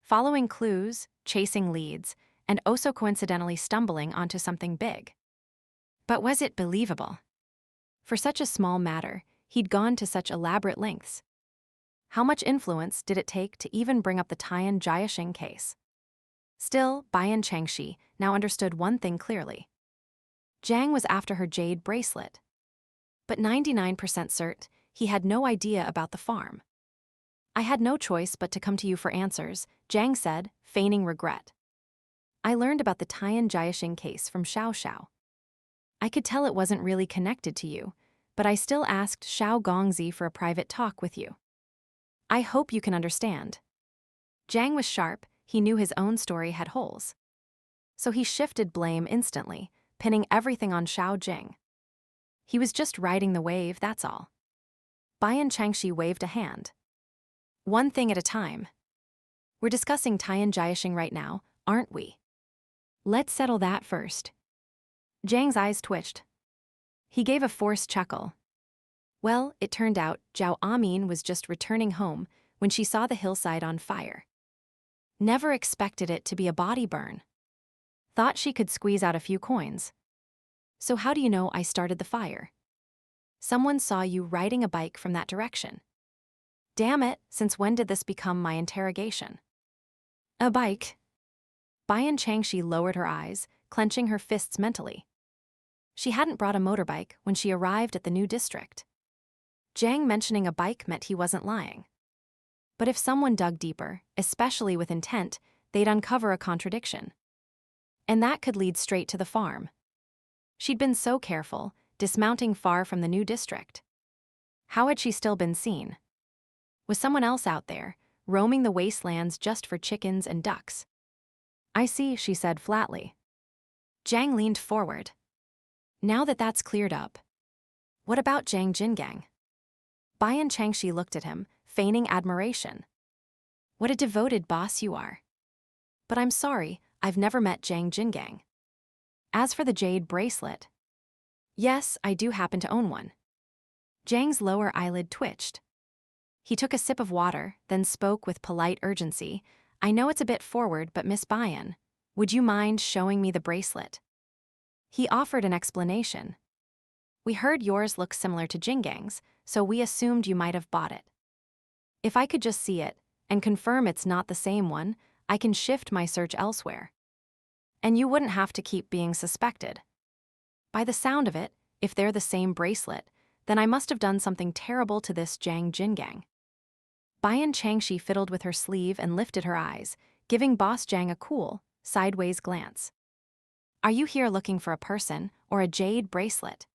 Following clues, chasing leads, and also coincidentally stumbling onto something big. But was it believable? For such a small matter, he'd gone to such elaborate lengths. How much influence did it take to even bring up the Tian Jiaxing case? Still, Bian Changxi now understood one thing clearly. Zhang was after her jade bracelet. But 99% cert, he had no idea about the farm. "I had no choice but to come to you for answers," Zhang said, feigning regret. "I learned about the Tian Jiaxing case from Xiao Xiao. I could tell it wasn't really connected to you, but I still asked Xiao Gongzi for a private talk with you. I hope you can understand." Zhang was sharp, he knew his own story had holes. So he shifted blame instantly, pinning everything on Xiao Jing. He was just riding the wave, that's all. Bian Changxi waved a hand. "One thing at a time. We're discussing Tian Jiaxing right now, aren't we? Let's settle that first." Zhang's eyes twitched. He gave a forced chuckle. Well, it turned out Zhao Amin was just returning home when she saw the hillside on fire. Never expected it to be a body burn. Thought she could squeeze out a few coins. "So how do you know I started the fire?" "Someone saw you riding a bike from that direction." "Damn it, since when did this become my interrogation?" "A bike?" Bian Changxi lowered her eyes, clenching her fists mentally. She hadn't brought a motorbike when she arrived at the new district. Zhang mentioning a bike meant he wasn't lying. But if someone dug deeper, especially with intent, they'd uncover a contradiction. And that could lead straight to the farm. She'd been so careful, dismounting far from the new district. How had she still been seen? Was someone else out there, roaming the wastelands just for chickens and ducks? "I see," she said flatly. Jiang leaned forward. Now that that's cleared up, what about Jiang Jingang? Bian Changxi looked at him, feigning admiration. What a devoted boss you are. But I'm sorry, I've never met Jiang Jingang. As for the jade bracelet, yes, I do happen to own one. Jiang's lower eyelid twitched. He took a sip of water, then spoke with polite urgency. I know it's a bit forward, but Miss Bian, would you mind showing me the bracelet? He offered an explanation. We heard yours looks similar to Jingang's, so we assumed you might have bought it. If I could just see it, and confirm it's not the same one, I can shift my search elsewhere. And you wouldn't have to keep being suspected. By the sound of it, if they're the same bracelet, then I must have done something terrible to this Jiang Jingang. Bian Changxi fiddled with her sleeve and lifted her eyes, giving Boss Jiang a cool, sideways glance. Are you here looking for a person or a jade bracelet?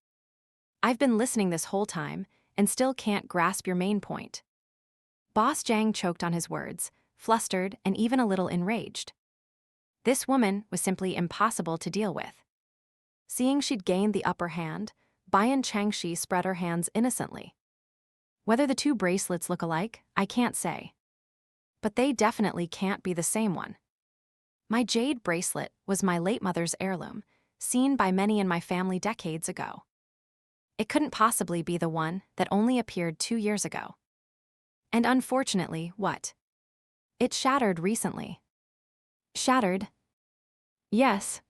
I've been listening this whole time and still can't grasp your main point. Boss Jiang choked on his words, flustered and even a little enraged. This woman was simply impossible to deal with. Seeing she'd gained the upper hand, Bian Changxi spread her hands innocently. Whether the two bracelets look alike, I can't say. But they definitely can't be the same one. My jade bracelet was my late mother's heirloom, seen by many in my family decades ago. It couldn't possibly be the one that only appeared 2 years ago. And unfortunately, what? It shattered recently. Shattered? Yes.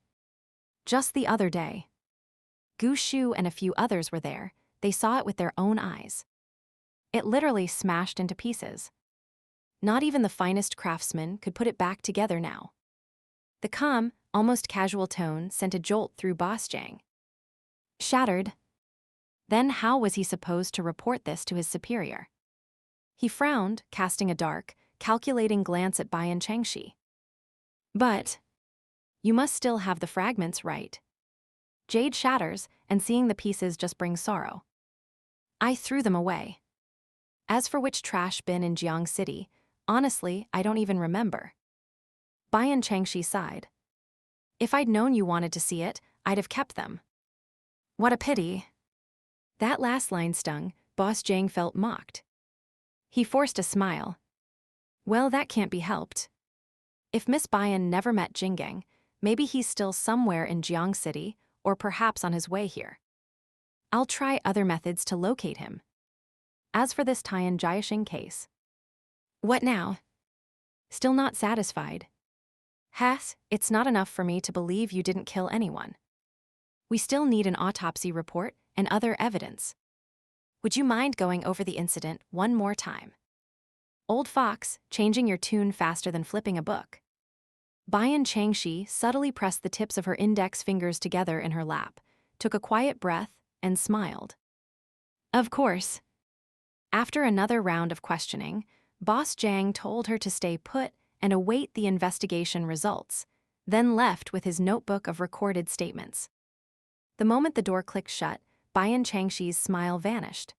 Just the other day. Gu Xu and a few others were there. They saw it with their own eyes. It literally smashed into pieces. Not even the finest craftsman could put it back together now. The calm, almost casual tone sent a jolt through Boss Jiang. Shattered? Then how was he supposed to report this to his superior? He frowned, casting a dark, calculating glance at Bian Changxi. But you must still have the fragments, right? Jade shatters, and seeing the pieces just brings sorrow. I threw them away. As for which trash bin in Jiang City, honestly, I don't even remember. Bian Changxi sighed. If I'd known you wanted to see it, I'd have kept them. What a pity. That last line stung. Boss Jiang felt mocked. He forced a smile. Well, that can't be helped. If Miss Bian never met Jingang, maybe he's still somewhere in Jiang City, or perhaps on his way here. I'll try other methods to locate him. As for this Tian Jiaxing case. What now? Still not satisfied? Hess, it's not enough for me to believe you didn't kill anyone. We still need an autopsy report and other evidence. Would you mind going over the incident one more time? Old fox, changing your tune faster than flipping a book. Bian Changxi subtly pressed the tips of her index fingers together in her lap, took a quiet breath, and smiled. Of course. After another round of questioning, Boss Jiang told her to stay put and await the investigation results, then left with his notebook of recorded statements. The moment the door clicked shut, Bian Changxi's smile vanished.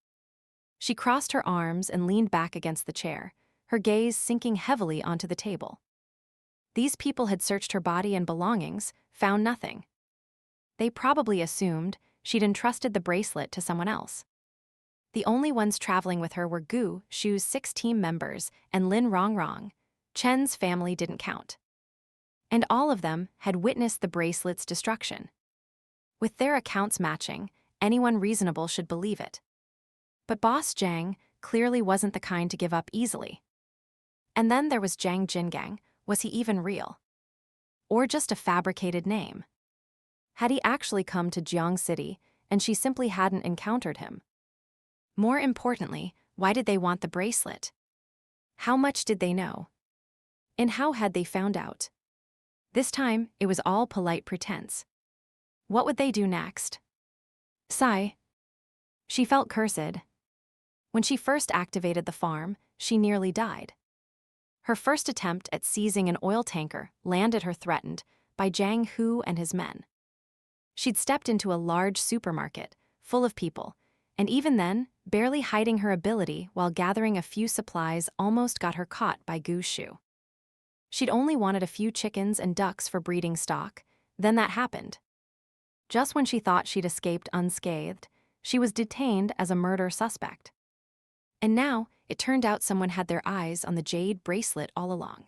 She crossed her arms and leaned back against the chair, her gaze sinking heavily onto the table. These people had searched her body and belongings, found nothing. They probably assumed she'd entrusted the bracelet to someone else. The only ones traveling with her were Gu Xu's 6 team members and Lin Rongrong. Chen's family didn't count. And all of them had witnessed the bracelet's destruction. With their accounts matching, anyone reasonable should believe it. But Boss Jiang clearly wasn't the kind to give up easily. And then there was Jiang Jingang. Was he even real? Or just a fabricated name? Had he actually come to Jiang City and she simply hadn't encountered him? More importantly, why did they want the bracelet? How much did they know? And how had they found out? This time, it was all polite pretense. What would they do next? Sigh. She felt cursed. When she first activated the farm, she nearly died. Her first attempt at seizing an oil tanker landed her threatened by Jiang Hu and his men. She'd stepped into a large supermarket, full of people, and even then, barely hiding her ability while gathering a few supplies almost got her caught by Gu Xu. She'd only wanted a few chickens and ducks for breeding stock, then that happened. Just when she thought she'd escaped unscathed, she was detained as a murder suspect. And now, it turned out someone had their eyes on the jade bracelet all along.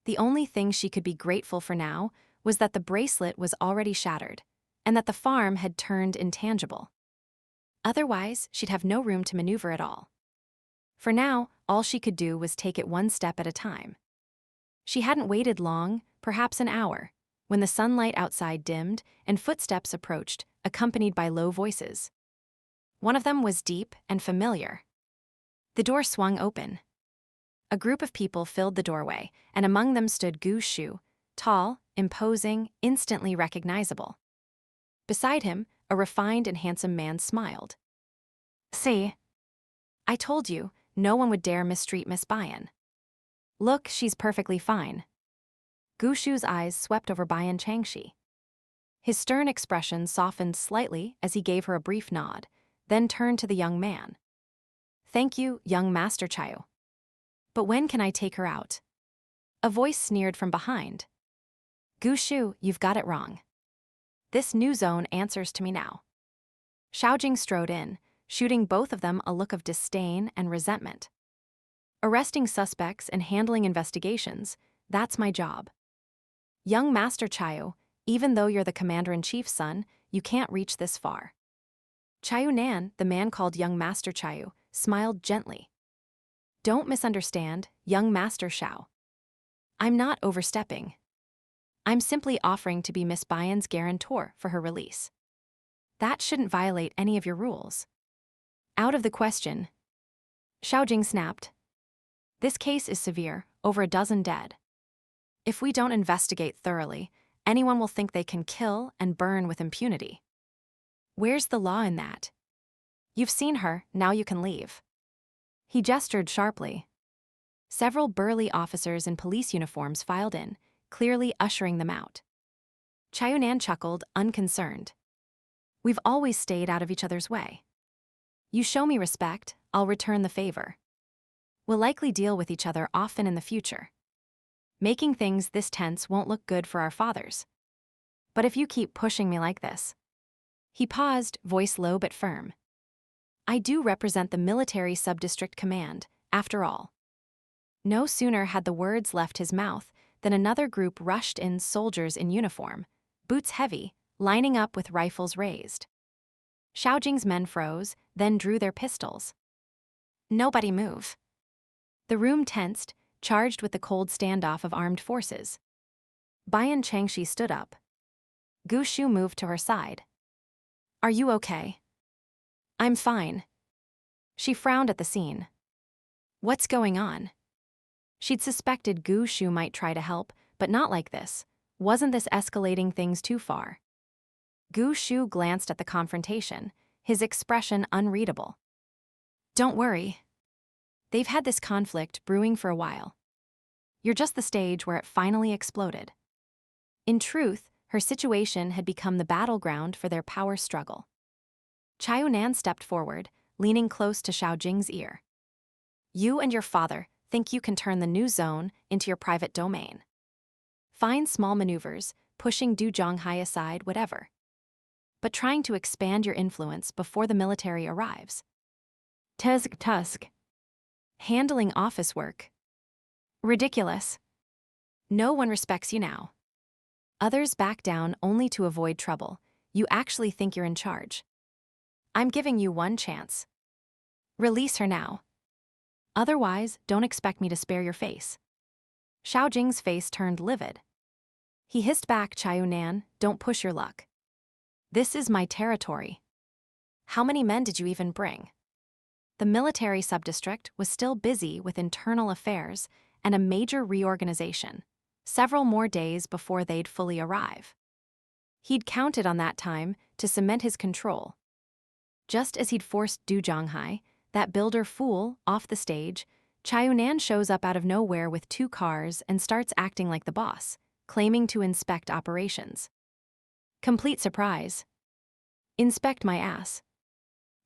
The only thing she could be grateful for now was that the bracelet was already shattered, and that the farm had turned intangible. Otherwise, she'd have no room to maneuver at all. For now, all she could do was take it one step at a time. She hadn't waited long, perhaps an hour, when the sunlight outside dimmed and footsteps approached, accompanied by low voices. One of them was deep and familiar. The door swung open. A group of people filled the doorway, and among them stood Gu Xu, tall, imposing, instantly recognizable. Beside him, a refined and handsome man smiled. "See, I told you, no one would dare mistreat Miss Bian. Look, she's perfectly fine." Gu Xu's eyes swept over Bian Changxi. His stern expression softened slightly as he gave her a brief nod, then turned to the young man. "Thank you, young Master Chayu. But when can I take her out?" A voice sneered from behind. "Gu Xu, you've got it wrong. This new zone answers to me now." Xiaojing strode in, shooting both of them a look of disdain and resentment. "Arresting suspects and handling investigations, that's my job. Young Master Chayu, even though you're the Commander-in-Chief's son, you can't reach this far." Chayu Nan, the man called Young Master Chayu, smiled gently. "Don't misunderstand, young Master Xiao. I'm not overstepping. I'm simply offering to be Miss Bian's guarantor for her release. That shouldn't violate any of your rules." "Out of the question." Xiaojing snapped. "This case is severe, over a dozen dead. If we don't investigate thoroughly, anyone will think they can kill and burn with impunity. Where's the law in that? You've seen her, now you can leave." He gestured sharply. Several burly officers in police uniforms filed in, clearly ushering them out. Chayunan chuckled, unconcerned. "We've always stayed out of each other's way. You show me respect, I'll return the favor. We'll likely deal with each other often in the future. Making things this tense won't look good for our fathers. But if you keep pushing me like this..." He paused, voice low but firm. "I do represent the military sub-district command, after all." No sooner had the words left his mouth than another group rushed in, soldiers in uniform, boots heavy, lining up with rifles raised. Xiaojing's men froze, then drew their pistols. "Nobody move." The room tensed, charged with the cold standoff of armed forces. Bian Changxi stood up. Gu Xu moved to her side. "Are you okay?" "I'm fine." She frowned at the scene. What's going on? She'd suspected Gu Xu might try to help, but not like this. Wasn't this escalating things too far? Gu Xu glanced at the confrontation, his expression unreadable. "Don't worry. They've had this conflict brewing for a while. You're just the stage where it finally exploded." In truth, her situation had become the battleground for their power struggle. Chayunan stepped forward, leaning close to Xiaojing's ear. "You and your father think you can turn the new zone into your private domain. Fine small maneuvers, pushing Du Zhonghai aside, whatever. But trying to expand your influence before the military arrives. Tusk. Handling office work. Ridiculous. No one respects you now. Others back down only to avoid trouble. You actually think you're in charge. I'm giving you one chance. Release her now. Otherwise, don't expect me to spare your face." Xiaojing's face turned livid. He hissed back, "Chayunan, don't push your luck. This is my territory. How many men did you even bring?" The military subdistrict was still busy with internal affairs and a major reorganization, several more days before they'd fully arrive. He'd counted on that time to cement his control. Just as he'd forced Du Zhonghai, that builder fool, off the stage, Chayunan shows up out of nowhere with 2 cars and starts acting like the boss, claiming to inspect operations. Complete surprise. Inspect my ass.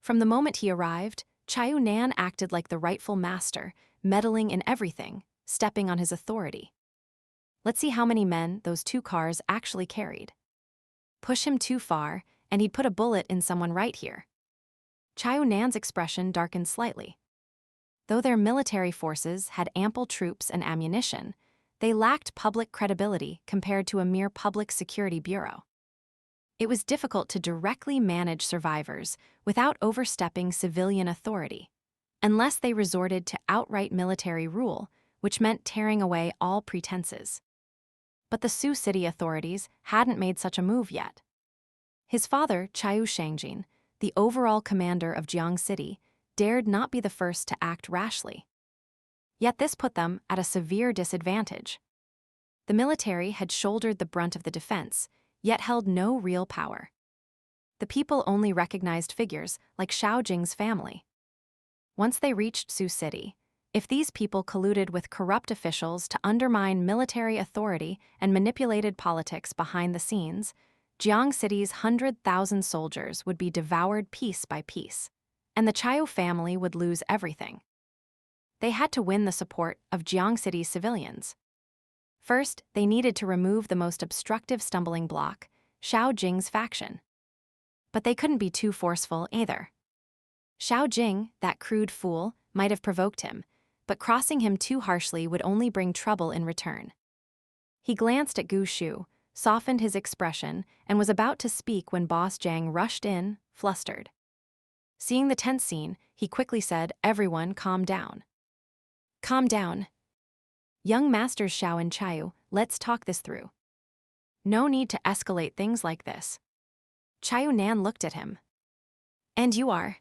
From the moment he arrived, Chayunan acted like the rightful master, meddling in everything, stepping on his authority. Let's see how many men those 2 cars actually carried. Push him too far, and he'd put a bullet in someone right here. Chao Nan's expression darkened slightly. Though their military forces had ample troops and ammunition, they lacked public credibility compared to a mere public security bureau. It was difficult to directly manage survivors without overstepping civilian authority, unless they resorted to outright military rule, which meant tearing away all pretenses. But the Sioux City authorities hadn't made such a move yet. His father, Chiu Shangjin, the overall commander of Jiang City, dared not be the first to act rashly. Yet this put them at a severe disadvantage. The military had shouldered the brunt of the defense, yet held no real power. The people only recognized figures like Xiao Jing's family. Once they reached Sioux City, if these people colluded with corrupt officials to undermine military authority and manipulated politics behind the scenes, Jiang City's 100,000 soldiers would be devoured piece by piece, and the Chiu family would lose everything. They had to win the support of Jiang City's civilians. First, they needed to remove the most obstructive stumbling block, Xiao Jing's faction. But they couldn't be too forceful either. Xiao Jing, that crude fool, might have provoked him, but crossing him too harshly would only bring trouble in return. He glanced at Gu Xu, softened his expression, and was about to speak when Boss Zhang rushed in, flustered. Seeing the tense scene, he quickly said, "Everyone, calm down." "Calm down. Young Masters Xiao and Chiu, let's talk this through. No need to escalate things like this." Chiu Nan looked at him. "And you are?"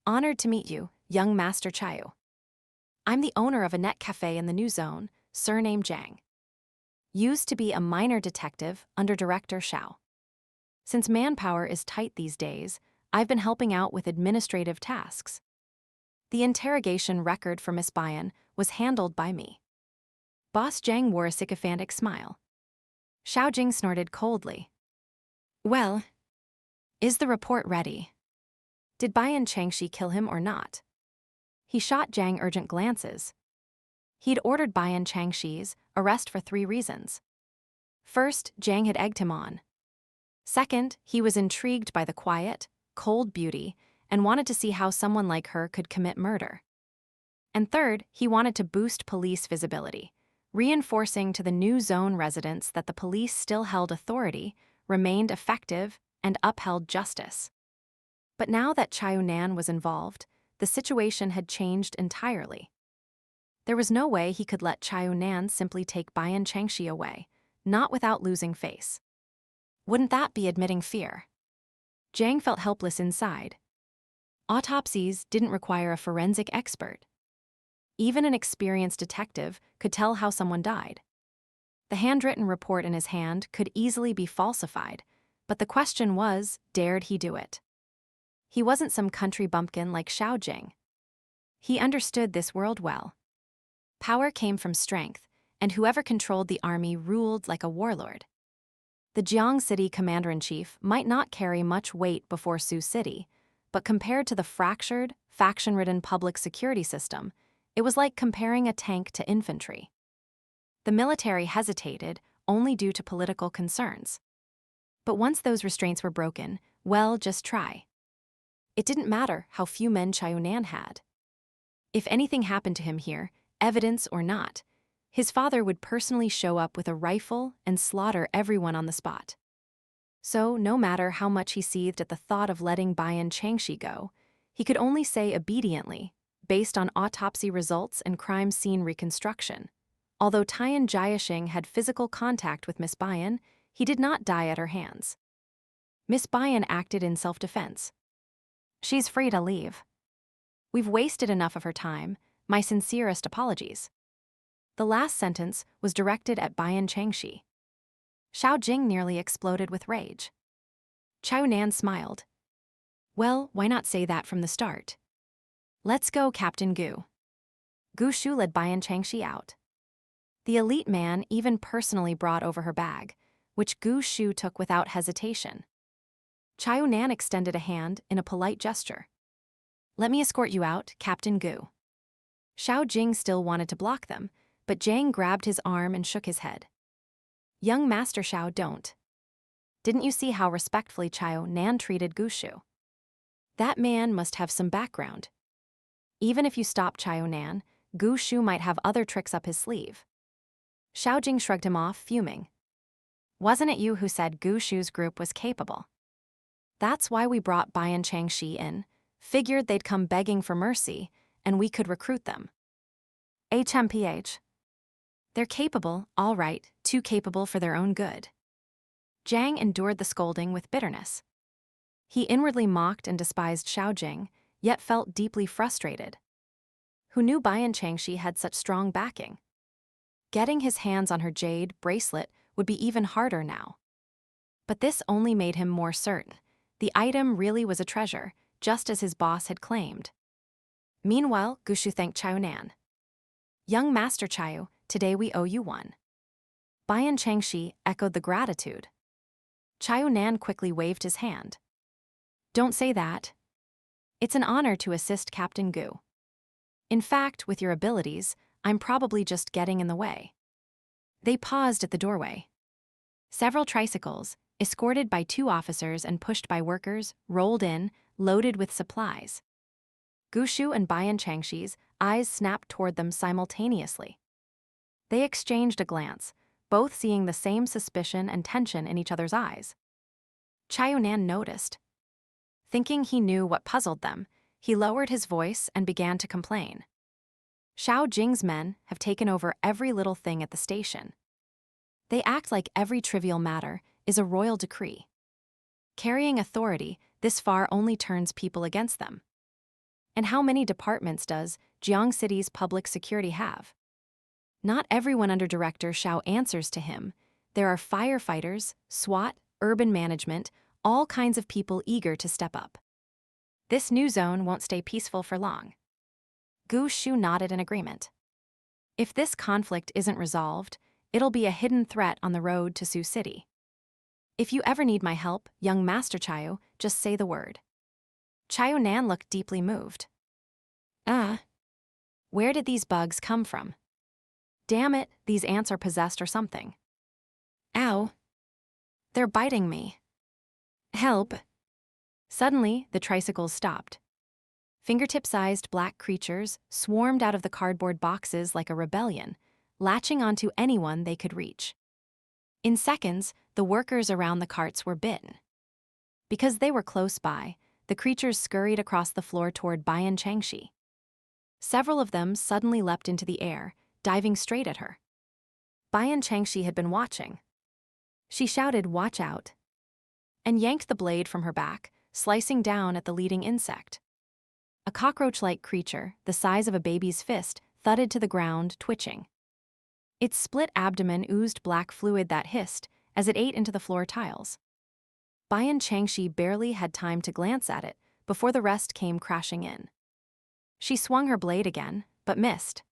"Honored to meet you, young Master Chiu. I'm the owner of a net cafe in the new zone, surnamed Zhang. Used to be a minor detective under Director Xiao. Since manpower is tight these days, I've been helping out with administrative tasks. The interrogation record for Miss Bian was handled by me." Boss Zhang wore a sycophantic smile. Xiao Jing snorted coldly. "Well, is the report ready? Did Bian Changxi kill him or not?" He shot Zhang urgent glances. He'd ordered Bian Changxi's arrest for 3 reasons. First, Zhang had egged him on. Second, he was intrigued by the quiet, cold beauty and wanted to see how someone like her could commit murder. And third, he wanted to boost police visibility, reinforcing to the new zone residents that the police still held authority, remained effective, and upheld justice. But now that Chiu Nan was involved, the situation had changed entirely. There was no way he could let Chiu Nan simply take Bian Changxi away, not without losing face. Wouldn't that be admitting fear? Zhang felt helpless inside. Autopsies didn't require a forensic expert. Even an experienced detective could tell how someone died. The handwritten report in his hand could easily be falsified, but the question was, dared he do it? He wasn't some country bumpkin like Xiao Jing. He understood this world well. Power came from strength, and whoever controlled the army ruled like a warlord. The Jiang City commander-in-chief might not carry much weight before Sioux City, but compared to the fractured, faction-ridden public security system, it was like comparing a tank to infantry. The military hesitated only due to political concerns. But once those restraints were broken, well, just try. It didn't matter how few men Chiu Nan had. If anything happened to him here, evidence or not, his father would personally show up with a rifle and slaughter everyone on the spot. So, no matter how much he seethed at the thought of letting Bian Changxi go, he could only say obediently, based on autopsy results and crime scene reconstruction. Although Tian Jiaxing had physical contact with Miss Bian, he did not die at her hands. Miss Bian acted in self-defense. "She's free to leave. We've wasted enough of her time. My sincerest apologies." The last sentence was directed at Bian Changxi. Xiao Jing nearly exploded with rage. Chiu Nan smiled. "Well, why not say that from the start? Let's go, Captain Gu." Gu Xu led Bian Changxi out. The elite man even personally brought over her bag, which Gu Xu took without hesitation. Chiu Nan extended a hand in a polite gesture. "Let me escort you out, Captain Gu." Xiao Jing still wanted to block them, but Zhang grabbed his arm and shook his head. "Young Master Xiao, don't. Didn't you see how respectfully Chao Nan treated Gu Xu? That man must have some background. Even if you stop Chao Nan, Gu Xu might have other tricks up his sleeve. Xiaojing shrugged him off, fuming. Wasn't it you who said Gu Xu's group was capable? That's why we brought Bian Changxi in, figured they'd come begging for mercy, and we could recruit them. HMPH. They're capable, all right, too capable for their own good. Jiang endured the scolding with bitterness. He inwardly mocked and despised Xiaojing, yet felt deeply frustrated. Who knew Bian Changxi had such strong backing? Getting his hands on her jade bracelet would be even harder now. But this only made him more certain. The item really was a treasure, just as his boss had claimed. Meanwhile, Gu Xu thanked Chao Nan. Young Master Chao, today we owe you one. Bian Changxi echoed the gratitude. Chao Nan quickly waved his hand. Don't say that. It's an honor to assist Captain Gu. In fact, with your abilities, I'm probably just getting in the way. They paused at the doorway. Several tricycles, escorted by 2 officers and pushed by workers, rolled in, loaded with supplies. Gu Xu and Bian Changxi's eyes snapped toward them simultaneously. They exchanged a glance, both seeing the same suspicion and tension in each other's eyes. Chao Nan noticed. Thinking he knew what puzzled them, he lowered his voice and began to complain. Xiao Jing's men have taken over every little thing at the station. They act like every trivial matter is a royal decree. Carrying authority this far only turns people against them. And how many departments does Jiang City's public security have? Not everyone under Director Xiao answers to him. There are firefighters, SWAT, urban management, all kinds of people eager to step up. This new zone won't stay peaceful for long. Gu Xu nodded in agreement. If this conflict isn't resolved, it'll be a hidden threat on the road to Sioux City. If you ever need my help, young Master Chao, just say the word. Chao Nan looked deeply moved. Where did these bugs come from? Damn it, these ants are possessed or something. Ow. They're biting me. Help. Suddenly, the tricycles stopped. Fingertip-sized black creatures swarmed out of the cardboard boxes like a rebellion, latching onto anyone they could reach. In seconds, the workers around the carts were bitten. Because they were close by, the creatures scurried across the floor toward Bian Changxi. Several of them suddenly leapt into the air, diving straight at her. Bian Changxi had been watching. She shouted, "Watch out," and yanked the blade from her back, slicing down at the leading insect. A cockroach-like creature, the size of a baby's fist, thudded to the ground, twitching. Its split abdomen oozed black fluid that hissed as it ate into the floor tiles. Bian Changxi barely had time to glance at it before the rest came crashing in. She swung her blade again, but missed.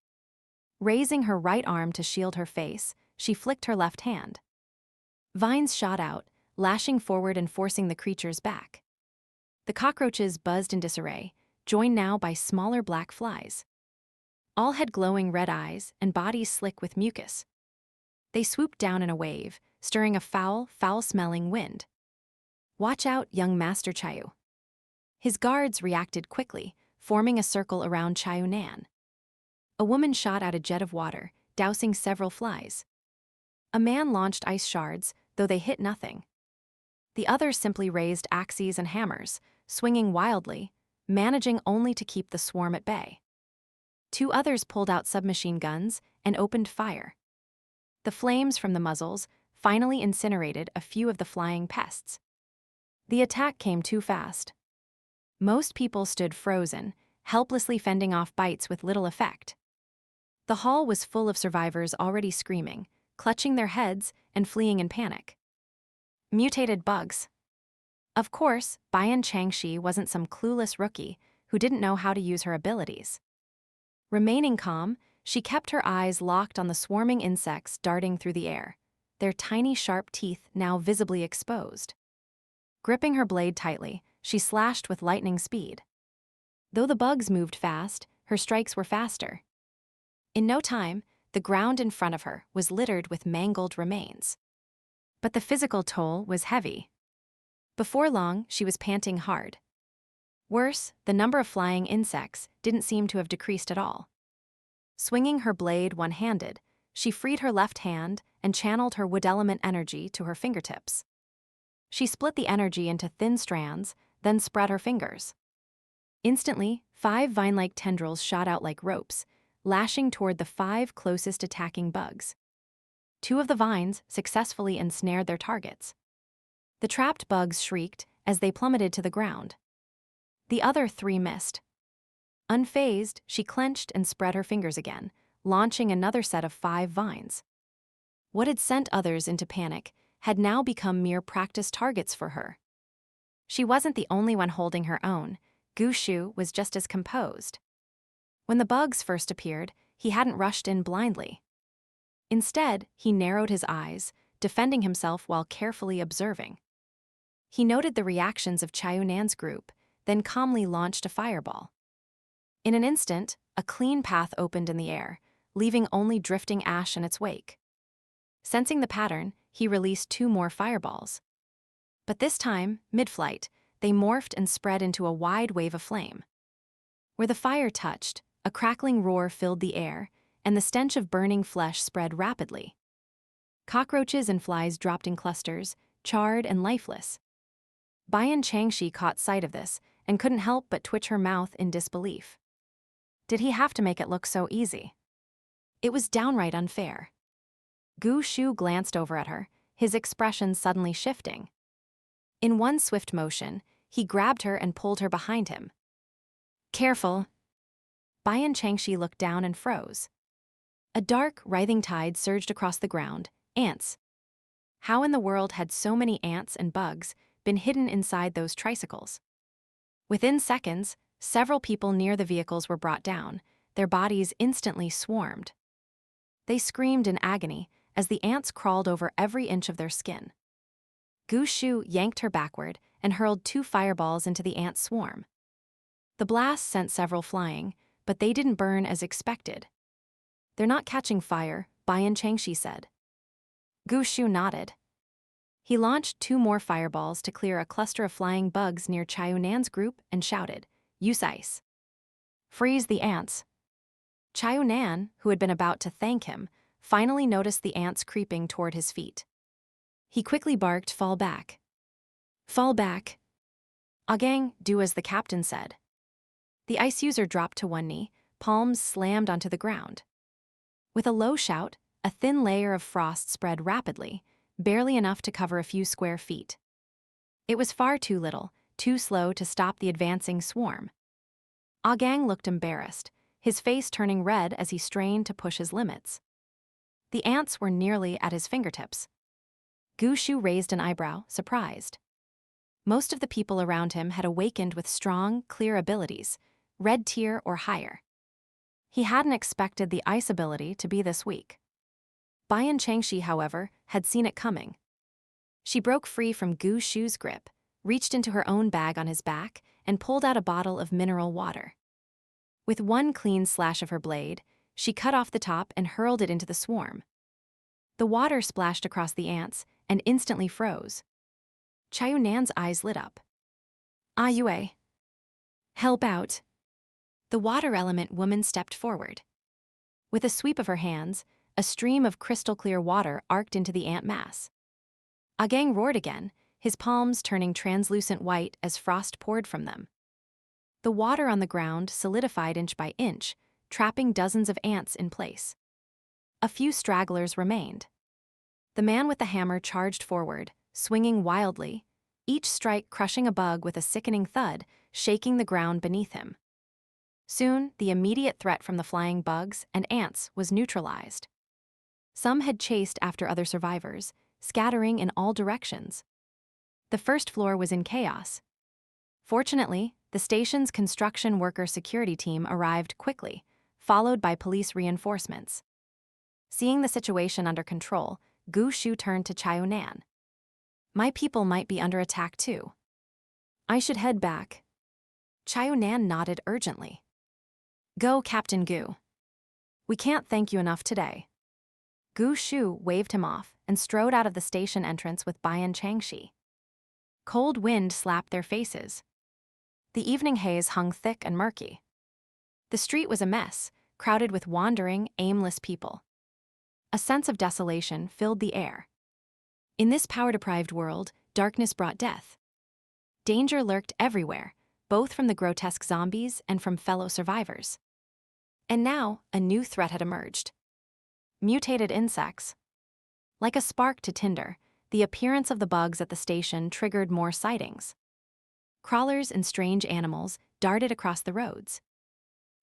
Raising her right arm to shield her face, she flicked her left hand. Vines shot out, lashing forward and forcing the creatures back. The cockroaches buzzed in disarray, joined now by smaller black flies. All had glowing red eyes and bodies slick with mucus. They swooped down in a wave, stirring a foul-smelling wind. Watch out, young Master Chao. His guards reacted quickly, forming a circle around Chao Nan. A woman shot out a jet of water, dousing several flies. A man launched ice shards, though they hit nothing. The others simply raised axes and hammers, swinging wildly, managing only to keep the swarm at bay. 2 others pulled out submachine guns and opened fire. The flames from the muzzles finally incinerated a few of the flying pests. The attack came too fast. Most people stood frozen, helplessly fending off bites with little effect. The hall was full of survivors already screaming, clutching their heads and fleeing in panic. Mutated bugs. Of course, Bian Changxi wasn't some clueless rookie who didn't know how to use her abilities. Remaining calm, she kept her eyes locked on the swarming insects darting through the air, their tiny sharp teeth now visibly exposed. Gripping her blade tightly, she slashed with lightning speed. Though the bugs moved fast, her strikes were faster. In no time, the ground in front of her was littered with mangled remains. But the physical toll was heavy. Before long, she was panting hard. Worse, the number of flying insects didn't seem to have decreased at all. Swinging her blade one-handed, she freed her left hand and channeled her wood element energy to her fingertips. She split the energy into thin strands, then spread her fingers. Instantly, 5 vine-like tendrils shot out like ropes, lashing toward the 5 closest attacking bugs. 2 of the vines successfully ensnared their targets. The trapped bugs shrieked as they plummeted to the ground. The other 3 missed. Unfazed, she clenched and spread her fingers again, launching another set of 5 vines. What had sent others into panic had now become mere practice targets for her. She wasn't the only one holding her own. Gu Xu was just as composed. When the bugs first appeared, he hadn't rushed in blindly. Instead, he narrowed his eyes, defending himself while carefully observing. He noted the reactions of Changxi's group, then calmly launched a fireball. In an instant, a clean path opened in the air, leaving only drifting ash in its wake. Sensing the pattern, he released 2 more fireballs. But this time, mid-flight, they morphed and spread into a wide wave of flame. Where the fire touched, a crackling roar filled the air, and the stench of burning flesh spread rapidly. Cockroaches and flies dropped in clusters, charred and lifeless. Bian Changxi caught sight of this and couldn't help but twitch her mouth in disbelief. Did he have to make it look so easy? It was downright unfair. Gu Xu glanced over at her, his expression suddenly shifting. In one swift motion, he grabbed her and pulled her behind him. Careful! Bian Changxi looked down and froze. A dark, writhing tide surged across the ground. Ants. How in the world had so many ants and bugs been hidden inside those tricycles? Within seconds, several people near the vehicles were brought down, their bodies instantly swarmed. They screamed in agony as the ants crawled over every inch of their skin. Gu Xu yanked her backward and hurled 2 fireballs into the ant swarm. The blast sent several flying, but they didn't burn as expected. "They're not catching fire," Bian Changxi said. Gu Xu nodded. He launched 2 more fireballs to clear a cluster of flying bugs near Changxi's group and shouted, "Use ice. Freeze the ants." Changxi, who had been about to thank him, finally noticed the ants creeping toward his feet. He quickly barked, "Fall back. Fall back." "Agang, do as the captain said." The ice user dropped to one knee, palms slammed onto the ground. With a low shout, a thin layer of frost spread rapidly, barely enough to cover a few square feet. It was far too little, too slow to stop the advancing swarm. Agang looked embarrassed, his face turning red as he strained to push his limits. The ants were nearly at his fingertips. Gu Xu raised an eyebrow, surprised. Most of the people around him had awakened with strong, clear abilities, red tier or higher. He hadn't expected the ice ability to be this weak. Bian Changxi, however, had seen it coming. She broke free from Gu Xu's grip, reached into her own bag on his back, and pulled out a bottle of mineral water. With one clean slash of her blade, she cut off the top and hurled it into the swarm. The water splashed across the ants and instantly froze. Changxi's eyes lit up. "Ah Yue. Help out." The water element woman stepped forward. With a sweep of her hands, a stream of crystal-clear water arced into the ant mass. Agang roared again, his palms turning translucent white as frost poured from them. The water on the ground solidified inch by inch, trapping dozens of ants in place. A few stragglers remained. The man with the hammer charged forward, swinging wildly, each strike crushing a bug with a sickening thud, shaking the ground beneath him. Soon, the immediate threat from the flying bugs and ants was neutralized. Some had chased after other survivors, scattering in all directions. The first floor was in chaos. Fortunately, the station's construction worker security team arrived quickly, followed by police reinforcements. Seeing the situation under control, Gu Xu turned to Changxi. "My people might be under attack too. I should head back." Changxi nodded urgently. "Go, Captain Gu. We can't thank you enough today." Gu Xu waved him off and strode out of the station entrance with Bian Changxi. Cold wind slapped their faces. The evening haze hung thick and murky. The street was a mess, crowded with wandering, aimless people. A sense of desolation filled the air. In this power-deprived world, darkness brought death. Danger lurked everywhere, both from the grotesque zombies and from fellow survivors. And now, a new threat had emerged. Mutated insects. Like a spark to tinder, the appearance of the bugs at the station triggered more sightings. Crawlers and strange animals darted across the roads.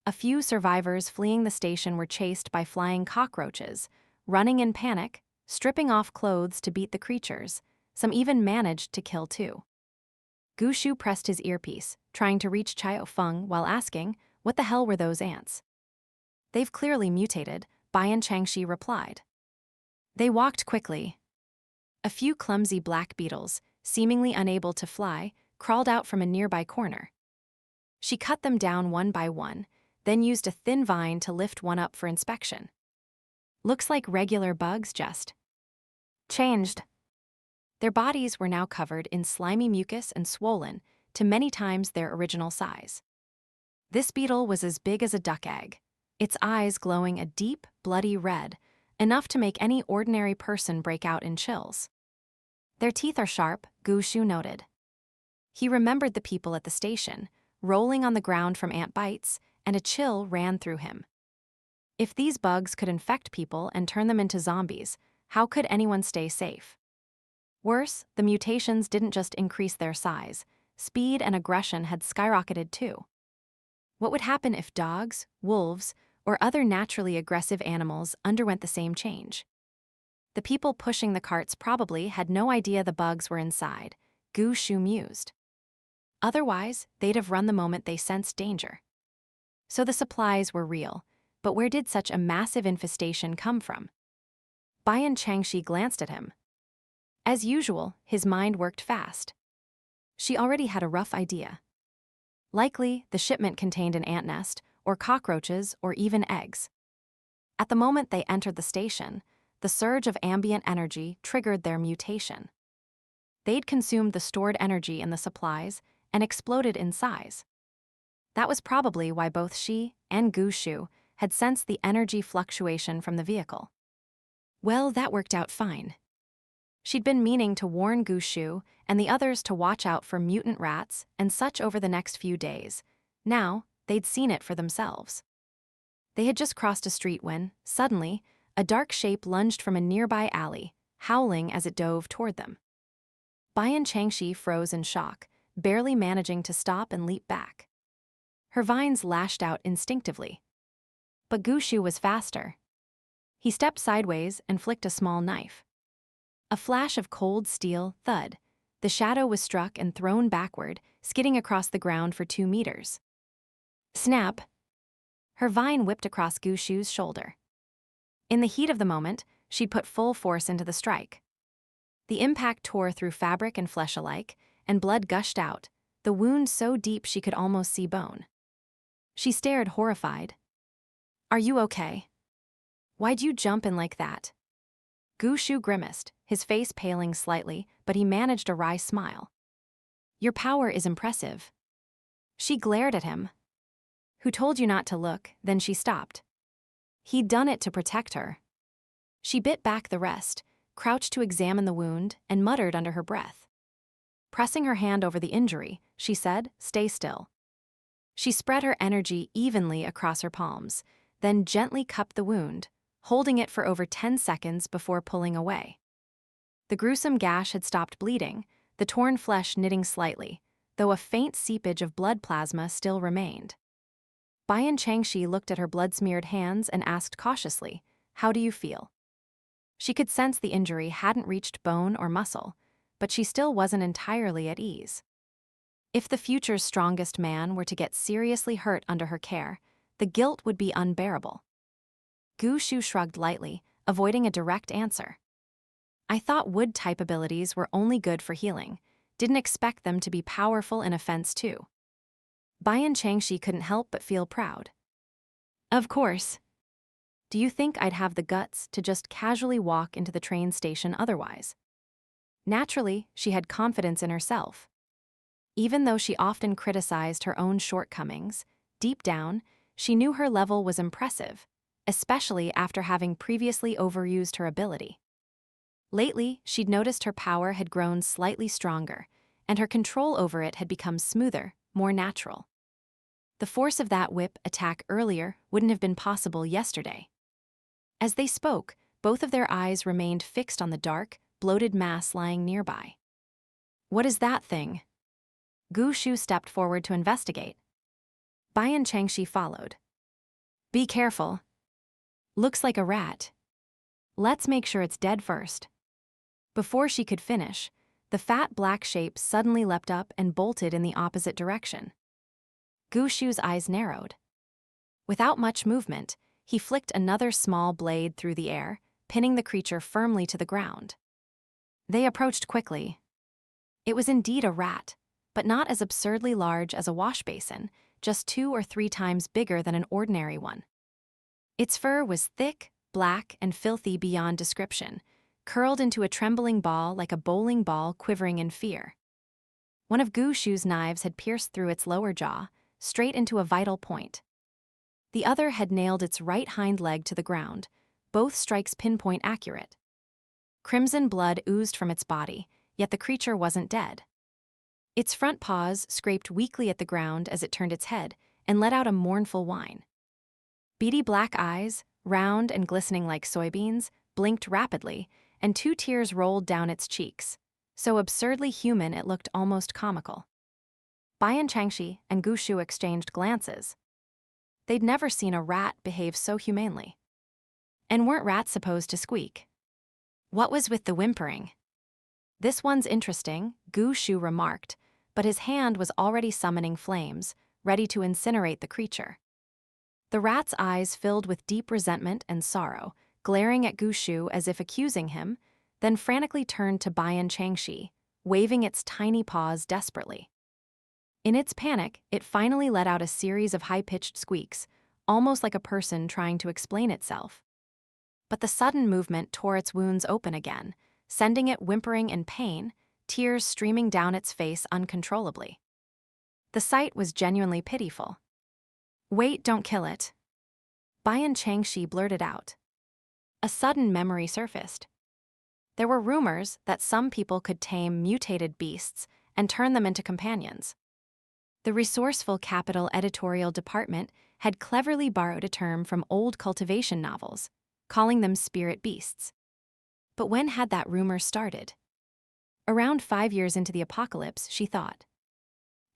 A few survivors fleeing the station were chased by flying cockroaches, running in panic, stripping off clothes to beat the creatures. Some even managed to kill two. Gu Xu pressed his earpiece, trying to reach Chao Feng while asking, "What the hell were those ants?" "They've clearly mutated," Bian Changxi replied. They walked quickly. A few clumsy black beetles, seemingly unable to fly, crawled out from a nearby corner. She cut them down one by one, then used a thin vine to lift one up for inspection. "Looks like regular bugs, just changed." Their bodies were now covered in slimy mucus and swollen to many times their original size. This beetle was as big as a duck egg, its eyes glowing a deep, bloody red, enough to make any ordinary person break out in chills. "Their teeth are sharp," Gu Xu noted. He remembered the people at the station, rolling on the ground from ant bites, and a chill ran through him. If these bugs could infect people and turn them into zombies, how could anyone stay safe? Worse, the mutations didn't just increase their size, speed and aggression had skyrocketed too. What would happen if dogs, wolves, or other naturally aggressive animals underwent the same change? The people pushing the carts probably had no idea the bugs were inside, Gu Xu mused. Otherwise, they'd have run the moment they sensed danger. So the supplies were real, but where did such a massive infestation come from? Bian Changxi glanced at him. As usual, his mind worked fast. She already had a rough idea. Likely, the shipment contained an ant nest, or cockroaches, or even eggs. At the moment they entered the station, the surge of ambient energy triggered their mutation. They'd consumed the stored energy in the supplies and exploded in size. That was probably why both she and Gu Xu had sensed the energy fluctuation from the vehicle. Well, that worked out fine. She'd been meaning to warn Gu Xu and the others to watch out for mutant rats and such over the next few days. Now, they'd seen it for themselves. They had just crossed a street when, suddenly, a dark shape lunged from a nearby alley, howling as it dove toward them. Bian Changxi froze in shock, barely managing to stop and leap back. Her vines lashed out instinctively. But Gu Xu was faster. He stepped sideways and flicked a small knife. A flash of cold steel thud. The shadow was struck and thrown backward, skidding across the ground for 2 meters. Snap! Her vine whipped across Gu Xu's shoulder. In the heat of the moment, she'd put full force into the strike. The impact tore through fabric and flesh alike, and blood gushed out, the wound so deep she could almost see bone. She stared horrified. "Are you okay? Why'd you jump in like that?" Gu Xu grimaced, his face paling slightly, but he managed a wry smile. "Your power is impressive." She glared at him. "Who told you not to look?" Then she stopped. He'd done it to protect her. She bit back the rest, crouched to examine the wound, and muttered under her breath. Pressing her hand over the injury, she said, "Stay still." She spread her energy evenly across her palms, then gently cupped the wound, holding it for over 10 seconds before pulling away. The gruesome gash had stopped bleeding, the torn flesh knitting slightly, though a faint seepage of blood plasma still remained. Bian Changxi looked at her blood-smeared hands and asked cautiously, "How do you feel?" She could sense the injury hadn't reached bone or muscle, but she still wasn't entirely at ease. If the future's strongest man were to get seriously hurt under her care, the guilt would be unbearable. Gu Xu shrugged lightly, avoiding a direct answer. "I thought wood-type abilities were only good for healing, didn't expect them to be powerful in offense too." Bian Changxi couldn't help but feel proud. "Of course. Do you think I'd have the guts to just casually walk into the train station otherwise? Naturally, she had confidence in herself. Even though she often criticized her own shortcomings, deep down, she knew her level was impressive, especially after having previously overused her ability. Lately, she'd noticed her power had grown slightly stronger, and her control over it had become smoother, more natural. The force of that whip attack earlier wouldn't have been possible yesterday. As they spoke, both of their eyes remained fixed on the dark, bloated mass lying nearby. What is that thing? Gu Xu stepped forward to investigate. Bian Changxi followed. Be careful. Looks like a rat. Let's make sure it's dead first. Before she could finish, the fat black shape suddenly leapt up and bolted in the opposite direction. Gu Xu's eyes narrowed. Without much movement, he flicked another small blade through the air, pinning the creature firmly to the ground. They approached quickly. It was indeed a rat, but not as absurdly large as a wash basin, just 2 or 3 times bigger than an ordinary one. Its fur was thick, black, and filthy beyond description, curled into a trembling ball like a bowling ball quivering in fear. One of Gu Xu's knives had pierced through its lower jaw, straight into a vital point. The other had nailed its right hind leg to the ground, both strikes pinpoint accurate. Crimson blood oozed from its body, yet the creature wasn't dead. Its front paws scraped weakly at the ground as it turned its head and let out a mournful whine. Beady black eyes, round and glistening like soybeans, blinked rapidly, and 2 tears rolled down its cheeks. So absurdly human it looked almost comical. Bian Changxi and Gu Xu exchanged glances. They'd never seen a rat behave so humanely. And weren't rats supposed to squeak? What was with the whimpering? This one's interesting, Gu Xu remarked, but his hand was already summoning flames, ready to incinerate the creature. The rat's eyes filled with deep resentment and sorrow, glaring at Gu Xu as if accusing him, then frantically turned to Bian Changxi, waving its tiny paws desperately. In its panic, it finally let out a series of high-pitched squeaks, almost like a person trying to explain itself. But the sudden movement tore its wounds open again, sending it whimpering in pain, tears streaming down its face uncontrollably. The sight was genuinely pitiful. Wait, don't kill it. Bian Changxi blurted out. A sudden memory surfaced. There were rumors that some people could tame mutated beasts and turn them into companions. The resourceful Capital editorial department had cleverly borrowed a term from old cultivation novels, calling them spirit beasts. But when had that rumor started? Around 5 years into the apocalypse, she thought.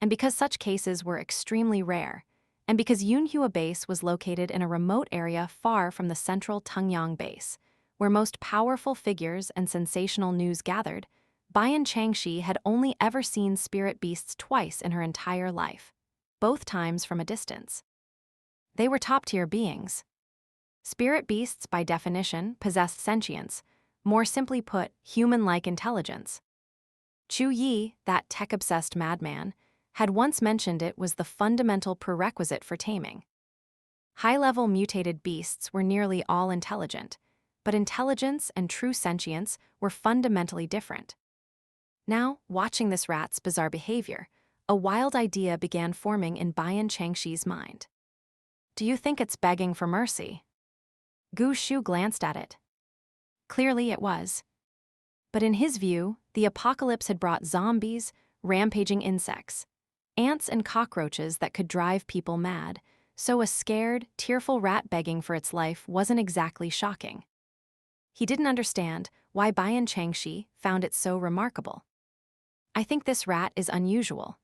And because such cases were extremely rare, and because Yunhua Base was located in a remote area far from the central Tungyang Base, where most powerful figures and sensational news gathered, Bian Changxi had only ever seen spirit beasts twice in her entire life, both times from a distance. They were top-tier beings. Spirit beasts, by definition, possessed sentience, more simply put, human-like intelligence. Chu Yi, that tech-obsessed madman, had once mentioned it was the fundamental prerequisite for taming. High-level mutated beasts were nearly all intelligent, but intelligence and true sentience were fundamentally different. Now, watching this rat's bizarre behavior, a wild idea began forming in Bian Changxi's mind. Do you think it's begging for mercy? Gu Xu glanced at it. Clearly it was. But in his view, the apocalypse had brought zombies, rampaging insects, ants and cockroaches that could drive people mad, so a scared, tearful rat begging for its life wasn't exactly shocking. He didn't understand why Bian Changxi found it so remarkable. I think this rat is unusual.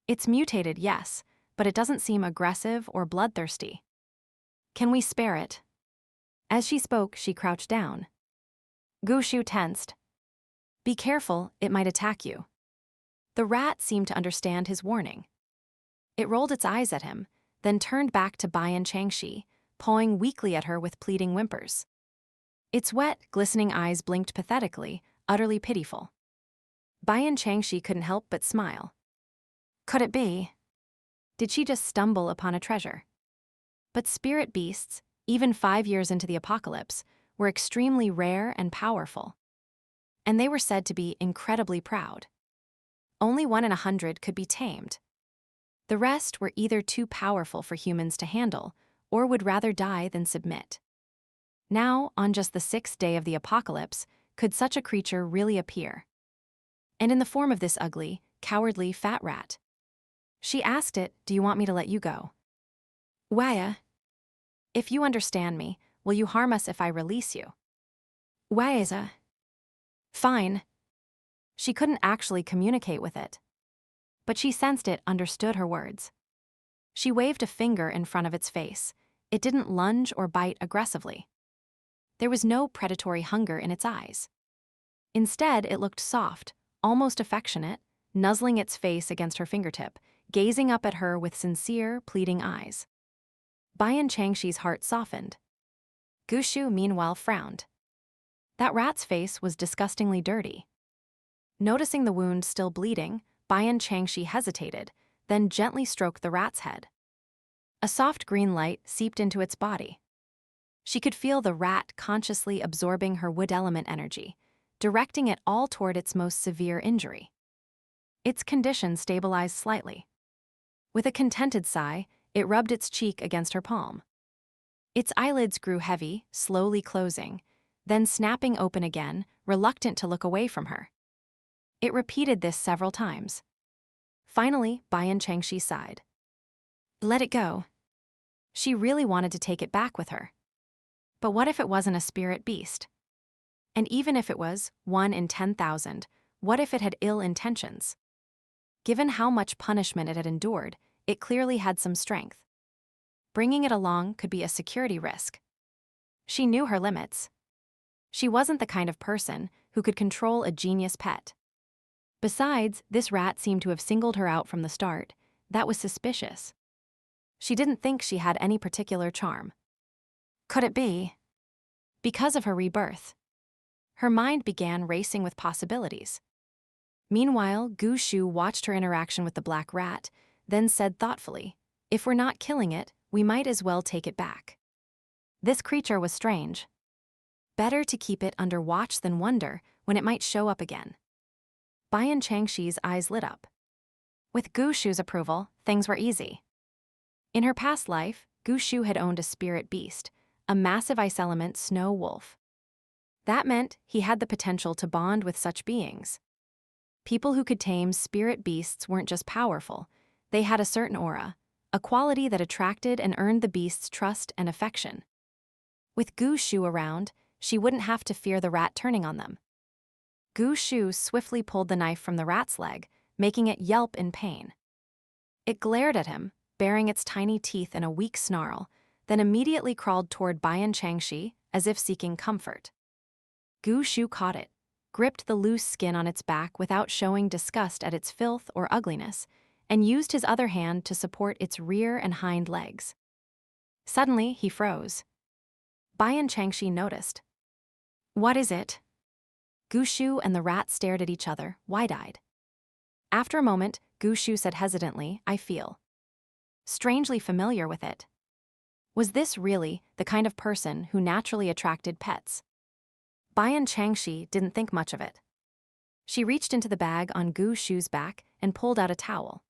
It's mutated, yes, but it doesn't seem aggressive or bloodthirsty. Can we spare it? As she spoke, she crouched down. Gu Xu tensed. Be careful, it might attack you. The rat seemed to understand his warning. It rolled its eyes at him, then turned back to Bian Changxi, pawing weakly at her with pleading whimpers. Its wet, glistening eyes blinked pathetically, utterly pitiful. Bian Changxi couldn't help but smile. Could it be? Did she just stumble upon a treasure? But spirit beasts, even 5 years into the apocalypse, were extremely rare and powerful. And they were said to be incredibly proud. Only 1 in 100 could be tamed. The rest were either too powerful for humans to handle, or would rather die than submit. Now, on just the 6th day of the apocalypse, could such a creature really appear? And in the form of this ugly, cowardly fat rat. She asked it, "Do you want me to let you go?" "Why? If you understand me, will you harm us if I release you?" "Why? Fine." She couldn't actually communicate with it, but she sensed it understood her words. She waved a finger in front of its face. It didn't lunge or bite aggressively. There was no predatory hunger in its eyes. Instead, it looked soft, almost affectionate, nuzzling its face against her fingertip, gazing up at her with sincere, pleading eyes. Bian Changxi's heart softened. Gu Xu, meanwhile, frowned. That rat's face was disgustingly dirty. Noticing the wound still bleeding, Bian Changxi hesitated, then gently stroked the rat's head. A soft green light seeped into its body. She could feel the rat consciously absorbing her wood element energy, directing it all toward its most severe injury. Its condition stabilized slightly. With a contented sigh, it rubbed its cheek against her palm. Its eyelids grew heavy, slowly closing, then snapping open again, reluctant to look away from her. It repeated this several times. Finally, Bian Changxi sighed. Let it go. She really wanted to take it back with her. But what if it wasn't a spirit beast? And even if it was 1 in 10,000, what if it had ill intentions? Given how much punishment it had endured, it clearly had some strength. Bringing it along could be a security risk. She knew her limits. She wasn't the kind of person who could control a genius pet. Besides, this rat seemed to have singled her out from the start. That was suspicious. She didn't think she had any particular charm. Could it be? Because of her rebirth. Her mind began racing with possibilities. Meanwhile, Gu Xu watched her interaction with the black rat, then said thoughtfully, "If we're not killing it, we might as well take it back." This creature was strange. Better to keep it under watch than wonder when it might show up again. Bian Changxi's eyes lit up. With Gu Xu's approval, things were easy. In her past life, Gu Xu had owned a spirit beast, a massive ice element snow wolf. That meant he had the potential to bond with such beings. People who could tame spirit beasts weren't just powerful, they had a certain aura, a quality that attracted and earned the beast's trust and affection. With Gu Xu around, she wouldn't have to fear the rat turning on them. Gu Xu swiftly pulled the knife from the rat's leg, making it yelp in pain. It glared at him, baring its tiny teeth in a weak snarl, then immediately crawled toward Bian Changxi as if seeking comfort. Gu Xu caught it, gripped the loose skin on its back without showing disgust at its filth or ugliness, and used his other hand to support its rear and hind legs. Suddenly, he froze. Bian Changxi noticed. What is it? Gu Xu and the rat stared at each other, wide-eyed. After a moment, Gu Xu said hesitantly, I feel strangely familiar with it. Was this really the kind of person who naturally attracted pets? Bian Changxi didn't think much of it. She reached into the bag on Gu Xu's back and pulled out a towel.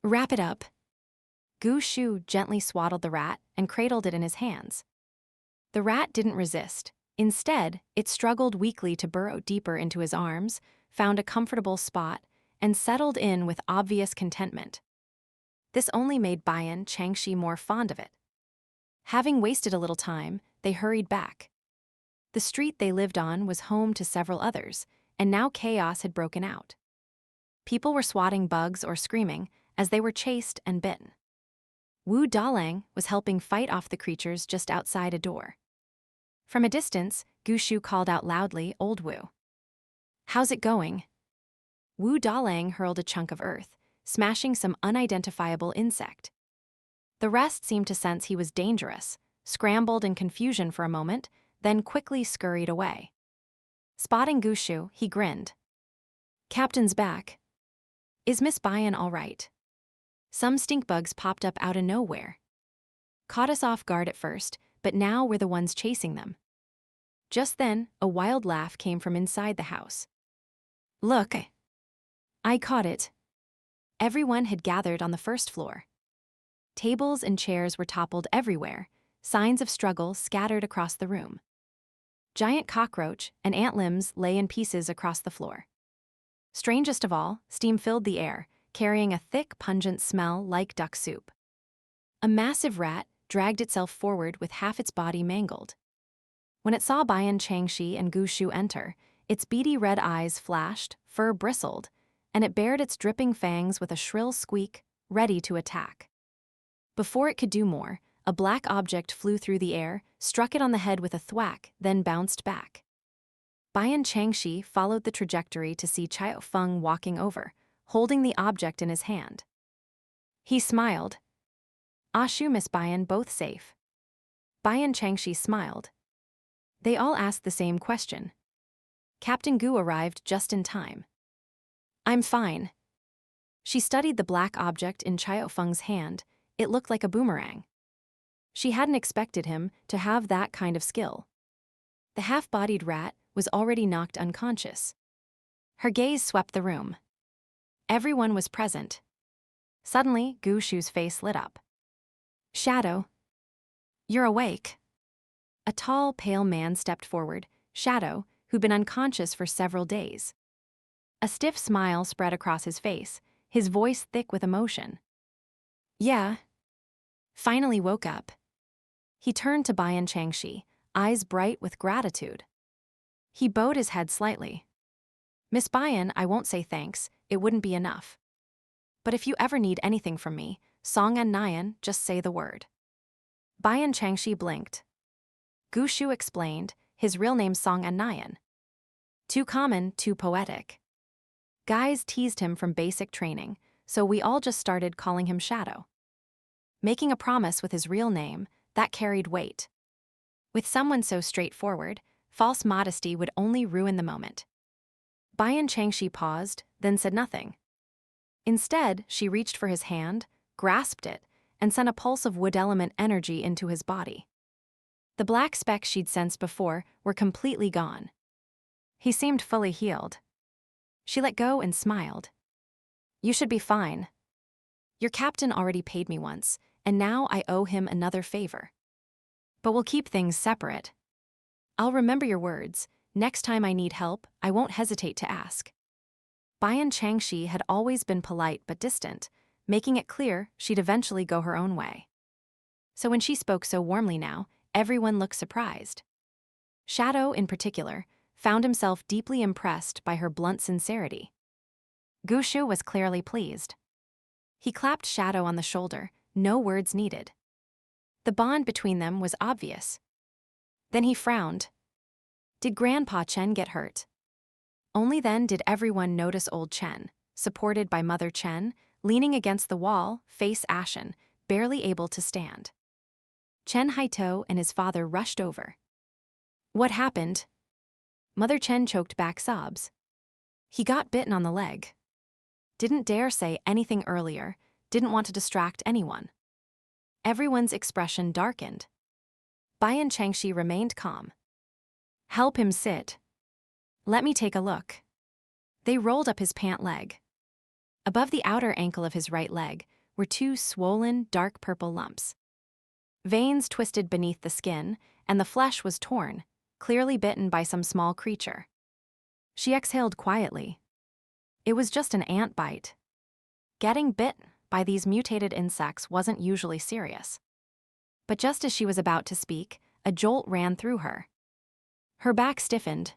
Wrap it up. Gu Xu gently swaddled the rat and cradled it in his hands. The rat didn't resist. Instead, it struggled weakly to burrow deeper into his arms, found a comfortable spot, and settled in with obvious contentment. This only made Bian Changxi more fond of it. Having wasted a little time, they hurried back. The street they lived on was home to several others, and now chaos had broken out. People were swatting bugs or screaming as they were chased and bitten. Wu Dalang was helping fight off the creatures just outside a door. From a distance, Gu Xu called out loudly, Old Wu. How's it going? Wu Dalang hurled a chunk of earth, smashing some unidentifiable insect. The rest seemed to sense he was dangerous, scrambled in confusion for a moment, then quickly scurried away. Spotting Gu Xu, he grinned. Captain's back. Is Miss Bian all right? Some stink bugs popped up out of nowhere. Caught us off guard at first, but now we're the ones chasing them. Just then, a wild laugh came from inside the house. Look! I caught it. Everyone had gathered on the first floor. Tables and chairs were toppled everywhere, signs of struggle scattered across the room. Giant cockroach and ant limbs lay in pieces across the floor. Strangest of all, steam filled the air, carrying a thick, pungent smell like duck soup. A massive rat dragged itself forward with half its body mangled. When it saw Bian Changxi and Gu Xu enter, its beady red eyes flashed, fur bristled, and it bared its dripping fangs with a shrill squeak, ready to attack. Before it could do more, a black object flew through the air, struck it on the head with a thwack, then bounced back. Bian Changxi followed the trajectory to see Chao Feng walking over, holding the object in his hand. He smiled. Ashu Miss Bian both safe. Bian Changxi smiled. They all asked the same question. Captain Gu arrived just in time. I'm fine. She studied the black object in Chao Feng's hand. It looked like a boomerang. She hadn't expected him to have that kind of skill. The half-bodied rat was already knocked unconscious. Her gaze swept the room. Everyone was present. Suddenly, Gu Xu's face lit up. Shadow. You're awake. A tall, pale man stepped forward, Shadow, who'd been unconscious for several days. A stiff smile spread across his face, his voice thick with emotion. Yeah. Finally woke up. He turned to Bian Changxi, eyes bright with gratitude. He bowed his head slightly. Miss Bian, I won't say thanks, it wouldn't be enough. But if you ever need anything from me, Song and Nyan, just say the word. Bian Changxi blinked. Gu Xu explained, his real name's Song and Nyan. Too common, too poetic. Guys teased him from basic training, so we all just started calling him Shadow. Making a promise with his real name, that carried weight. With someone so straightforward, false modesty would only ruin the moment. Bian Changxi paused, then said nothing. Instead, she reached for his hand, grasped it, and sent a pulse of wood element energy into his body. The black specks she'd sensed before were completely gone. He seemed fully healed. She let go and smiled. You should be fine. Your captain already paid me once, and now I owe him another favor. But we'll keep things separate. I'll remember your words. Next time I need help, I won't hesitate to ask. Bian Changxi had always been polite but distant, making it clear she'd eventually go her own way. So when she spoke so warmly now, everyone looked surprised. Shadow, in particular, found himself deeply impressed by her blunt sincerity. Gu Xu was clearly pleased. He clapped Shadow on the shoulder, no words needed. The bond between them was obvious. Then he frowned. Did Grandpa Chen get hurt? Only then did everyone notice old Chen, supported by Mother Chen, leaning against the wall, face ashen, barely able to stand. Chen Haito and his father rushed over. What happened? Mother Chen choked back sobs. He got bitten on the leg. Didn't dare say anything earlier, didn't want to distract anyone. Everyone's expression darkened. Bian Changxi remained calm. Help him sit. Let me take a look. They rolled up his pant leg. Above the outer ankle of his right leg were two swollen, dark purple lumps. Veins twisted beneath the skin, and the flesh was torn, clearly bitten by some small creature. She exhaled quietly. It was just an ant bite. Getting bit by these mutated insects wasn't usually serious. But just as she was about to speak, a jolt ran through her. Her back stiffened.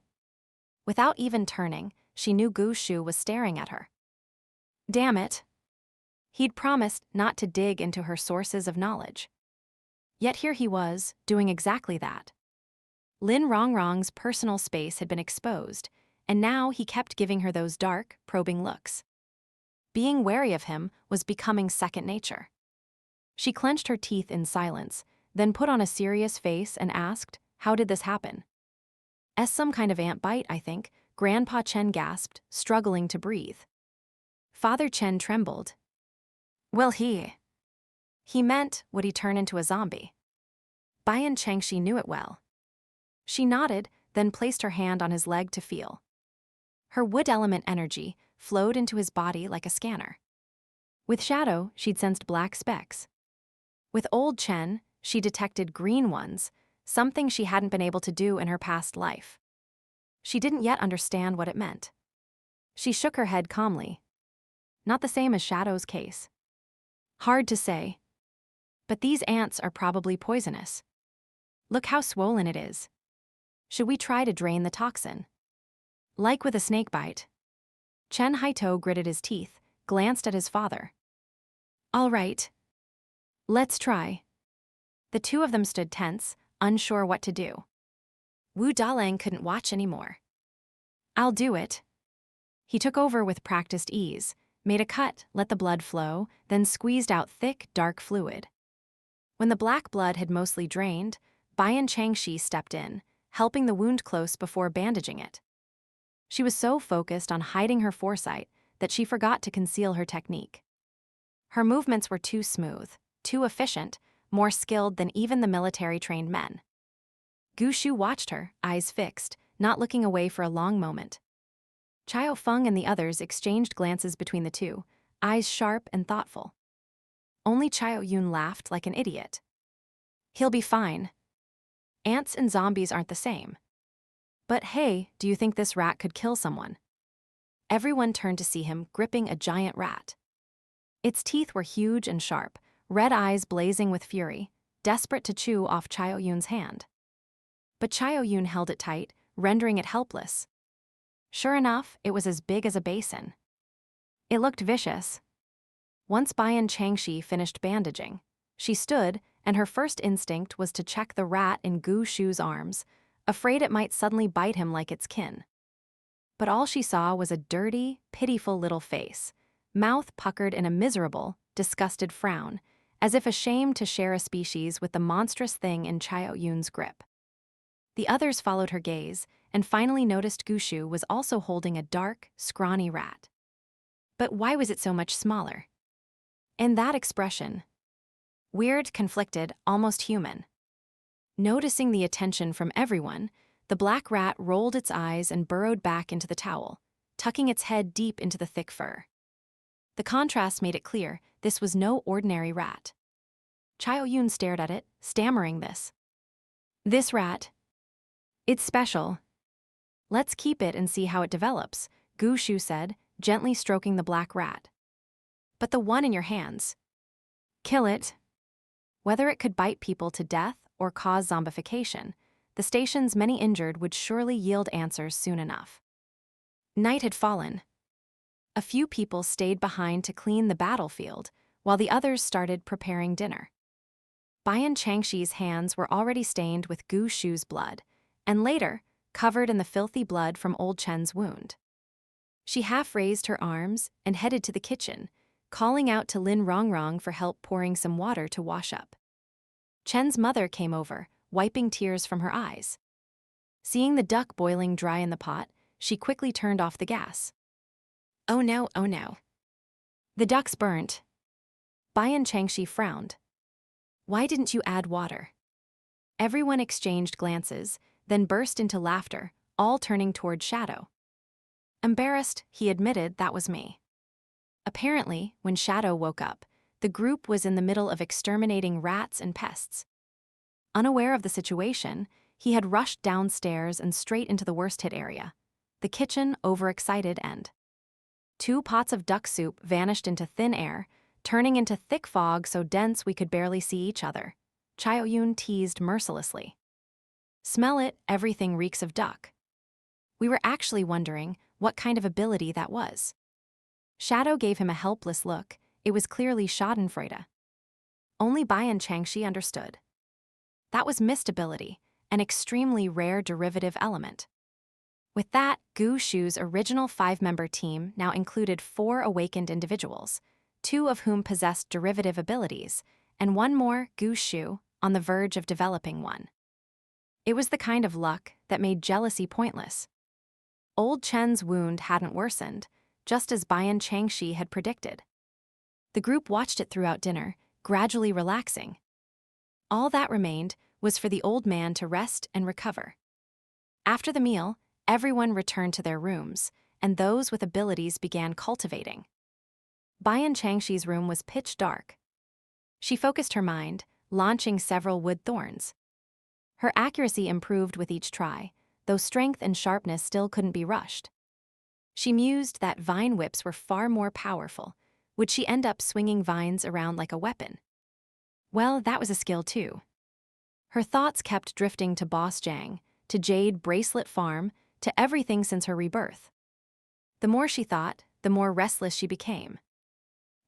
Without even turning, she knew Gu Xu was staring at her. Damn it. He'd promised not to dig into her sources of knowledge. Yet here he was, doing exactly that. Lin Rongrong's personal space had been exposed, and now he kept giving her those dark, probing looks. Being wary of him was becoming second nature. She clenched her teeth in silence, then put on a serious face and asked, how did this happen? Some kind of ant bite, I think, Grandpa Chen gasped, struggling to breathe. Father Chen trembled. Well, he meant, would he turn into a zombie? Bian Changxi knew it well. She nodded, then placed her hand on his leg to feel. Her wood element energy flowed into his body like a scanner. With Shadow, she'd sensed black specks. With Old Chen, she detected green ones, something she hadn't been able to do in her past life. She didn't yet understand what it meant. She shook her head calmly. Not the same as Shadow's case. Hard to say. But these ants are probably poisonous. Look how swollen it is. Should we try to drain the toxin? Like with a snakebite. Chen Haito gritted his teeth, glanced at his father. All right. Let's try. The two of them stood tense, unsure what to do. Wu Dalang couldn't watch anymore. I'll do it. He took over with practiced ease, made a cut, let the blood flow, then squeezed out thick, dark fluid. When the black blood had mostly drained, Bian Changxi stepped in, helping the wound close before bandaging it. She was so focused on hiding her foresight that she forgot to conceal her technique. Her movements were too smooth, too efficient, more skilled than even the military-trained men. Gu Xu watched her, eyes fixed, not looking away for a long moment. Chao Feng and the others exchanged glances between the two, eyes sharp and thoughtful. Only Chao Yun laughed like an idiot. He'll be fine. Ants and zombies aren't the same. But hey, do you think this rat could kill someone? Everyone turned to see him gripping a giant rat. Its teeth were huge and sharp, red eyes blazing with fury, desperate to chew off Chao Yun's hand. But Chao Yun held it tight, rendering it helpless. Sure enough, it was as big as a basin. It looked vicious. Once Bian Changxi finished bandaging, she stood, and her first instinct was to check the rat in Gu Xu's arms, afraid it might suddenly bite him like its kin. But all she saw was a dirty, pitiful little face, mouth puckered in a miserable, disgusted frown, as if ashamed to share a species with the monstrous thing in Chao Yun's grip. The others followed her gaze, and finally noticed Gu Xu was also holding a dark, scrawny rat. But why was it so much smaller? And that expression. Weird, conflicted, almost human. Noticing the attention from everyone, the black rat rolled its eyes and burrowed back into the towel, tucking its head deep into the thick fur. The contrast made it clear this was no ordinary rat. Chao Yun stared at it, stammering this. This rat. It's special. Let's keep it and see how it develops, Gu Xu said, gently stroking the black rat. But the one in your hands. Kill it. Whether it could bite people to death or cause zombification, the station's many injured would surely yield answers soon enough. Night had fallen. A few people stayed behind to clean the battlefield, while the others started preparing dinner. Bian Changxi's hands were already stained with Gu Xu's blood, and later, covered in the filthy blood from Old Chen's wound. She half raised her arms and headed to the kitchen, calling out to Lin Rongrong for help pouring some water to wash up. Chen's mother came over, wiping tears from her eyes. Seeing the duck boiling dry in the pot, she quickly turned off the gas. Oh no, oh no. The duck's burnt. Bian Changxi frowned. Why didn't you add water? Everyone exchanged glances, then burst into laughter, all turning toward Shadow. Embarrassed, he admitted that was me. Apparently, when Shadow woke up, the group was in the middle of exterminating rats and pests. Unaware of the situation, he had rushed downstairs and straight into the worst-hit area, the kitchen, overexcited end. 2 pots of duck soup vanished into thin air, turning into thick fog so dense we could barely see each other. Chao Yun teased mercilessly. Smell it, everything reeks of duck. We were actually wondering what kind of ability that was. Shadow gave him a helpless look. It was clearly schadenfreude. Only Bian Changxi understood. That was mist ability, an extremely rare derivative element. With that, Gu Xu's original 5-member team now included 4 awakened individuals, 2 of whom possessed derivative abilities, and 1 more, Gu Xu, on the verge of developing one. It was the kind of luck that made jealousy pointless. Old Chen's wound hadn't worsened, just as Bian Changxi had predicted. The group watched it throughout dinner, gradually relaxing. All that remained was for the old man to rest and recover. After the meal, everyone returned to their rooms, and those with abilities began cultivating. Bian Changxi's room was pitch dark. She focused her mind, launching several wood thorns. Her accuracy improved with each try, though strength and sharpness still couldn't be rushed. She mused that vine whips were far more powerful. Would she end up swinging vines around like a weapon? Well, that was a skill too. Her thoughts kept drifting to Boss Jang, to Jade Bracelet Farm, to everything since her rebirth. The more she thought, the more restless she became.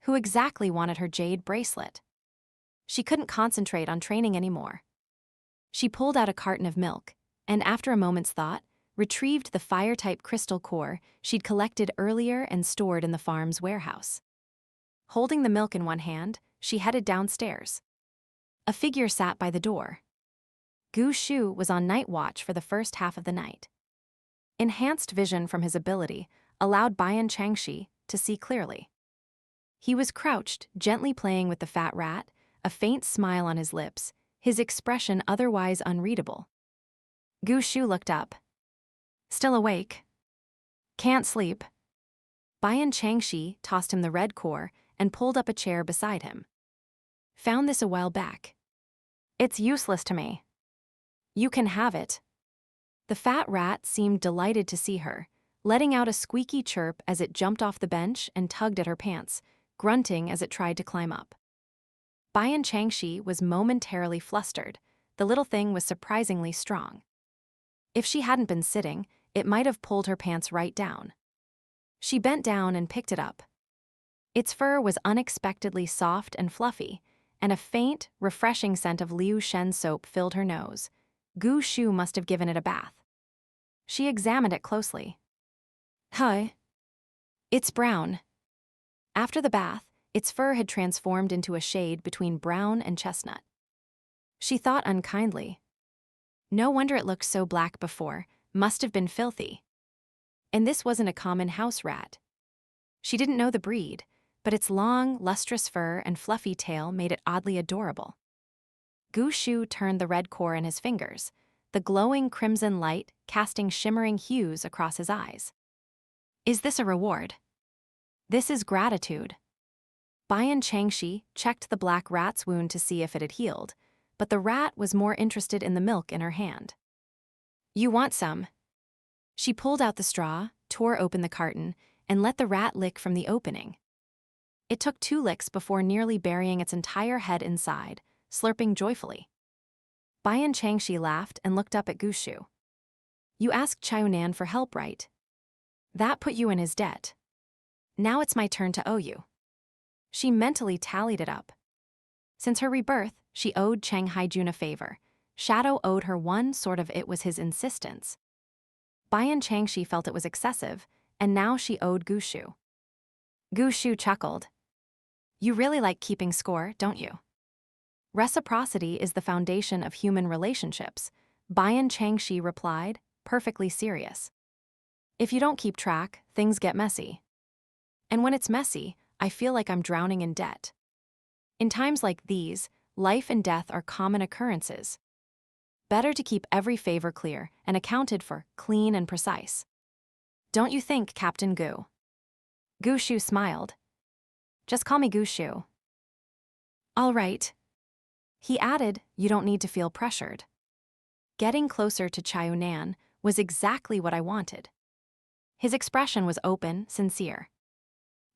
Who exactly wanted her jade bracelet? She couldn't concentrate on training anymore. She pulled out a carton of milk, and after a moment's thought, retrieved the fire-type crystal core she'd collected earlier and stored in the farm's warehouse. Holding the milk in one hand, she headed downstairs. A figure sat by the door. Gu Xu was on night watch for the first half of the night. Enhanced vision from his ability allowed Bian Changxi to see clearly. He was crouched, gently playing with the fat rat, a faint smile on his lips, his expression otherwise unreadable. Gu Xu looked up. Still awake? Can't sleep. Bian Changxi tossed him the red core and pulled up a chair beside him. Found this a while back. It's useless to me. You can have it. The fat rat seemed delighted to see her, letting out a squeaky chirp as it jumped off the bench and tugged at her pants, grunting as it tried to climb up. Bian Changxi was momentarily flustered. The little thing was surprisingly strong. If she hadn't been sitting, it might have pulled her pants right down. She bent down and picked it up. Its fur was unexpectedly soft and fluffy, and a faint, refreshing scent of Liu Shen soap filled her nose. Gu Xu must have given it a bath. She examined it closely. Hi. It's brown. After the bath, its fur had transformed into a shade between brown and chestnut. She thought unkindly. No wonder it looked so black before, must have been filthy. And this wasn't a common house rat. She didn't know the breed, but its long, lustrous fur and fluffy tail made it oddly adorable. Gu Xu turned the red core in his fingers, the glowing crimson light casting shimmering hues across his eyes. Is this a reward? This is gratitude. Bian Changxi checked the black rat's wound to see if it had healed, but the rat was more interested in the milk in her hand. You want some? She pulled out the straw, tore open the carton, and let the rat lick from the opening. It took 2 licks before nearly burying its entire head inside, slurping joyfully. Bian Changxi laughed and looked up at Gu Xu. You asked Changxi for help, right? That put you in his debt. Now it's my turn to owe you. She mentally tallied it up. Since her rebirth, she owed Cheng Haijun a favor. Shadow owed her one sort of it was his insistence. Bian Changxi felt it was excessive, and now she owed Gu Xu. Gu Xu chuckled. You really like keeping score, don't you? Reciprocity is the foundation of human relationships, Bian Changxi replied, perfectly serious. If you don't keep track, things get messy. And when it's messy, I feel like I'm drowning in debt. In times like these, life and death are common occurrences. Better to keep every favor clear and accounted for, clean and precise. Don't you think, Captain Gu? Gu Xu smiled. Just call me Gu Xu. All right. He added, you don't need to feel pressured. Getting closer to Changxi was exactly what I wanted. His expression was open, sincere.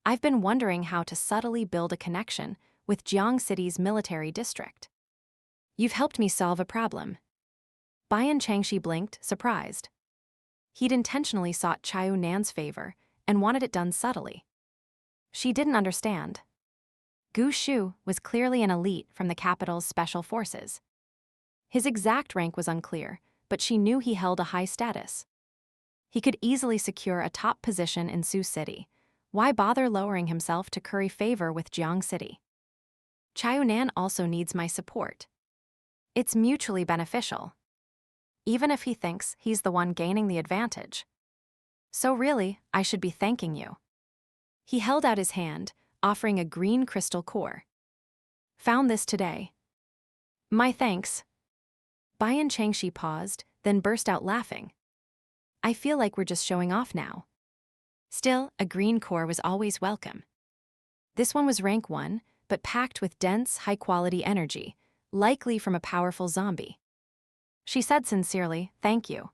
I've been wondering how to subtly build a connection with Jiang City's military district. You've helped me solve a problem. Bian Changxi blinked, surprised. He'd intentionally sought Changxi's favor and wanted it done subtly. She didn't understand. Gu Xu was clearly an elite from the capital's special forces. His exact rank was unclear, but she knew he held a high status. He could easily secure a top position in Sioux City. Why bother lowering himself to curry favor with Jiang City? Changxi also needs my support. It's mutually beneficial. Even if he thinks he's the one gaining the advantage. So really, I should be thanking you. He held out his hand, offering a green crystal core. Found this today. My thanks. Bian Changxi paused, then burst out laughing. I feel like we're just showing off now. Still, a green core was always welcome. This one was rank 1, but packed with dense, high-quality energy, likely from a powerful zombie. She said sincerely, "Thank you."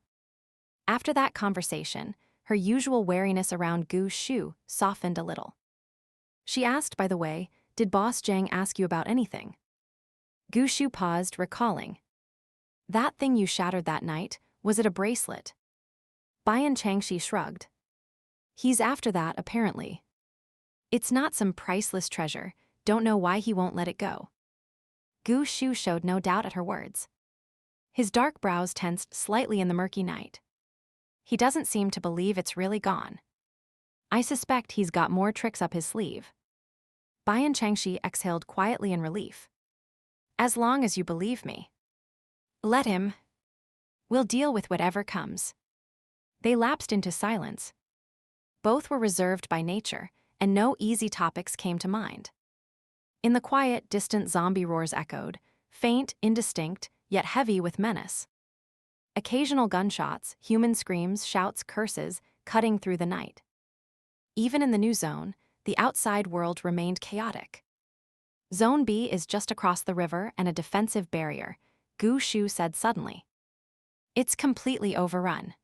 After that conversation, her usual wariness around Gu Xu softened a little. She asked, by the way, "Did Boss Zhang ask you about anything?" Gu Xu paused, recalling. "That thing you shattered that night, was it a bracelet?" Bian Changxi shrugged. "He's after that, apparently. It's not some priceless treasure, don't know why he won't let it go." Gu Xu showed no doubt at her words. His dark brows tensed slightly in the murky night. He doesn't seem to believe it's really gone. I suspect he's got more tricks up his sleeve. Bian Changxi exhaled quietly in relief. As long as you believe me. Let him. We'll deal with whatever comes. They lapsed into silence. Both were reserved by nature, and no easy topics came to mind. In the quiet, distant zombie roars echoed, faint, indistinct, yet heavy with menace. Occasional gunshots, human screams, shouts, curses, cutting through the night. Even in the new zone, the outside world remained chaotic. Zone B is just across the river and a defensive barrier, Gu Xu said suddenly. It's completely overrun.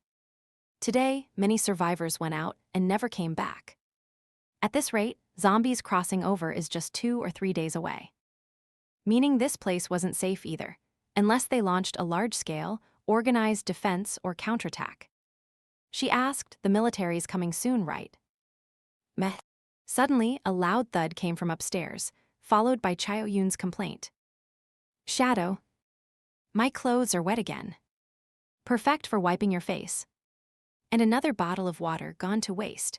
Today, many survivors went out and never came back. At this rate, zombies crossing over is just 2 or 3 days away. Meaning this place wasn't safe either, unless they launched a large-scale, organized defense or counterattack. She asked, "The military's coming soon, right?" Meh. Suddenly, a loud thud came from upstairs, followed by Chaoyun's complaint. "Shadow. My clothes are wet again. Perfect for wiping your face." And another bottle of water gone to waste.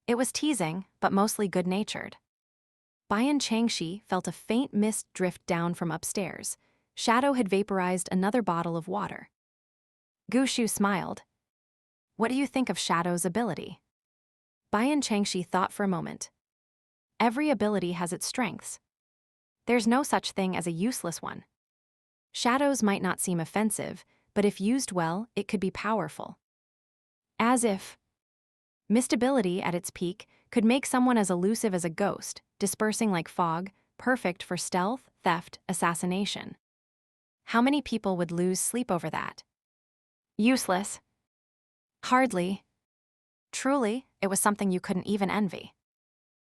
It was teasing, but mostly good-natured. Bian Changxi felt a faint mist drift down from upstairs. Shadow had vaporized another bottle of water. Gu Xu smiled. "What do you think of Shadow's ability?" Bian Changxi thought for a moment. Every ability has its strengths. There's no such thing as a useless one. Shadows might not seem offensive, but if used well, it could be powerful. As if. Mist ability at its peak could make someone as elusive as a ghost, dispersing like fog, perfect for stealth, theft, assassination. How many people would lose sleep over that? Useless. Hardly. Truly, it was something you couldn't even envy.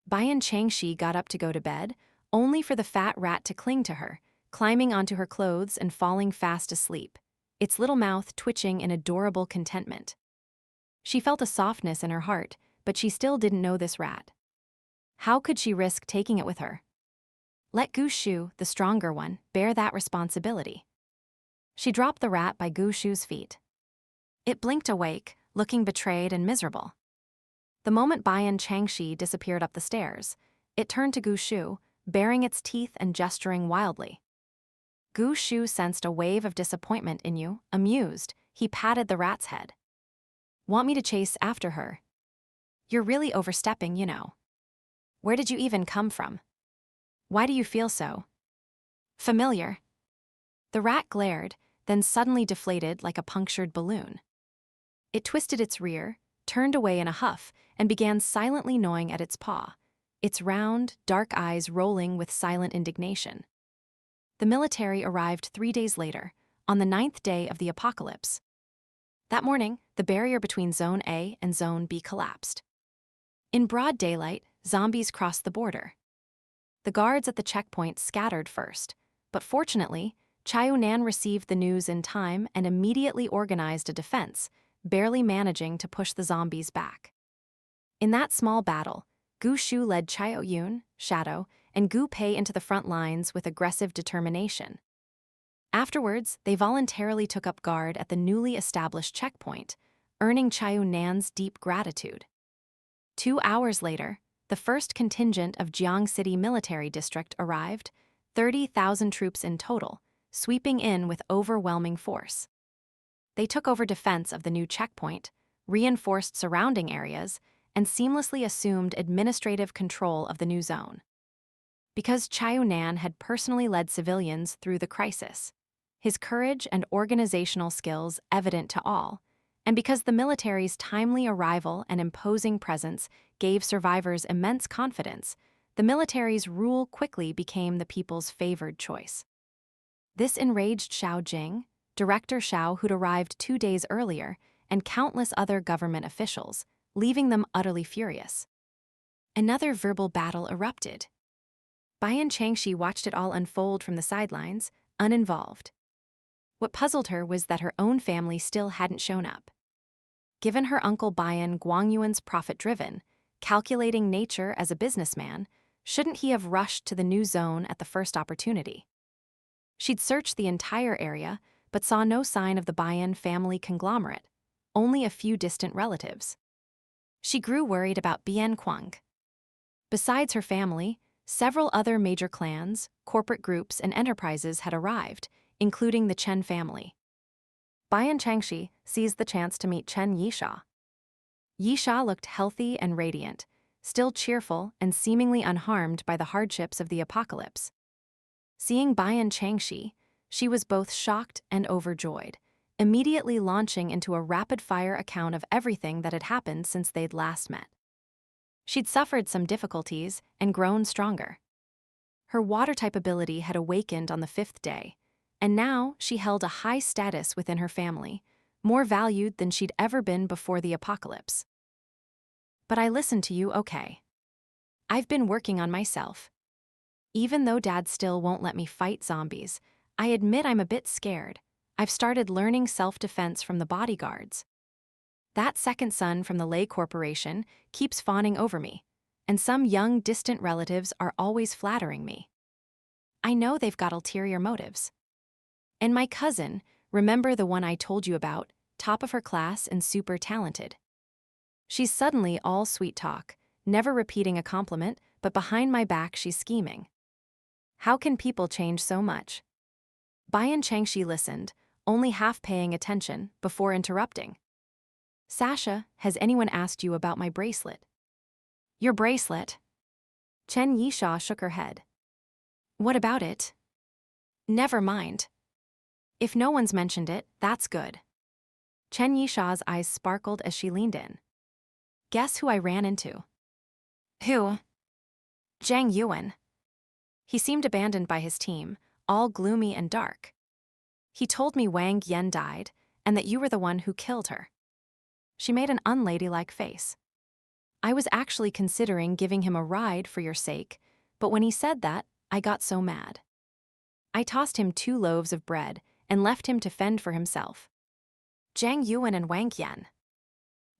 Bian Changxi got up to go to bed, only for the fat rat to cling to her, climbing onto her clothes and falling fast asleep, its little mouth twitching in adorable contentment. She felt a softness in her heart, but she still didn't know this rat. How could she risk taking it with her? Let Gu Xu, the stronger one, bear that responsibility. She dropped the rat by Gu Xu's feet. It blinked awake, looking betrayed and miserable. The moment Bian Changxi disappeared up the stairs, it turned to Gu Xu, baring its teeth and gesturing wildly. Gu Xu sensed a wave of disappointment in you, amused, he patted the rat's head. Want me to chase after her? You're really overstepping, you know. Where did you even come from? Why do you feel so familiar? The rat glared, then suddenly deflated like a punctured balloon. It twisted its rear, turned away in a huff, and began silently gnawing at its paw, its round, dark eyes rolling with silent indignation. The military arrived 3 days later, on the 9th day of the apocalypse. That morning, the barrier between Zone A and Zone B collapsed. In broad daylight, zombies crossed the border. The guards at the checkpoint scattered first, but fortunately, Chaoyunan received the news in time and immediately organized a defense, barely managing to push the zombies back. In that small battle, Gu Xu led Chaoyun, Shadow, and Gu Pei into the front lines with aggressive determination. Afterwards, they voluntarily took up guard at the newly established checkpoint, earning Chaoyunan's deep gratitude. 2 hours later, the first contingent of Jiang City Military District arrived, 30,000 troops in total, sweeping in with overwhelming force. They took over defense of the new checkpoint, reinforced surrounding areas, and seamlessly assumed administrative control of the new zone. Because Chaoyunan had personally led civilians through the crisis, his courage and organizational skills evident to all, and because the military's timely arrival and imposing presence gave survivors immense confidence, the military's rule quickly became the people's favored choice. This enraged Xiao Jing, Director Xiao who'd arrived 2 days earlier, and countless other government officials, leaving them utterly furious. Another verbal battle erupted. Bian Changxi watched it all unfold from the sidelines, uninvolved. What puzzled her was that her own family still hadn't shown up. Given her uncle Bian Guangyuan's profit-driven, calculating nature as a businessman, shouldn't he have rushed to the new zone at the first opportunity? She'd searched the entire area, but saw no sign of the Bian family conglomerate, only a few distant relatives. She grew worried about Bian Quang. Besides her family, several other major clans, corporate groups, and enterprises had arrived, including the Chen family. Bian Changxi seized the chance to meet Chen Yisha. Yisha looked healthy and radiant, still cheerful and seemingly unharmed by the hardships of the apocalypse. Seeing Bian Changxi, she was both shocked and overjoyed, immediately launching into a rapid-fire account of everything that had happened since they'd last met. She'd suffered some difficulties and grown stronger. Her water-type ability had awakened on the 5th day, and now she held a high status within her family, more valued than she'd ever been before the apocalypse. But I listened to you, okay. I've been working on myself. Even though Dad still won't let me fight zombies, I admit I'm a bit scared. I've started learning self-defense from the bodyguards. That second son from the Lei Corporation keeps fawning over me, and some young, distant relatives are always flattering me. I know they've got ulterior motives. And my cousin, remember the one I told you about, top of her class and super talented? She's suddenly all sweet talk, never repeating a compliment, but behind my back she's scheming. How can people change so much? Bian Changxi listened, only half paying attention, before interrupting. Sasha, has anyone asked you about my bracelet? Your bracelet? Chen Yisha shook her head. What about it? Never mind. If no one's mentioned it, that's good. Chen Yisha's eyes sparkled as she leaned in. Guess who I ran into? Who? Zhang Yuan. He seemed abandoned by his team, all gloomy and dark. He told me Wang Yan died, and that you were the one who killed her. She made an unladylike face. I was actually considering giving him a ride for your sake, but when he said that, I got so mad. I tossed him 2 loaves of bread and left him to fend for himself. Zhang Yuan and Wang Yan.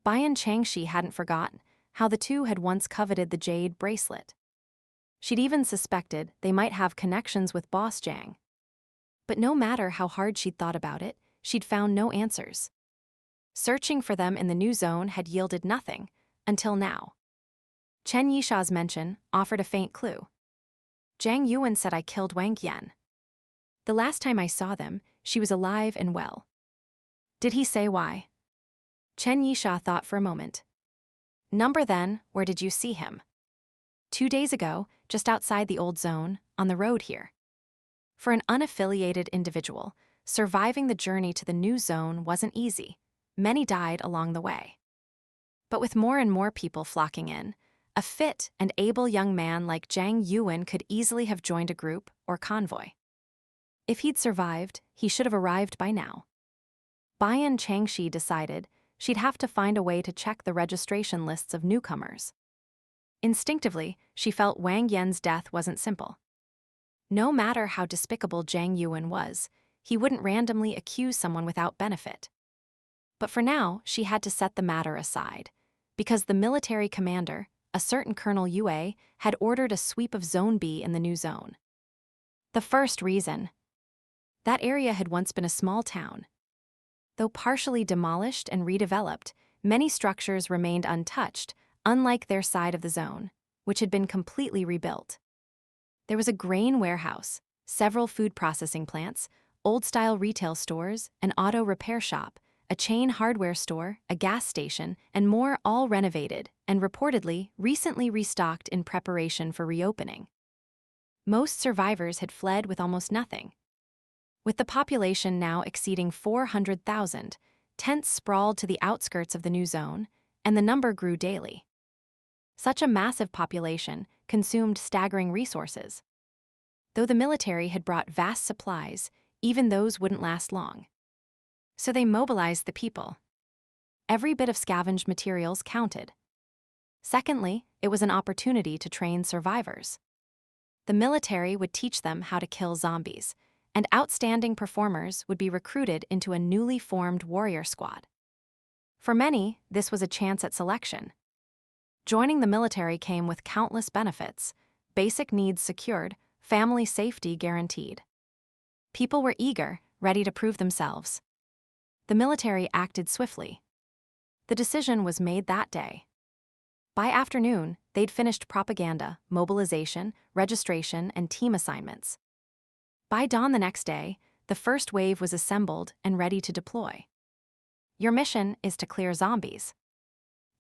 Bian Changxi hadn't forgotten how the two had once coveted the jade bracelet. She'd even suspected they might have connections with Boss Zhang. But no matter how hard she'd thought about it, she'd found no answers. Searching for them in the new zone had yielded nothing, until now. Chen Yisha's mention offered a faint clue. Zhang Yuan said I killed Wang Yan. The last time I saw them, she was alive and well. Did he say why? Chen Yisha thought for a moment. Number then, where did you see him? 2 days ago, just outside the old zone, on the road here. For an unaffiliated individual, surviving the journey to the new zone wasn't easy. Many died along the way. But with more and more people flocking in, a fit and able young man like Zhang Yuan could easily have joined a group or convoy. If he'd survived, he should have arrived by now. Bian Changxi decided she'd have to find a way to check the registration lists of newcomers. Instinctively, she felt Wang Yan's death wasn't simple. No matter how despicable Zhang Yuan was, he wouldn't randomly accuse someone without benefit. But for now, she had to set the matter aside, because the military commander, a certain Colonel Yue, had ordered a sweep of Zone B in the new zone. The first reason. That area had once been a small town. Though partially demolished and redeveloped, many structures remained untouched, unlike their side of the zone, which had been completely rebuilt. There was a grain warehouse, several food processing plants, old-style retail stores, an auto repair shop, a chain hardware store, a gas station, and more, all renovated and reportedly recently restocked in preparation for reopening. Most survivors had fled with almost nothing. With the population now exceeding 400,000, tents sprawled to the outskirts of the new zone, and the number grew daily. Such a massive population consumed staggering resources. Though the military had brought vast supplies, even those wouldn't last long. So they mobilized the people. Every bit of scavenged materials counted. Secondly, it was an opportunity to train survivors. The military would teach them how to kill zombies, and outstanding performers would be recruited into a newly formed warrior squad. For many, this was a chance at selection. Joining the military came with countless benefits: basic needs secured, family safety guaranteed. People were eager, ready to prove themselves. The military acted swiftly. The decision was made that day. By afternoon, they'd finished propaganda, mobilization, registration, and team assignments. By dawn the next day, the first wave was assembled and ready to deploy. Your mission is to clear zombies.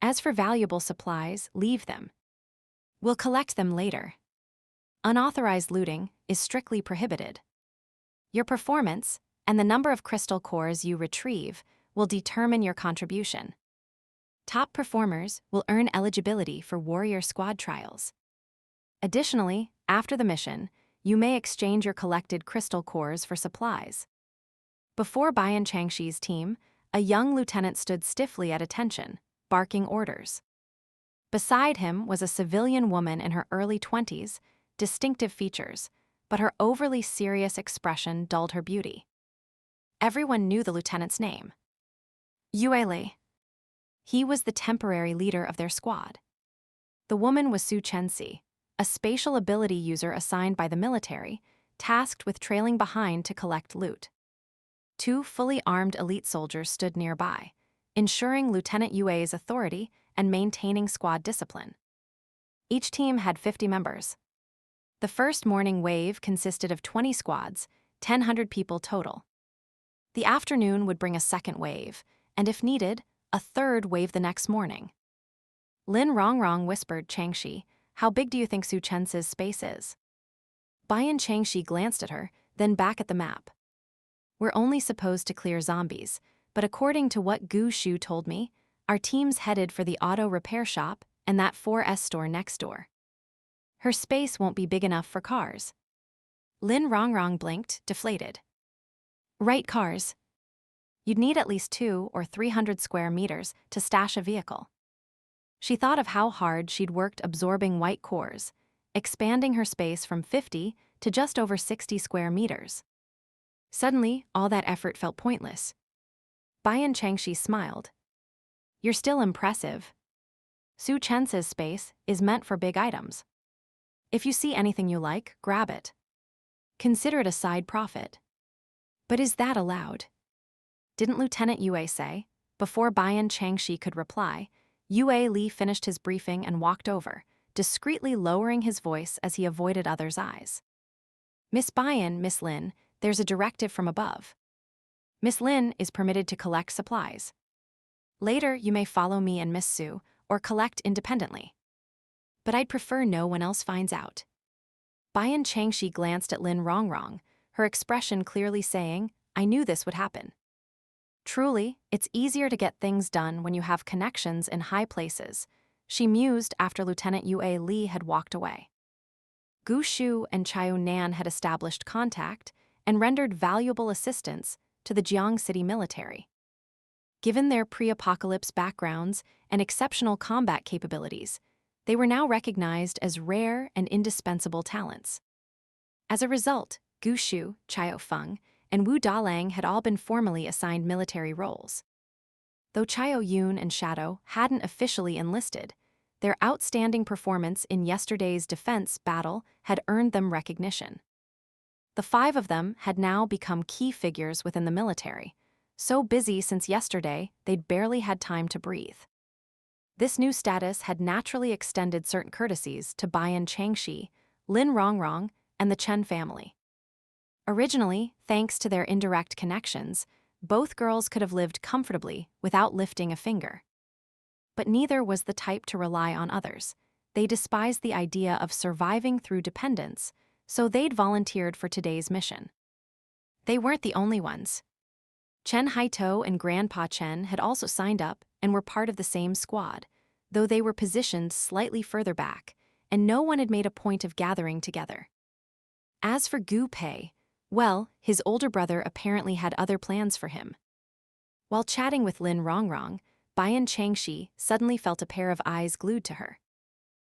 As for valuable supplies, leave them. We'll collect them later. Unauthorized looting is strictly prohibited. Your performance, and the number of crystal cores you retrieve, will determine your contribution. Top performers will earn eligibility for warrior squad trials. Additionally, after the mission, you may exchange your collected crystal cores for supplies. Before Bian Changxi's team, a young lieutenant stood stiffly at attention, barking orders. Beside him was a civilian woman in her early 20s, distinctive features, but her overly serious expression dulled her beauty. Everyone knew the lieutenant's name: Yue Li. He was the temporary leader of their squad. The woman was Changxi, a spatial ability user assigned by the military, tasked with trailing behind to collect loot. Two fully armed elite soldiers stood nearby, ensuring Lieutenant Yue's authority and maintaining squad discipline. Each team had 50 members. The first morning wave consisted of 20 squads, 1,000 people total. The afternoon would bring a second wave, and if needed, a third wave the next morning. Lin Rongrong whispered Changxi, "How big do you think Su Chen's space is?" Bian Changxi glanced at her, then back at the map. "We're only supposed to clear zombies, but according to what Gu Xu told me, our team's headed for the auto repair shop and that 4S store next door. Her space won't be big enough for cars." Lin Rongrong blinked, deflated. "Right, cars. You'd need at least 200 or 300 square meters to stash a vehicle." She thought of how hard she'd worked absorbing white cores, expanding her space from 50 to just over 60 square meters. Suddenly, all that effort felt pointless. Bian Changxi smiled. "You're still impressive. Su Chen's space is meant for big items. If you see anything you like, grab it. Consider it a side profit." "But is that allowed?" Didn't Lieutenant Yue say? Before Bian Changxi could reply, Yue Li finished his briefing and walked over, discreetly lowering his voice as he avoided others' eyes. "Miss Bian, Miss Lin, there's a directive from above. Miss Lin is permitted to collect supplies. Later, you may follow me and Miss Su, or collect independently. But I'd prefer no one else finds out." Bian Changxi glanced at Lin Rongrong, her expression clearly saying, "I knew this would happen." Truly, it's easier to get things done when you have connections in high places, she mused after Lieutenant Yue Li had walked away. Gu Xu and Chiao Nan had established contact and rendered valuable assistance to the Jiang City military. Given their pre-apocalypse backgrounds and exceptional combat capabilities, they were now recognized as rare and indispensable talents. As a result, Gu Xu, Chiao Feng, and Wu Dalang had all been formally assigned military roles. Though Chiao Yun and Shadow hadn't officially enlisted, their outstanding performance in yesterday's defense battle had earned them recognition. The 5 of them had now become key figures within the military, so busy since yesterday they'd barely had time to breathe. This new status had naturally extended certain courtesies to Bian Changxi, Lin Rongrong, and the Chen family. Originally, thanks to their indirect connections, both girls could have lived comfortably without lifting a finger. But neither was the type to rely on others. They despised the idea of surviving through dependence, so they'd volunteered for today's mission. They weren't the only ones. Chen Haito and Grandpa Chen had also signed up and were part of the same squad, though they were positioned slightly further back, and no one had made a point of gathering together. As for Gu Pei, well, his older brother apparently had other plans for him. While chatting with Lin Rongrong, Bian Changxi suddenly felt a pair of eyes glued to her.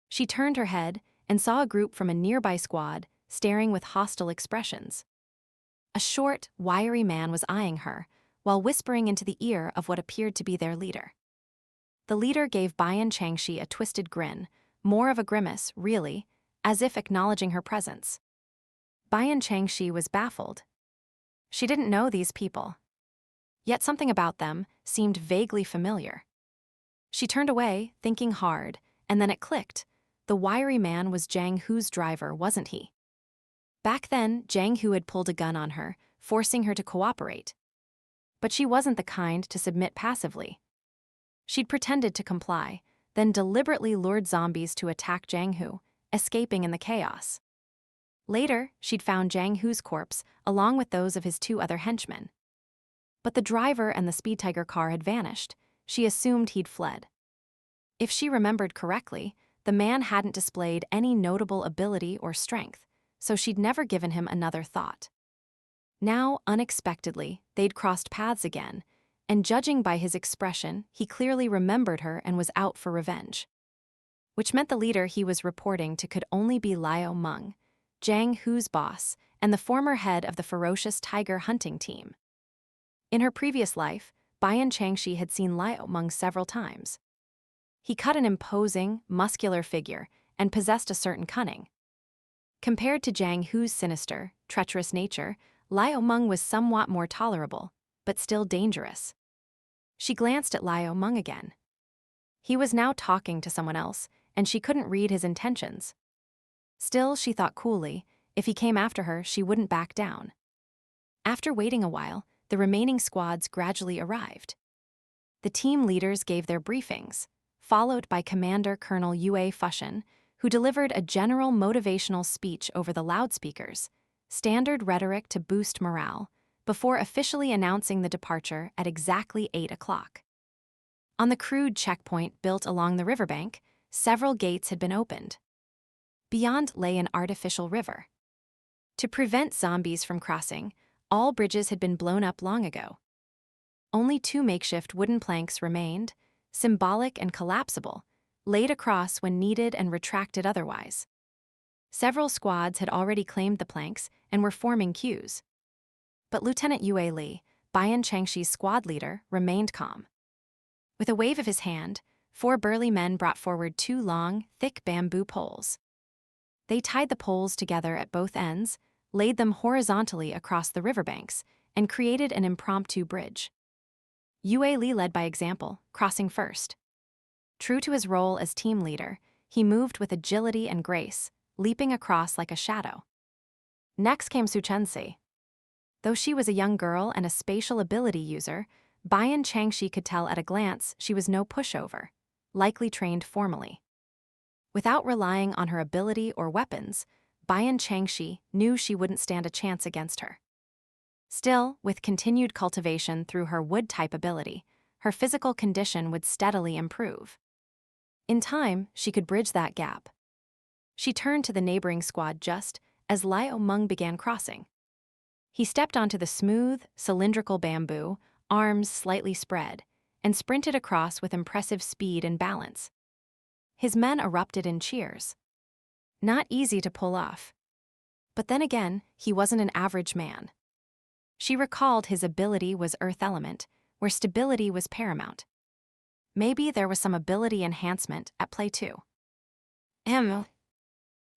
She turned her head and saw a group from a nearby squad staring with hostile expressions. A short, wiry man was eyeing her, while whispering into the ear of what appeared to be their leader. The leader gave Bian Changxi a twisted grin, more of a grimace, really, as if acknowledging her presence. Bian Changxi was baffled. She didn't know these people. Yet something about them seemed vaguely familiar. She turned away, thinking hard, and then it clicked. The wiry man was Jiang Hu's driver, wasn't he? Back then, Jiang Hu had pulled a gun on her, forcing her to cooperate. But she wasn't the kind to submit passively. She'd pretended to comply, then deliberately lured zombies to attack Jiang Hu, escaping in the chaos. Later, she'd found Jiang Hu's corpse, along with those of his 2 other henchmen. But the driver and the Speed Tiger car had vanished. She assumed he'd fled. If she remembered correctly, the man hadn't displayed any notable ability or strength, so she'd never given him another thought. Now, unexpectedly, they'd crossed paths again, and judging by his expression, he clearly remembered her and was out for revenge. Which meant the leader he was reporting to could only be Liao Meng, Jiang Hu's boss, and the former head of the ferocious tiger hunting team. In her previous life, Bian Changxi had seen Liao Meng several times. He cut an imposing, muscular figure and possessed a certain cunning. Compared to Jiang Hu's sinister, treacherous nature, Liao Meng was somewhat more tolerable, but still dangerous. She glanced at Liao Meng again. He was now talking to someone else, and she couldn't read his intentions. Still, she thought coolly, if he came after her, she wouldn't back down. After waiting a while, the remaining squads gradually arrived. The team leaders gave their briefings, followed by Commander Colonel Yue Fushan, who delivered a general motivational speech over the loudspeakers, standard rhetoric to boost morale, before officially announcing the departure at exactly 8 o'clock. On the crude checkpoint built along the riverbank, several gates had been opened. Beyond lay an artificial river. To prevent zombies from crossing, all bridges had been blown up long ago. Only 2 makeshift wooden planks remained, symbolic and collapsible, laid across when needed and retracted otherwise. Several squads had already claimed the planks and were forming queues. But Lieutenant Yue Li, Bian Changxi's squad leader, remained calm. With a wave of his hand, 4 burly men brought forward 2 long, thick bamboo poles. They tied the poles together at both ends, laid them horizontally across the riverbanks, and created an impromptu bridge. Yue Li led by example, crossing first. True to his role as team leader, he moved with agility and grace, leaping across like a shadow. Next came Su Chenxi. Though she was a young girl and a spatial ability user, Bian Changxi could tell at a glance she was no pushover, likely trained formally. Without relying on her ability or weapons, Bian Changxi knew she wouldn't stand a chance against her. Still, with continued cultivation through her wood-type ability, her physical condition would steadily improve. In time, she could bridge that gap. She turned to the neighboring squad just as Liao Meng began crossing. He stepped onto the smooth, cylindrical bamboo, arms slightly spread, and sprinted across with impressive speed and balance. His men erupted in cheers. Not easy to pull off. But then again, he wasn't an average man. She recalled his ability was earth element, where stability was paramount. Maybe there was some ability enhancement at play too.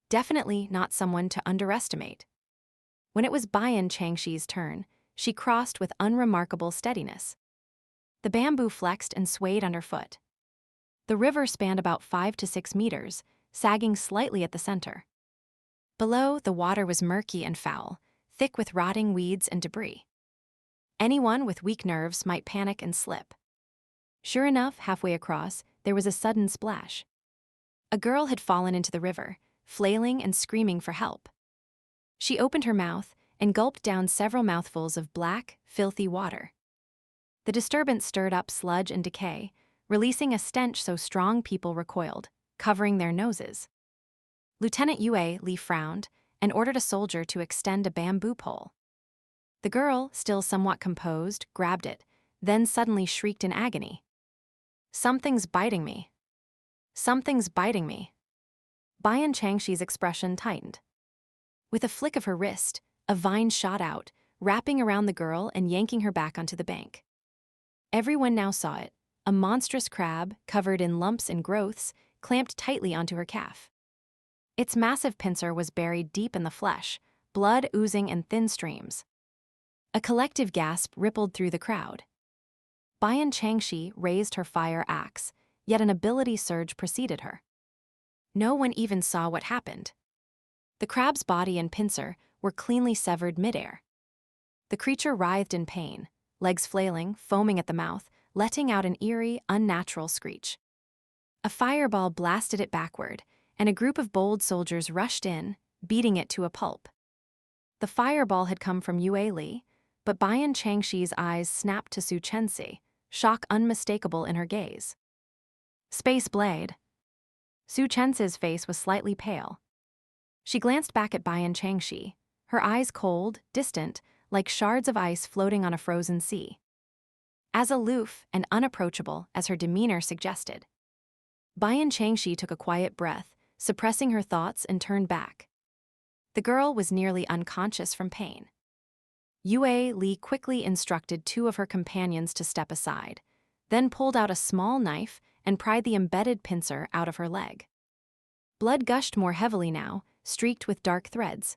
Definitely not someone to underestimate. When it was Bian Changxi's turn, she crossed with unremarkable steadiness. The bamboo flexed and swayed underfoot. The river spanned about 5 to 6 meters, sagging slightly at the center. Below, the water was murky and foul, thick with rotting weeds and debris. Anyone with weak nerves might panic and slip. Sure enough, halfway across, there was a sudden splash. A girl had fallen into the river, flailing and screaming for help. She opened her mouth, and gulped down several mouthfuls of black, filthy water. The disturbance stirred up sludge and decay, releasing a stench so strong people recoiled, covering their noses. Lieutenant Yue Li frowned and ordered a soldier to extend a bamboo pole. The girl, still somewhat composed, grabbed it, then suddenly shrieked in agony. "Something's biting me. Something's biting me." Bian Changxi's expression tightened. With a flick of her wrist, a vine shot out, wrapping around the girl and yanking her back onto the bank. Everyone now saw it, a monstrous crab, covered in lumps and growths, clamped tightly onto her calf. Its massive pincer was buried deep in the flesh, blood oozing in thin streams. A collective gasp rippled through the crowd. Bian Changxi raised her fire axe, yet an ability surge preceded her. No one even saw what happened. The crab's body and pincer were cleanly severed midair. The creature writhed in pain, legs flailing, foaming at the mouth, letting out an eerie, unnatural screech. A fireball blasted it backward, and a group of bold soldiers rushed in, beating it to a pulp. The fireball had come from Yue Li, but Bian Changxi's eyes snapped to Su Chengxi, shock unmistakable in her gaze. "Space blade." Su Chengxi's face was slightly pale. She glanced back at Bian Changxi, her eyes cold, distant, like shards of ice floating on a frozen sea. As aloof and unapproachable as her demeanor suggested. Bian Changxi took a quiet breath, suppressing her thoughts, and turned back. The girl was nearly unconscious from pain. Yue Li quickly instructed two of her companions to step aside, then pulled out a small knife and pried the embedded pincer out of her leg. Blood gushed more heavily now, streaked with dark threads.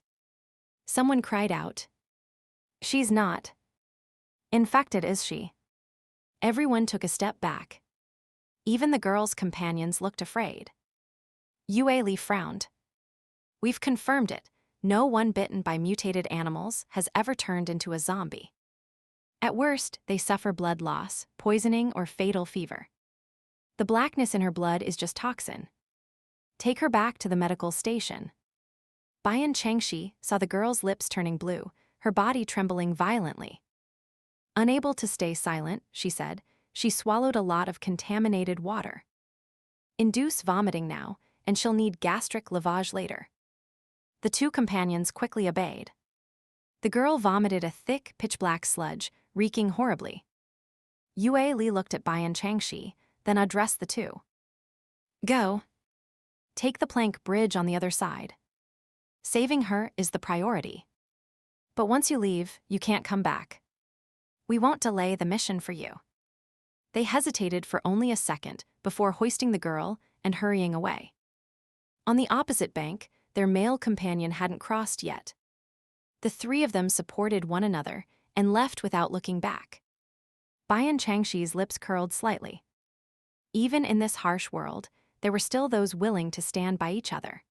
Someone cried out, "She's not infected, is she?" Everyone took a step back. Even the girl's companions looked afraid. Yue Li frowned. "We've confirmed it. No one bitten by mutated animals has ever turned into a zombie. At worst, they suffer blood loss, poisoning, or fatal fever. The blackness in her blood is just toxin. Take her back to the medical station." Bian Changxi saw the girl's lips turning blue, her body trembling violently. Unable to stay silent, she said, she swallowed a lot of contaminated water. "Induce vomiting now, and she'll need gastric lavage later." The two companions quickly obeyed. The girl vomited a thick, pitch-black sludge, reeking horribly. Yue Li looked at Bian Changxi, then addressed the two. "Go. Take the plank bridge on the other side. Saving her is the priority. But once you leave, you can't come back. We won't delay the mission for you." They hesitated for only a second before hoisting the girl and hurrying away. On the opposite bank, their male companion hadn't crossed yet. The three of them supported one another and left without looking back. Bian Changxi's lips curled slightly. Even in this harsh world, there were still those willing to stand by each other.